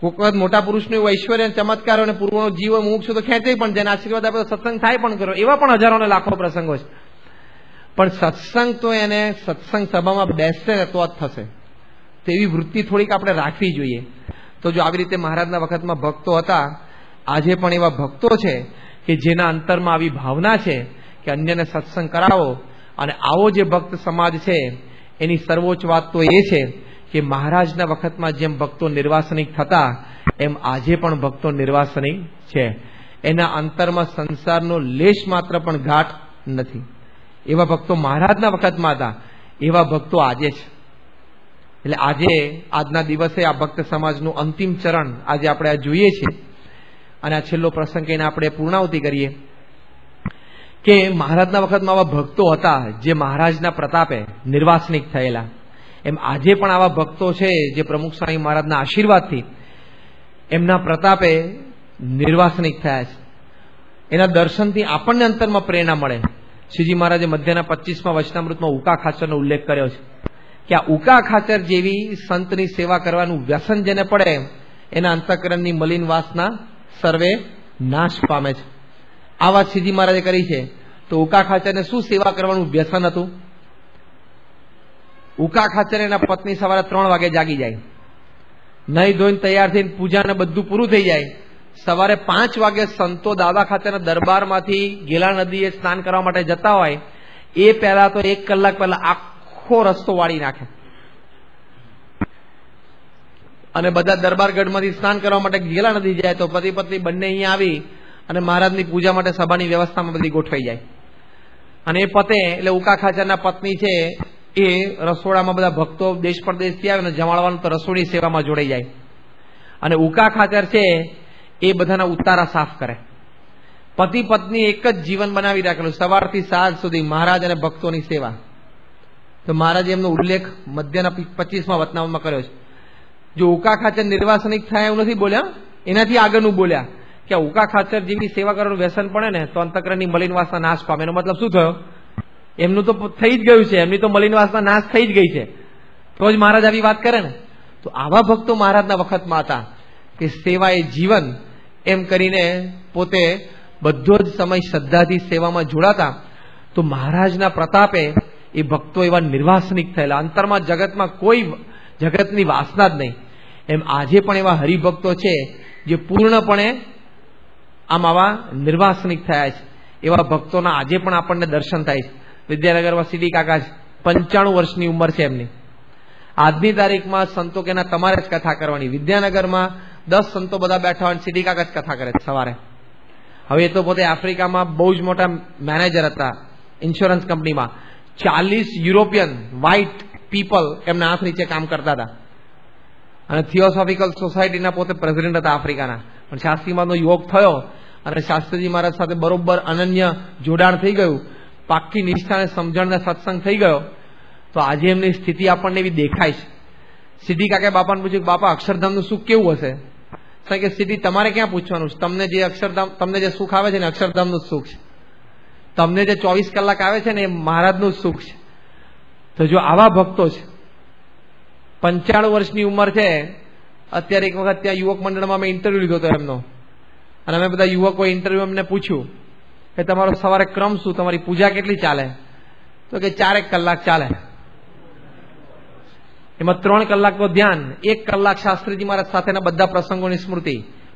કોઈક વખત મોટા પુરુષનું એવું ઐશ્વર્ય ચમત્કારો અને પૂર્વનો જીવ મુમુક્ષુ તો ખેંચે પણ, જેને આશીર્વાદ આપે તો સત્સંગ થાય પણ કરો. એવા પણ હજારો ને લાખો પ્રસંગો છે. પણ સત્સંગ તો એને સત્સંગ સભામાં બેસશે ને તો જ થશે. તો એવી વૃત્તિ થોડીક આપણે રાખવી જોઈએ. તો જો આવી રીતે મહારાજના વખતમાં ભક્તો હતા, આજે પણ એવા ભક્તો છે કે જેના અંતરમાં આવી ભાવના છે કે અન્યને સત્સંગ કરાવો. અને આવો જે ભક્ત સમાજ છે એની સર્વોચ્ચ વાત તો એ છે કે મહારાજના વખતમાં જેમ ભક્તો નિર્વાસનિક થતા એમ આજે પણ ભક્તો નિર્વાસનિક છે. એના અંતરમાં સંસારનો લેશ માત્ર પણ ઘાટ નથી. એવા ભક્તો મહારાજના વખતમાં હતા, એવા ભક્તો આજે છે. એટલે આજે આજના દિવસે આ ભક્ત સમાજનું અંતિમ ચરણ આજે આપણે આ જોઈએ છીએ. અને આ છેલ્લો પ્રસંગ કહીને આપણે પૂર્ણાવતિ કરીએ કે મહારાજના વખતમાં આવા ભક્તો હતા જે મહારાજના પ્રતાપે નિર્વાસનિક થયેલા, એમ આજે પણ આવા ભક્તો છે જે પ્રમુખ સ્વામી મહારાજના આશીર્વાદથી એમના પ્રતાપે નિર્વાસનિક થયા છે. એના દર્શનથી આપણને અંતરમાં પ્રેરણા મળે. શ્રીજી મહારાજે મધ્યના 25મા વચનામૃતમાં ઉકા ખાચરનો ઉલ્લેખ કર્યો છે કે આ ઉકા ખાચર જેવી સંતની સેવા કરવાનું વ્યસન જેને પડે એના અંતઃકરણની મલિન વાસના સર્વે નાશ પામે છે. આ વાત શ્રીજી મહારાજે કરી છે. તો ઉકા ખાચરને શું સેવા કરવાનું વ્યસન હતું? ઉકા ખાચર એના પત્ની સવારે 3 વાગે જાગી જાય, નહીં ધોઈને તૈયાર થઈને પૂજાને બધું પૂરું થઈ જાય. સવારે 5 વાગે સંતો દાદા ખાચરના દરબારમાંથી ગેલા નદીએ સ્નાન કરવા માટે જતા હોય એ પહેલા તો 1 કલાક પહેલા આખો રસ્તો વાળી નાખે અને બધા દરબારગઢમાંથી સ્નાન કરવા માટે ગેલા નદી જાય તો પતિ પત્ની બંને અહીંયા આવી અને મહારાજની પૂજા માટે સભાની વ્યવસ્થામાં બધી ગોઠવાઈ જાય. અને એ પતે એટલે ઉકા ખાચરના પત્ની છે એ રસોડામાં બધા ભક્તો દેશ પરદેશથી આવે ને જમાડવાનું તો રસોડી સેવામાં જોડાઈ જાય. અને ઉકા ખાચર છે એ બધાના ઉતારા સાફ કરે. પતિ પત્ની એક જ જીવન બનાવી રાખેલું, સવારથી સાંજ સુધી મહારાજ અને ભક્તોની સેવા. તો મહારાજે એમનો ઉલ્લેખ મધ્યના 25મા વચનામૃતમાં કર્યો છે. જો ઉકા ખાચર નિર્વાસનિક થાય એવું નથી બોલ્યા, એનાથી આગળનું બોલ્યા કે ઉકા ખાચર જેવી સેવા કરવાનું વ્યસન પડે ને તો અંતઃકરણની મલિન વાસના નાશ પામે. એનો મતલબ શું થયો? એમનું તો થઈ જ ગયું છે, એમની તો મલિન વાસના નાશ થઈ જ ગઈ છે, તો જ મહારાજ આવી વાત કરે ને. તો આવા ભક્તો મહારાજના વખતમાં હતા કે સેવા એ જીવન એમ કરીને પોતે બધો જ સમય શ્રદ્ધાથી સેવામાં જોડાતા. તો મહારાજના પ્રતાપે એ ભક્તો એવા નિર્વાસનિક થયેલા, અંતરમાં જગતમાં કોઈ જગતની વાસના જ નહીં. એમ આજે પણ એવા હરિભક્તો છે જે પૂર્ણપણે આમ આવા નિર્વાસનિક થયા છે. એવા ભક્તોના આજે પણ આપણને દર્શન થાય છે. વિદ્યાનગરમાં સીડી કાકા છે, 95 વર્ષની ઉંમર છે એમની. આજની તારીખમાં સંતો કે તમારે જ કથા કરવાની. વિદ્યાનગરમાં 10 સંતો બધા બેઠા હોય, સીડી કાકા જ કથા કરે સવારે. હવે એ તો પોતે આફ્રિકામાં બહુ જ મોટા મેનેજર હતા ઇન્સ્યોરન્સ કંપનીમાં. 40 યુરોપિયન વ્હાઇટ પીપલ એમના હાથ નીચે કામ કરતા હતા. અને થિયોસોફિકલ સોસાયટીના પોતે પ્રેસિડેન્ટ હતા આફ્રિકાના. પણ શાસ્ત્રીમાનો યોગ થયો અને શાસ્ત્રીજી મહારાજ સાથે બરોબર અનન્ય જોડાણ થઈ ગયું, પાક્કી નિષ્ઠાને સમજણને સત્સંગ થઈ ગયો. તો આજે એમની સ્થિતિ આપણને એવી દેખાય છે. સીધી કાકા બાપાને પૂછ્યું, બાપા અક્ષરધામનું સુખ કેવું હશે? કે સીધી તમારે ક્યાં પૂછવાનું છે, તમને જે અક્ષરધામ, તમને જે સુખ આવે છે ને અક્ષરધામનું સુખ છે. તમને જે 24 કલાક આવે છે ને એ મહારાજનું સુખ છે. તો જો આવા ભક્તો છે, 95 વર્ષની ઉંમર છે. અત્યારે એક વખત ત્યાં યુવક મંડળમાં મેં ઇન્ટરવ્યુ લીધો હતો એમનો, અને અમે બધા યુવકો ઇન્ટરવ્યુ એમને પૂછ્યું કે તમારો સવારે ક્રમ શું, તમારી પૂજા કેટલી ચાલે? તો કે 4 કલાક ચાલે. એમાં 3 કલાક તો ધ્યાન, 1 કલાક શાસ્ત્રીજી મહારાજ સાથેના બધા પ્રસંગોની સ્મૃતિ,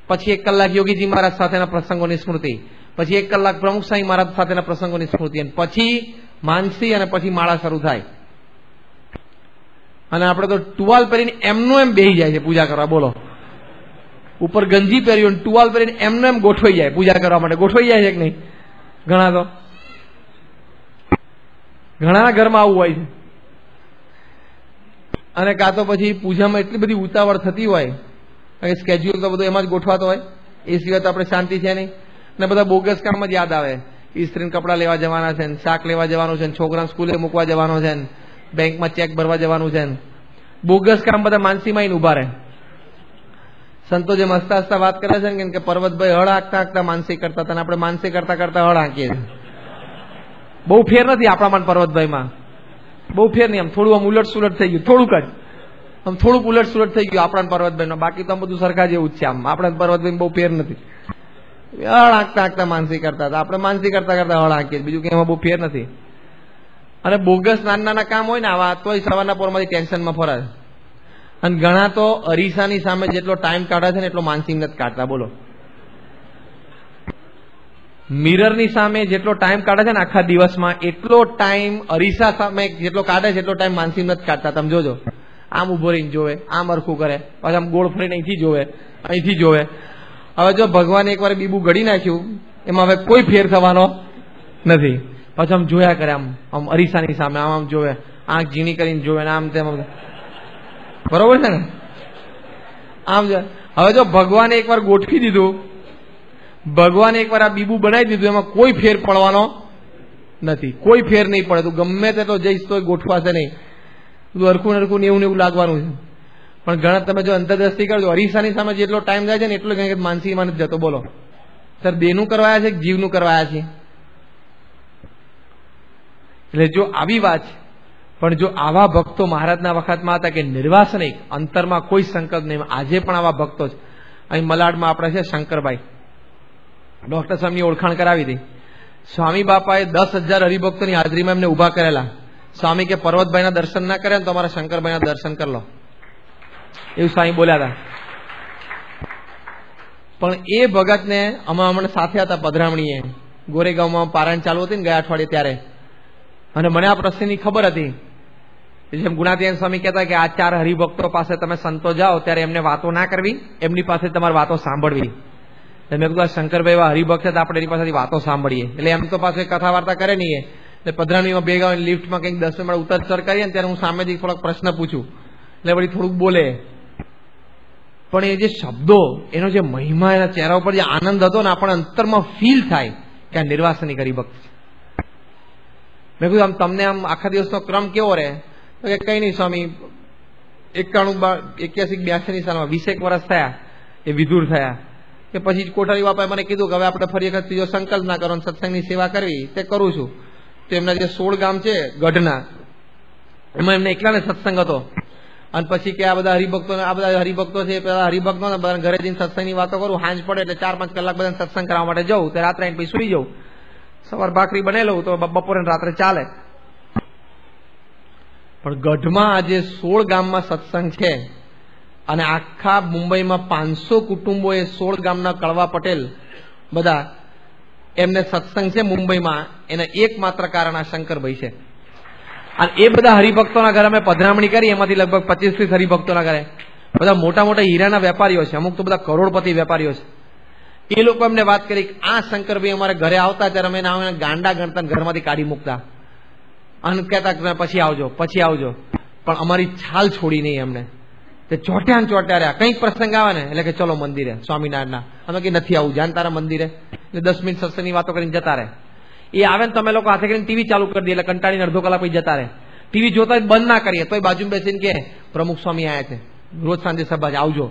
પછી 1 કલાક યોગીજી મહારાજ સાથેના પ્રસંગોની સ્મૃતિ, પછી 1 કલાક પ્રમુખ સ્વામી મહારાજ સાથેના પ્રસંગોની સ્મૃતિ, અને પછી માનસી અને પછી માળા શરૂ થાય. અને આપણે તો ટુવાલ પહેરીને એમનું એમ બેસી જાય છે પૂજા કરવા. બોલો, ઉપર ગંજી પહેર્યું ટુવાલ પહેરીને એમનું એમ ગોઠવાઈ જાય પૂજા કરવા માટે. ગોઠવાઈ જાય છે કે નહીં? ઘણા તો ઘણા ઘરમાં આવું હોય છે. અને કાં તો પછી પૂજામાં એટલી બધી ઉતાવળ થતી હોય, સ્કેડ્યુલ તો બધું એમાં જ ગોઠવાતો હોય, એ સિવાય તો આપણે શાંતિ છે નહીં. ને બધા બોગસ કામ જ યાદ આવે. ઇસ્ત્રીને કપડાં લેવા જવાના છે, શાક લેવા જવાનું છે, છોકરાને સ્કૂલે મૂકવા જવાનો છે, બેંકમાં ચેક ભરવા જવાનું છે. બોગસ કામ બધા માનસીમાં ઉભા રહે. સંતો જે હસતા હસતા વાત કરે છે ને કે પર્વતભાઈ હળ હાંકતા હાંકતા માનસી કરતા હતા, આપણે માનસી કરતા કરતા હળ હાંકીએ છીએ. બહુ ફેર નથી આપણામાં પર્વતભાઈમાં, બહુ ફેર નહીં. આમ થોડું આમ ઉલટ સુલટ થઈ ગયું, થોડુંક જ આમ થોડુંક ઉલટ સુલટ થઈ ગયું આપણા પર્વતભાઈમાં. બાકી તો આમ બધું સરખા જેવું જ છે. આમ આપણા પર્વતભાઈ બહુ ફેર નથી. હળ હાંકતા હાંકતા માનસી કરતા હતા, આપણે માનસી કરતા કરતા હળ હાંકીએ, બીજું કે એમાં બહુ ફેર નથી. અને બોગસ નાના નાના કામ હોય ને આવા, તોય સવારના પોરમાંથી ટેન્શનમાં ફરે. અને ઘણા તો અરીસાની સામે જેટલો ટાઈમ કાઢે છે ને એટલો માનસી નથી કાઢતા. બોલો, મિરરની સામે જેટલો ટાઈમ કાઢે છે ને આખા દિવસમાં, એટલો ટાઈમ અરીસા સામે જેટલો કાઢે છે એટલો ટાઈમ માનસી નથી કાઢતા. તમે જોજો, આમ ઉભો રહીને જોવે, આમ અરખું કરે, પછી આમ ગોળ ફરીને અહીંથી જોવે, અહીંથી જોવે. હવે જો ભગવાને એકવાર બીબું ઘડી નાખ્યું, એમાં હવે કોઈ ફેર થવાનો નથી. પછી આમ જોયા કરે, આમ આમ અરીસાની સામે આમ આમ જોવે, આંખ ઝીણી કરીને જોવે ને આમ તેમ. બરોબર છે ને? આમ હવે જો ભગવાને એકવાર ગોઠવી દીધું, ભગવાને એકવાર આ બીબું બનાવી દીધું, એમાં કોઈ ફેર પડવાનો નથી, કોઈ ફેર નહીં પડે. તું ગમે તેટલો જઈશ તો ગોઠવાશે નહીં. તું હરખું નરખું ને એવું લાગવાનું છે. પણ ઘણા તમે જો અંતરદ્રષ્ટિ કરજો, અરીસાની સામે જેટલો ટાઈમ જાય છે ને એટલો કંઈક માનસીમાં નથી જતો. બોલો, સર દેહનું કરવાયા છે કે જીવનું કરવાયા છે? એટલે જો આવી વાત છે, પણ જો આવા ભક્તો મહારાજના વખતમાં હતા કે નિર્વાસનિક, અંતરમાં કોઈ સંકલ્પ નહીં, આજે પણ આવા ભક્તો છે. અહીં મલાડમાં આપણે છે શંકરભાઈ, ડોક્ટર સ્વામીની ઓળખાણ કરાવી હતી. સ્વામી બાપાએ 10,000 હરિભક્તોની હાજરીમાં એમને ઉભા કરેલા. સ્વામી કે પર્વતભાઈના દર્શન ના કરે ને તો અમારા શંકરભાઈના દર્શન કરી લો, એવું સ્વામી બોલ્યા હતા. પણ એ ભગતને અમે હમણાં સાથે હતા પધરામણીએ, ગોરેગાંવમાં પારાયણ ચાલુ હતી ને ગયા અઠવાડિયે ત્યારે, અને મને આ પ્રશ્નની ખબર હતી. જેમ ગુણાતીયન સ્વામી કહેતા કે આ 4 હરિભક્તો પાસે તમે સંતો જાઓ ત્યારે એમને વાતો ના કરવી, એમની પાસે તમારી વાતો સાંભળવી. મેં કીધું આ શંકરભાઈ એવા હરિભક્ત હતા, આપણે એની પાસેથી વાતો સાંભળીએ. એટલે એમ તો પાસે કથા વાર્તા કરે નહીં. એટલે પધરાણીમાં ભેગા હોય, લિફ્ટમાં કંઈક 10 મિનિટ ઉતર ચર કરીએ ને ત્યારે હું સામેથી થોડોક પ્રશ્ન પૂછું, એટલે વળી થોડુંક બોલે. પણ એ જે શબ્દો, એનો જે મહિમા, એના ચહેરા ઉપર જે આનંદ હતો ને, આપણે અંતરમાં ફીલ થાય કે આ નિર્વાસનિક હરિભક્ત છે. મેં કીધું આમ તમને આમ આખા દિવસનો ક્રમ કેવો રહે? તો કે કઈ નહીં સ્વામી, 81-82 સાલમાં 20 વર્ષ થયા એ વિધુર થયા કે પછી કોઠારી બાપાએ મને કીધું કે હવે આપણે ફરી વખત ત્રીજો સંકલ્પ ના કરો, સત્સંગની સેવા કરવી, તે કરું છું. તો એમના જે 16 ગામ છે ગઢના, એમાં એમને એકલાને સત્સંગ હતો. અને પછી કે આ બધા હરિભક્તો છે, પેલા હરિભક્તો ઘરે જઈને સત્સંગની વાતો કરું, સાંજ પડે એટલે 4-5 કલાક બધા સત્સંગ કરવા માટે જવું, તો રાત્રે પછી સુઈ જવું, સવાર ભાખરી બનાવી લઉં તો બપોરે રાત્રે ચાલે. પણ ગઢમાં આજે 16 ગામમાં સત્સંગ છે, અને આખા મુંબઈમાં 500 કુટુંબો એ 16 ગામના કળવા પટેલ બધા એમને સત્સંગ છે મુંબઈમાં, એના એકમાત્ર કારણ આ શંકરભાઈ છે. અને એ બધા હરિભક્તોના ઘરે અમે પધરામણી કરી, એમાંથી લગભગ 25-30 હરિભક્તોના ઘરે બધા મોટા મોટા હીરાના વેપારીઓ છે, અમુક તો બધા કરોડપતિ વેપારીઓ છે. એ લોકો એમને વાત કરી કે આ શંકરભાઈ અમારે ઘરે આવતા ત્યારે અમે ગાંડા ગણતા ઘરમાંથી કાઢી મૂકતા અને કહેતા કે પછી આવજો પછી આવજો, પણ અમારી છાલ છોડી નહીં એમને. તે ચોટ્યા ને ચોટ્યા રહ્યા, કંઈક પ્રસંગ આવે ને એટલે કે ચલો મંદિરે સ્વામિનારાયણના, અમે કે નથી આવું, જાણ તારા મંદિરે, એટલે 10 મિનિટ સત્સંગની વાતો કરીને જતા રહે. એ આવે ને તમે લોકો હાથે કરીને ટીવી ચાલુ કરી દે, એટલે કંટાળીને અડધો કલાક પછી જતા રહે. ટીવી જોતા બંધ ના કરીએ તોય બાજુ બેસીને કે પ્રમુખ સ્વામી આવ્યા છે, રોજ સાંજે સભા છે, આવજો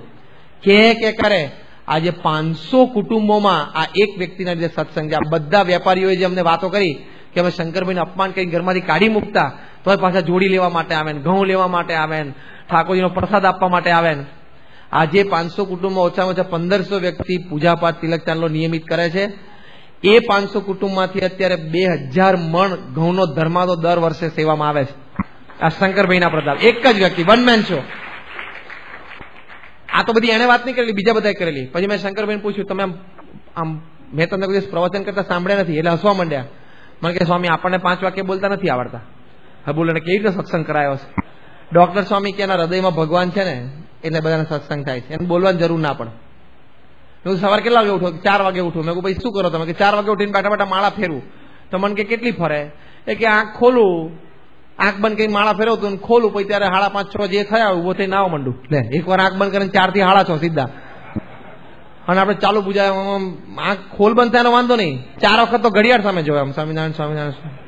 કે કરે. આજે 500 કુટુંબોમાં આ એક વ્યક્તિના જે સત્સંગ છે. આ બધા વેપારીઓએ જે અમને વાતો કરી કે અમે શંકરભાઈને અપમાન કરી ઘરમાંથી કાઢી મૂકતા, તોય પાછા જોડી લેવા માટે આવે, ઘઉં લેવા માટે આવે, ઠાકોરજીનો પ્રસાદ આપવા માટે આવે. આજે 500 કુટુંબમાં ઓછામાં ઓછા 1500 વ્યક્તિ પૂજાપાઠ તિલક ચાંદલો નિયમિત કરે છે. એ 500 કુટુંબમાંથી અત્યારે 2000 મણ ઘઉંનો ધર્માદો દર વર્ષે સેવામાં આવે છે. આ શંકરભાઈના પ્રતાપ, એક જ વ્યક્તિ, વન મેન શો. આ તો બધી એને વાત નહીં કરેલી, બીજા બધાએ કરેલી. પછી મેં શંકરભાઈને પૂછ્યું, તમે આમ મેં તમને કોઈ પ્રવચન કરતા સાંભળ્યા નથી? એટલે હસવા માંડ્યા. મને કે સ્વામી આપણને 5 વાક્ય બોલતા નથી આવડતા. હવે બોલો કેવી રીતે સત્સંગ કરાયો છે? ડોક્ટર સ્વામી કે એના હૃદયમાં ભગવાન છે ને એટલે બધાને સત્સંગ થાય છે, એને બોલવાની જરૂર ના પડે. હું સવારે કેટલા વાગે ઉઠો? 4 વાગે ઉઠું. મેં કહું ભાઈ શું કરો તમે? કે 4 વાગે ઉઠીને બેઠા બેઠા માળા ફેરવું. તો મને કે કેટલી ફરે? એ કે આંખ ખોલું, આંખ બંધ કરીને માળા ફેરવતું ખોલું, પછી ત્યારે 5:30 6 જે થયા ઉભો થઈ નાવા માંડું. લે એકવાર આંખ બંધ કરીને 4 થી 6:30 સીધા. અને આપણે ચાલુ પૂજા આંખ ખોલ બંધ થાય વાંધો નહીં, 4 વખત તો ઘડિયાળ સામે જોવે. સ્વામિનારાયણ સ્વામિનારાયણ.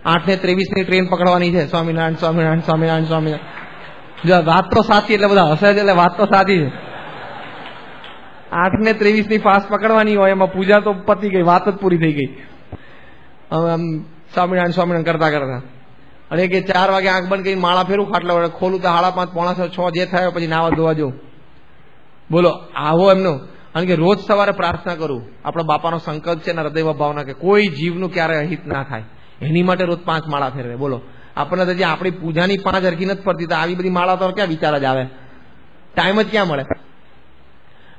8:23 ટ્રેન પકડવાની છે. સ્વામિનારાયણ સ્વામિનારાયણ સ્વામિનારાયણ સ્વામિનારાયણ. જો વાત તો સાચી, એટલે બધા હસે છે, એટલે વાત તો સાચી છે. 8:23 ફાસ્ટ પકડવાની હોય, એમાં પૂજા તો પતી ગઈ, વાત જ પૂરી થઈ ગઈ. હવે આમ સ્વામિનારાયણ સ્વામિનારાયણ કરતા કરતા અને કે 4 વાગે આંખ બંધ કરીને માળા ફેરું, ખાટલા વડે ખોલું તો 5:30 પોણા 6 જે થાય પછી નાવા ધોવા જવું. બોલો આવો એમનો. કારણ કે રોજ સવારે પ્રાર્થના કરું, આપણા બાપાનો સંકલ્પ છે ને હૃદયમાં ભાવના કે કોઈ જીવનું ક્યારે અહિત ના થાય, એની માટે રોજ 5 માળા ફેરવે. બોલો આપણને તો જે આપણી પૂજાની 5 હરખી નથી પડતી, તો આવી બધી માળા તો ક્યાં વિચાર જ આવે, ટાઈમ જ ક્યાં મળે.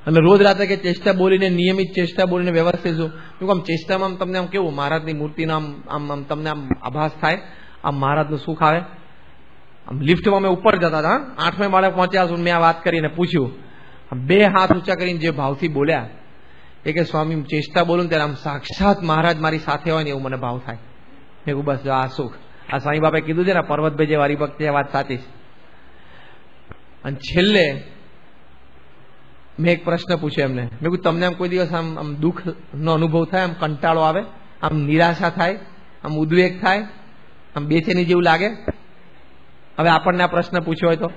અને રોજ રાતે કે ચેષ્ટા બોલીને, નિયમિત ચેષ્ટા બોલીને વ્યવસ્થિત છું. આમ ચેષ્ટામાં તમને આમ કેવું મહારાજની મૂર્તિનો આમ તમને આમ આભાસ થાય, આમ મહારાજનું સુખ આવે. આમ લિફ્ટમાં અમે ઉપર જતા હતા, 8મે માળે પહોંચ્યા છું, મેં આ વાત કરીને પૂછ્યું, 2 હાથ ઊંચા કરીને જે ભાવથી બોલ્યા એ કે સ્વામી ચેષ્ટા બોલું ત્યારે આમ સાક્ષાત મહારાજ મારી સાથે હોય ને એવું મને ભાવ થાય. મેં કહું બસ આ સુખ. આ સ્વામી બાપાએ કીધું છે ને, પર્વતભાઈ જે હરિભક્ત છે, વાત સાચી છે. અને છેલ્લે મેં એક પ્રશ્ન પૂછ્યો એમને. મેં કહ્યું તમને આમ કોઈ દિવસ આમ દુઃખનો અનુભવ થાય, આમ કંટાળો આવે, આમ નિરાશા થાય, આમ ઉદ્વેગ થાય, આમ બેચેની જેવું લાગે? હવે આપણને આ પ્રશ્ન પૂછ્યો હોય તો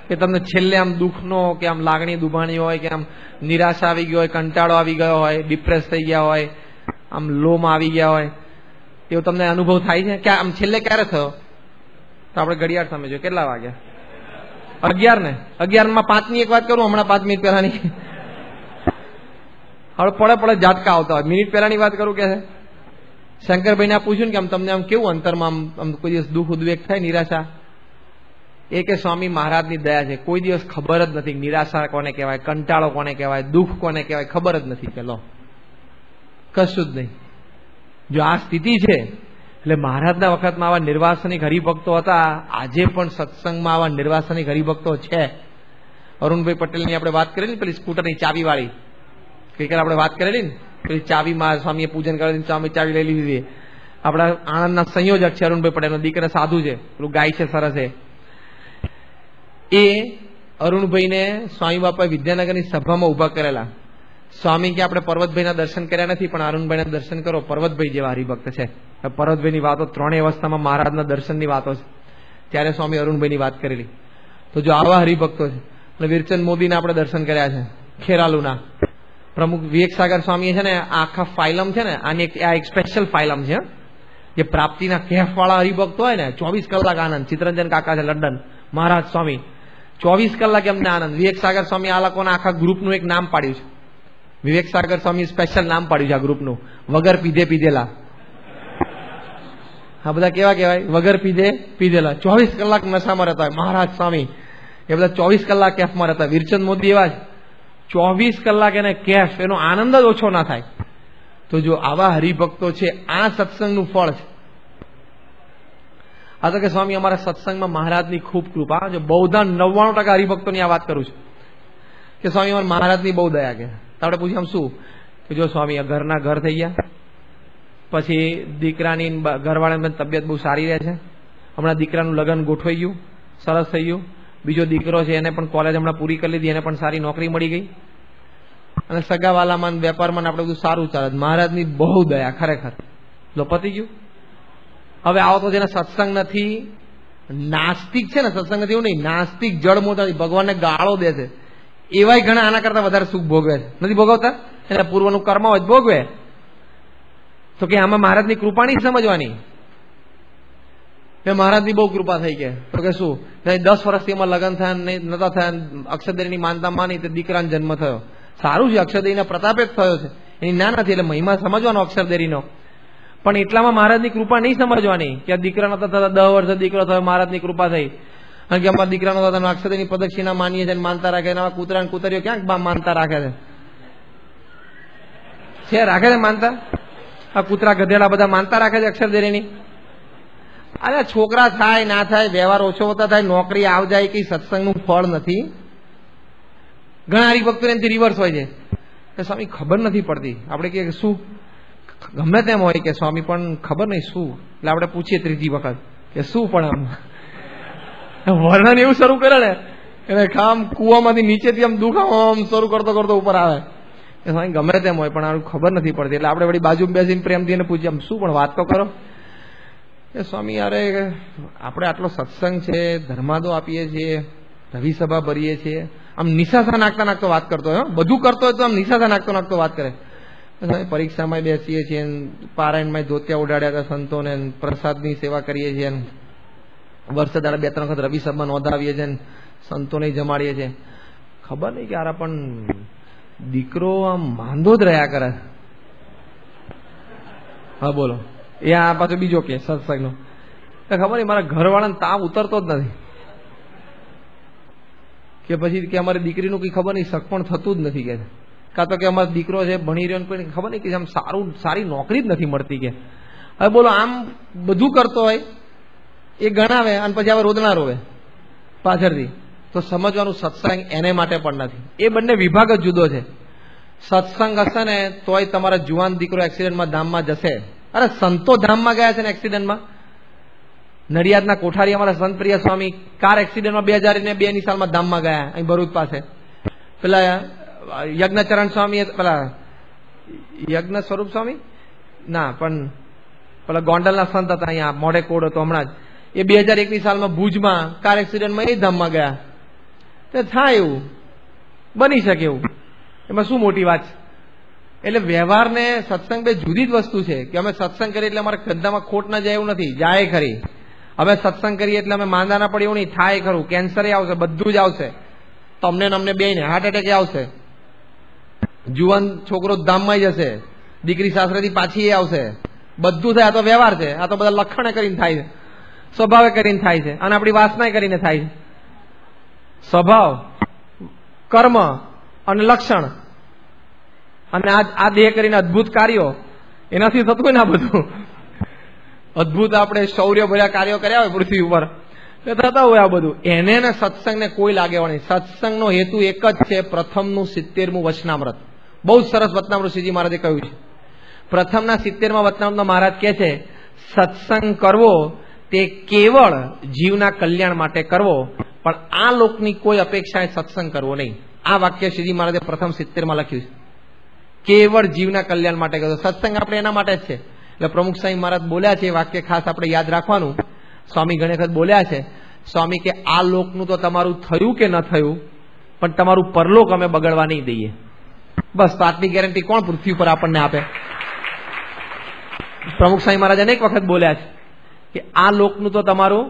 કે તમને છેલ્લે આમ દુઃખનો કે આમ લાગણી દુભાણી હોય, કે આમ નિરાશા આવી ગઈ હોય, કંટાળો આવી ગયો હોય, ડિપ્રેસ થઈ ગયા હોય, આમ લોમાં આવી ગયા હોય, એવો તમને અનુભવ થાય છે કે આમ છેલ્લે ક્યારે થયો? તો આપણે ઘડિયાળ સામે જોઈએ, કેટલા વાગ્યા? 11 ને 11માં 5ની એક વાત કરું, હમણાં 5 મિનિટ પહેલાની. હવે પડે ઝાટકા આવતા હોય. મિનિટ પહેલાની વાત કરું કે શંકરભાઈને પૂછ્યું કે આમ તમને આમ કેવું અંતરમાં આમ કોઈ દિવસ દુઃખ ઉદ્વેગ થાય, નિરાશા? એ કે સ્વામી મહારાજની દયા છે, કોઈ દિવસ ખબર જ નથી નિરાશા કોને કહેવાય, કંટાળો કોને કહેવાય, દુઃખ કોને કહેવાય, ખબર જ નથી. કે લો કશું જ નહીં. જો આ સ્થિતિ છે, એટલે મહારાજના વખતમાં આવા નિર્વાસનિક હરિભક્તો હતા, આજે પણ સત્સંગમાં આવા નિર્વાસનિક હરિભક્તો છે. અરુણભાઈ પટેલની આપણે વાત કરેલી, પેલી સ્કૂટરની ચાવી વાળી, ગઈકાલે આપણે વાત કરેલી ને, પેલી ચાવીમાં સ્વામીએ પૂજન કરેલી, સ્વામી ચાવી લઈ લીધી. આપણા આણંદના સંયોજક છે અરુણભાઈ પટેલનો દીકરા, સાધુ છે, પેલું ગાય છે સરસ. એ અરુણભાઈને સ્વામી બાપાએ વિદ્યાનગરની સભામાં ઉભા કરેલા. સ્વામી કે આપણે પર્વતભાઈના દર્શન કર્યા નથી, પણ અરુણભાઈના દર્શન કરો, પર્વતભાઈ જેવા હરિભક્ત છે. પર્વતભાઈની વાતો 3 અવસ્થામાં મહારાજના દર્શનની વાતો છે. ત્યારે સ્વામી અરુણભાઈની વાત કરેલી. તો જો આવા હરિભક્તો છે. અને વીરચંદ મોદીના આપણે દર્શન કર્યા છે, ખેરાલુના પ્રમુખ વિવેકસાગર સ્વામી છે ને, આખા ફાઇલમ છે ને, આની આ એક સ્પેશિયલ ફાઇલમ છે, જે પ્રાપ્તિના કેફ વાળા હરિભક્તો હોય ને, 24 કલાક આનંદ. ચિત્તરંજન કાકા છે લંડન, મહારાજ સ્વામી 24 કલાક એમને આનંદ. વિવેકસાગર સ્વામી આ લોકોના આખા ગ્રુપનું એક નામ પાડ્યું છે. વિવેકસાગર સ્વામી સ્પેશિયલ નામ પાડ્યું છે આ ગ્રુપનું, વગર પીધે પીધેલા. આ બધા કેવા કહેવાય? વગર પીધે પીધેલા. 24 કલાક નશામાં રહેતા હોય મહારાજ સ્વામી, એ બધા 24 કલાક કેફમાં રહેતા. વીરચંદ મોદી એવા જ 24 કલાક એને કેફ, એનો આનંદ જ ઓછો ના થાય. તો જો આવા હરિભક્તો છે, આ સત્સંગનું ફળ છે. આ તો કે સ્વામી અમારા સત્સંગમાં મહારાજની ખૂબ કૃપા. જો બૌદ્ધના 99% હરિભક્તોની આ વાત કરું છું કે સ્વામી અમારા મહારાજની બહુ દયા. કે આપણે પૂછ્યું આમ શું? કે જો સ્વામી ઘરના ઘર થઈ ગયા, પછી દીકરાની ઘરવાળાની તબિયત બહુ સારી રહે છે, હમણાં દીકરાનું લગ્ન ગોઠવાઈ ગયું, સરસ થઈ ગયું. બીજો દીકરો છે, એને પણ કોલેજ હમણાં પૂરી કરી લીધી, એને પણ સારી નોકરી મળી ગઈ. અને સગાવાલામાં વેપારમાં આપણે બધું સારું ચાલે. મહારાજની બહુ દયા ખરેખર. લો પતી ગયું. હવે આવો તો જેને સત્સંગ નથી, નાસ્તિક છે ને, સત્સંગ નથી એવું નહીં, નાસ્તિક જળ મોટા ભગવાનને ગાળો દે છે, એવાય ઘણા આના કરતા વધારે સુખ ભોગવે છે. નથી ભોગવતા? એના પૂર્વનું કર્મ હોય ભોગવે. તો કે આમાં મહારાજની કૃપા નહીં સમજવાની. મહારાજની બહુ કૃપા થઈ કે તો કે શું 10 વર્ષથી એમાં લગ્ન થયા નતા થયા, અક્ષરદેવીની માનતા માની તો દીકરાનો જન્મ થયો. સારું છે, અક્ષરદેવીના પ્રતાપે જ થયો છે, એની ના નથી. એટલે મહિમા સમજવાનો અક્ષરદેવીનો. પણ એટલામાં મહારાજની કૃપા નહીં સમજવાની કે આ દીકરા નતા થતા, 10 વર્ષે દીકરો થયો, મહારાજની કૃપા થઈ. કારણ કે અમારા દીકરાનો દાદાનો અક્ષરની પ્રદક્ષિણા માનીએ છીએ, માનતા રાખે છે. કૂતરા કૂતરીઓ ક્યાંક માનતા રાખે છે રાખે છે માનતા? આ કૂતરા ગધેડા બધા માનતા રાખે છે અક્ષરદેરીની? અરે છોકરા થાય ના થાય, વ્યવહાર ઓછો હોતા થાય, નોકરી આવ જાય, કઈ સત્સંગનું ફળ નથી. ઘણા હરિભક્તો એમથી રિવર્સ હોય છે કે સ્વામી ખબર નથી પડતી. આપણે કે શું ગમે તેમ હોય કે સ્વામી પણ ખબર નહીં શું. એટલે આપણે પૂછીએ ત્રીજી વખત કે શું, પણ આમ વર્ણન એવું શરૂ કરે ને એટલે આમ કુવામાંથી નીચેથી આમ દુઃખ આમ શરૂ કરતો કરતો ઉપર આવે કે સ્વામી ગમે તેમ હોય પણ આનું ખબર નથી પડતી. એટલે આપણે વળી બાજુ બેસીને પ્રેમથી એને પૂછીએ આમ શું, પણ વાત તો કરો. કે સ્વામી અરે આપણે આટલો સત્સંગ છે, ધર્માદો આપીએ છીએ, રવિસભા ભરીએ છીએ, આમ નિશાસા નાખતા નાખતો વાત કરતો હોય. બધું કરતો હોય તો આમ નિશાસા નાખતો નાખતો વાત કરે. પરીક્ષામાં બેસીએ છીએ, પારાયણમાં ધોતિયા ઉડાડ્યા હતા સંતોને, પ્રસાદની સેવા કરીએ છીએ, વર્ષે દાડા 2-3 વખત રવિસભામાં નોંધાવીએ છીએ, સંતોને જમાડીએ છીએ. ખબર નહીં કે આરા પણ દીકરો આમ માંદો જ રહ્યા કરે. હા બોલો. એ આ પાછો બીજો કે સત્સંગનો ખબર નહીં મારા ઘરવાળાને તાવ ઉતરતો જ નથી કે પછી કે અમારી દીકરીનું કઈ ખબર નહીં સગપણ થતું જ નથી કે, કાં તો કે અમારો દીકરો છે ભણી રહ્યો કોઈ ખબર નહીં કે આમ સારી નોકરી જ નથી મળતી કે. હવે બોલો આમ બધું કરતો હોય એ ગણાવે અને પછી હવે રોદણા રોવે પાછળથી, તો સમજવાનું સત્સંગ એને માટે પણ નથી. એ બંને વિભાગ જ જુદો છે. સત્સંગ હશે ને તોય તમારા જુવાન દીકરો એક્સિડન્ટમાં ધામમાં જશે. અરે સંતો ધામમાં ગયા છે ને એક્સિડન્ટમાં. નડિયાદના કોઠારી અમારા સંત પ્રિય સ્વામી કાર એક્સિડન્ટમાં 2002ની સાલમાં ધામમાં ગયા, અહીં ભરૂચ પાસે. પેલા યજ્ઞચરણ સ્વામી, પેલા યજ્ઞ સ્વરૂપ સ્વામી ના પણ પેલા ગોંડલના સંત હતા, અહીંયા મોઢે કોડ હતો હમણાં જ. એ 2001ની સાલમાં ભુજમાં કાર એક્સિડન્ટમાં એ ધામમાં ગયા. તો થાય એવું, બની શકે એવું, એમાં શું મોટી વાત છે? એટલે વ્યવહાર ને સત્સંગ બે જુદી જ વસ્તુ છે. કે અમે સત્સંગ કરીએ એટલે અમારા ધંધામાં ખોટ ના જાય એવું નથી, જાય ખરી. હવે સત્સંગ કરીએ એટલે અમે માંદા ના પડીએ એવું નહીં, થાય ખરું. કેન્સર આવશે, બધું જ આવશે, તમને અમને બેયને હાર્ટ એટેક આવશે. જુવાન છોકરો ધામમાં જશે, દીકરી સાસરેથી પાછી આવશે, બધું થાય. આ તો વ્યવહાર છે, આ તો બધા લખણે કરીને થાય છે, સ્વભાવે કરીને થાય છે, અને આપણી વાસના કરીને થાય છે. સ્વભાવ, કર્મ અને લક્ષણ અને આ દેહ કરીને અદભુત કાર્યો, એનાથી થતું હોય ને આ બધું અદભુત આપણે શૌર્ય ભર્યા કાર્યો કર્યા હોય પૃથ્વી ઉપર, એ થતા હોય આ બધું. એને ને સત્સંગને કોઈ લાગે વળી. સત્સંગનો હેતુ એક જ છે, પ્રથમનું 70મું વચનામૃત. બહુ જ સરસ વચનામૃત શ્રીજી મહારાજે કહ્યું છે. પ્રથમના 70મા વચનામૃતમાં મહારાજ કહે છે સત્સંગ કરવો તે કેવળ જીવના કલ્યાણ માટે કરવો, પણ આ લોકની કોઈ અપેક્ષાએ સત્સંગ કરવો નહીં. આ વાક્ય શ્રીજી મહારાજે પ્રથમ 70માં લખ્યું છે. કેવળ જીવના કલ્યાણ માટે કરવો. સત્સંગ આપણે એના માટે જ છે. એટલે પ્રમુખ સાંઈ મહારાજ બોલ્યા છે, એ વાક્ય ખાસ આપણે યાદ રાખવાનું. સ્વામી ઘણી વખત બોલ્યા છે, સ્વામી કે આ લોકનું તો તમારું થયું કે ન થયું, પણ તમારું પરલોક અમે બગડવા નહીં દઈએ. બસ તો આટલી ગેરંટી કોણ પૃથ્વી પર આપણને આપે? પ્રમુખ સાંઈ મહારાજ અનેક વખત બોલ્યા છે કે આ લોકનું તો તમારું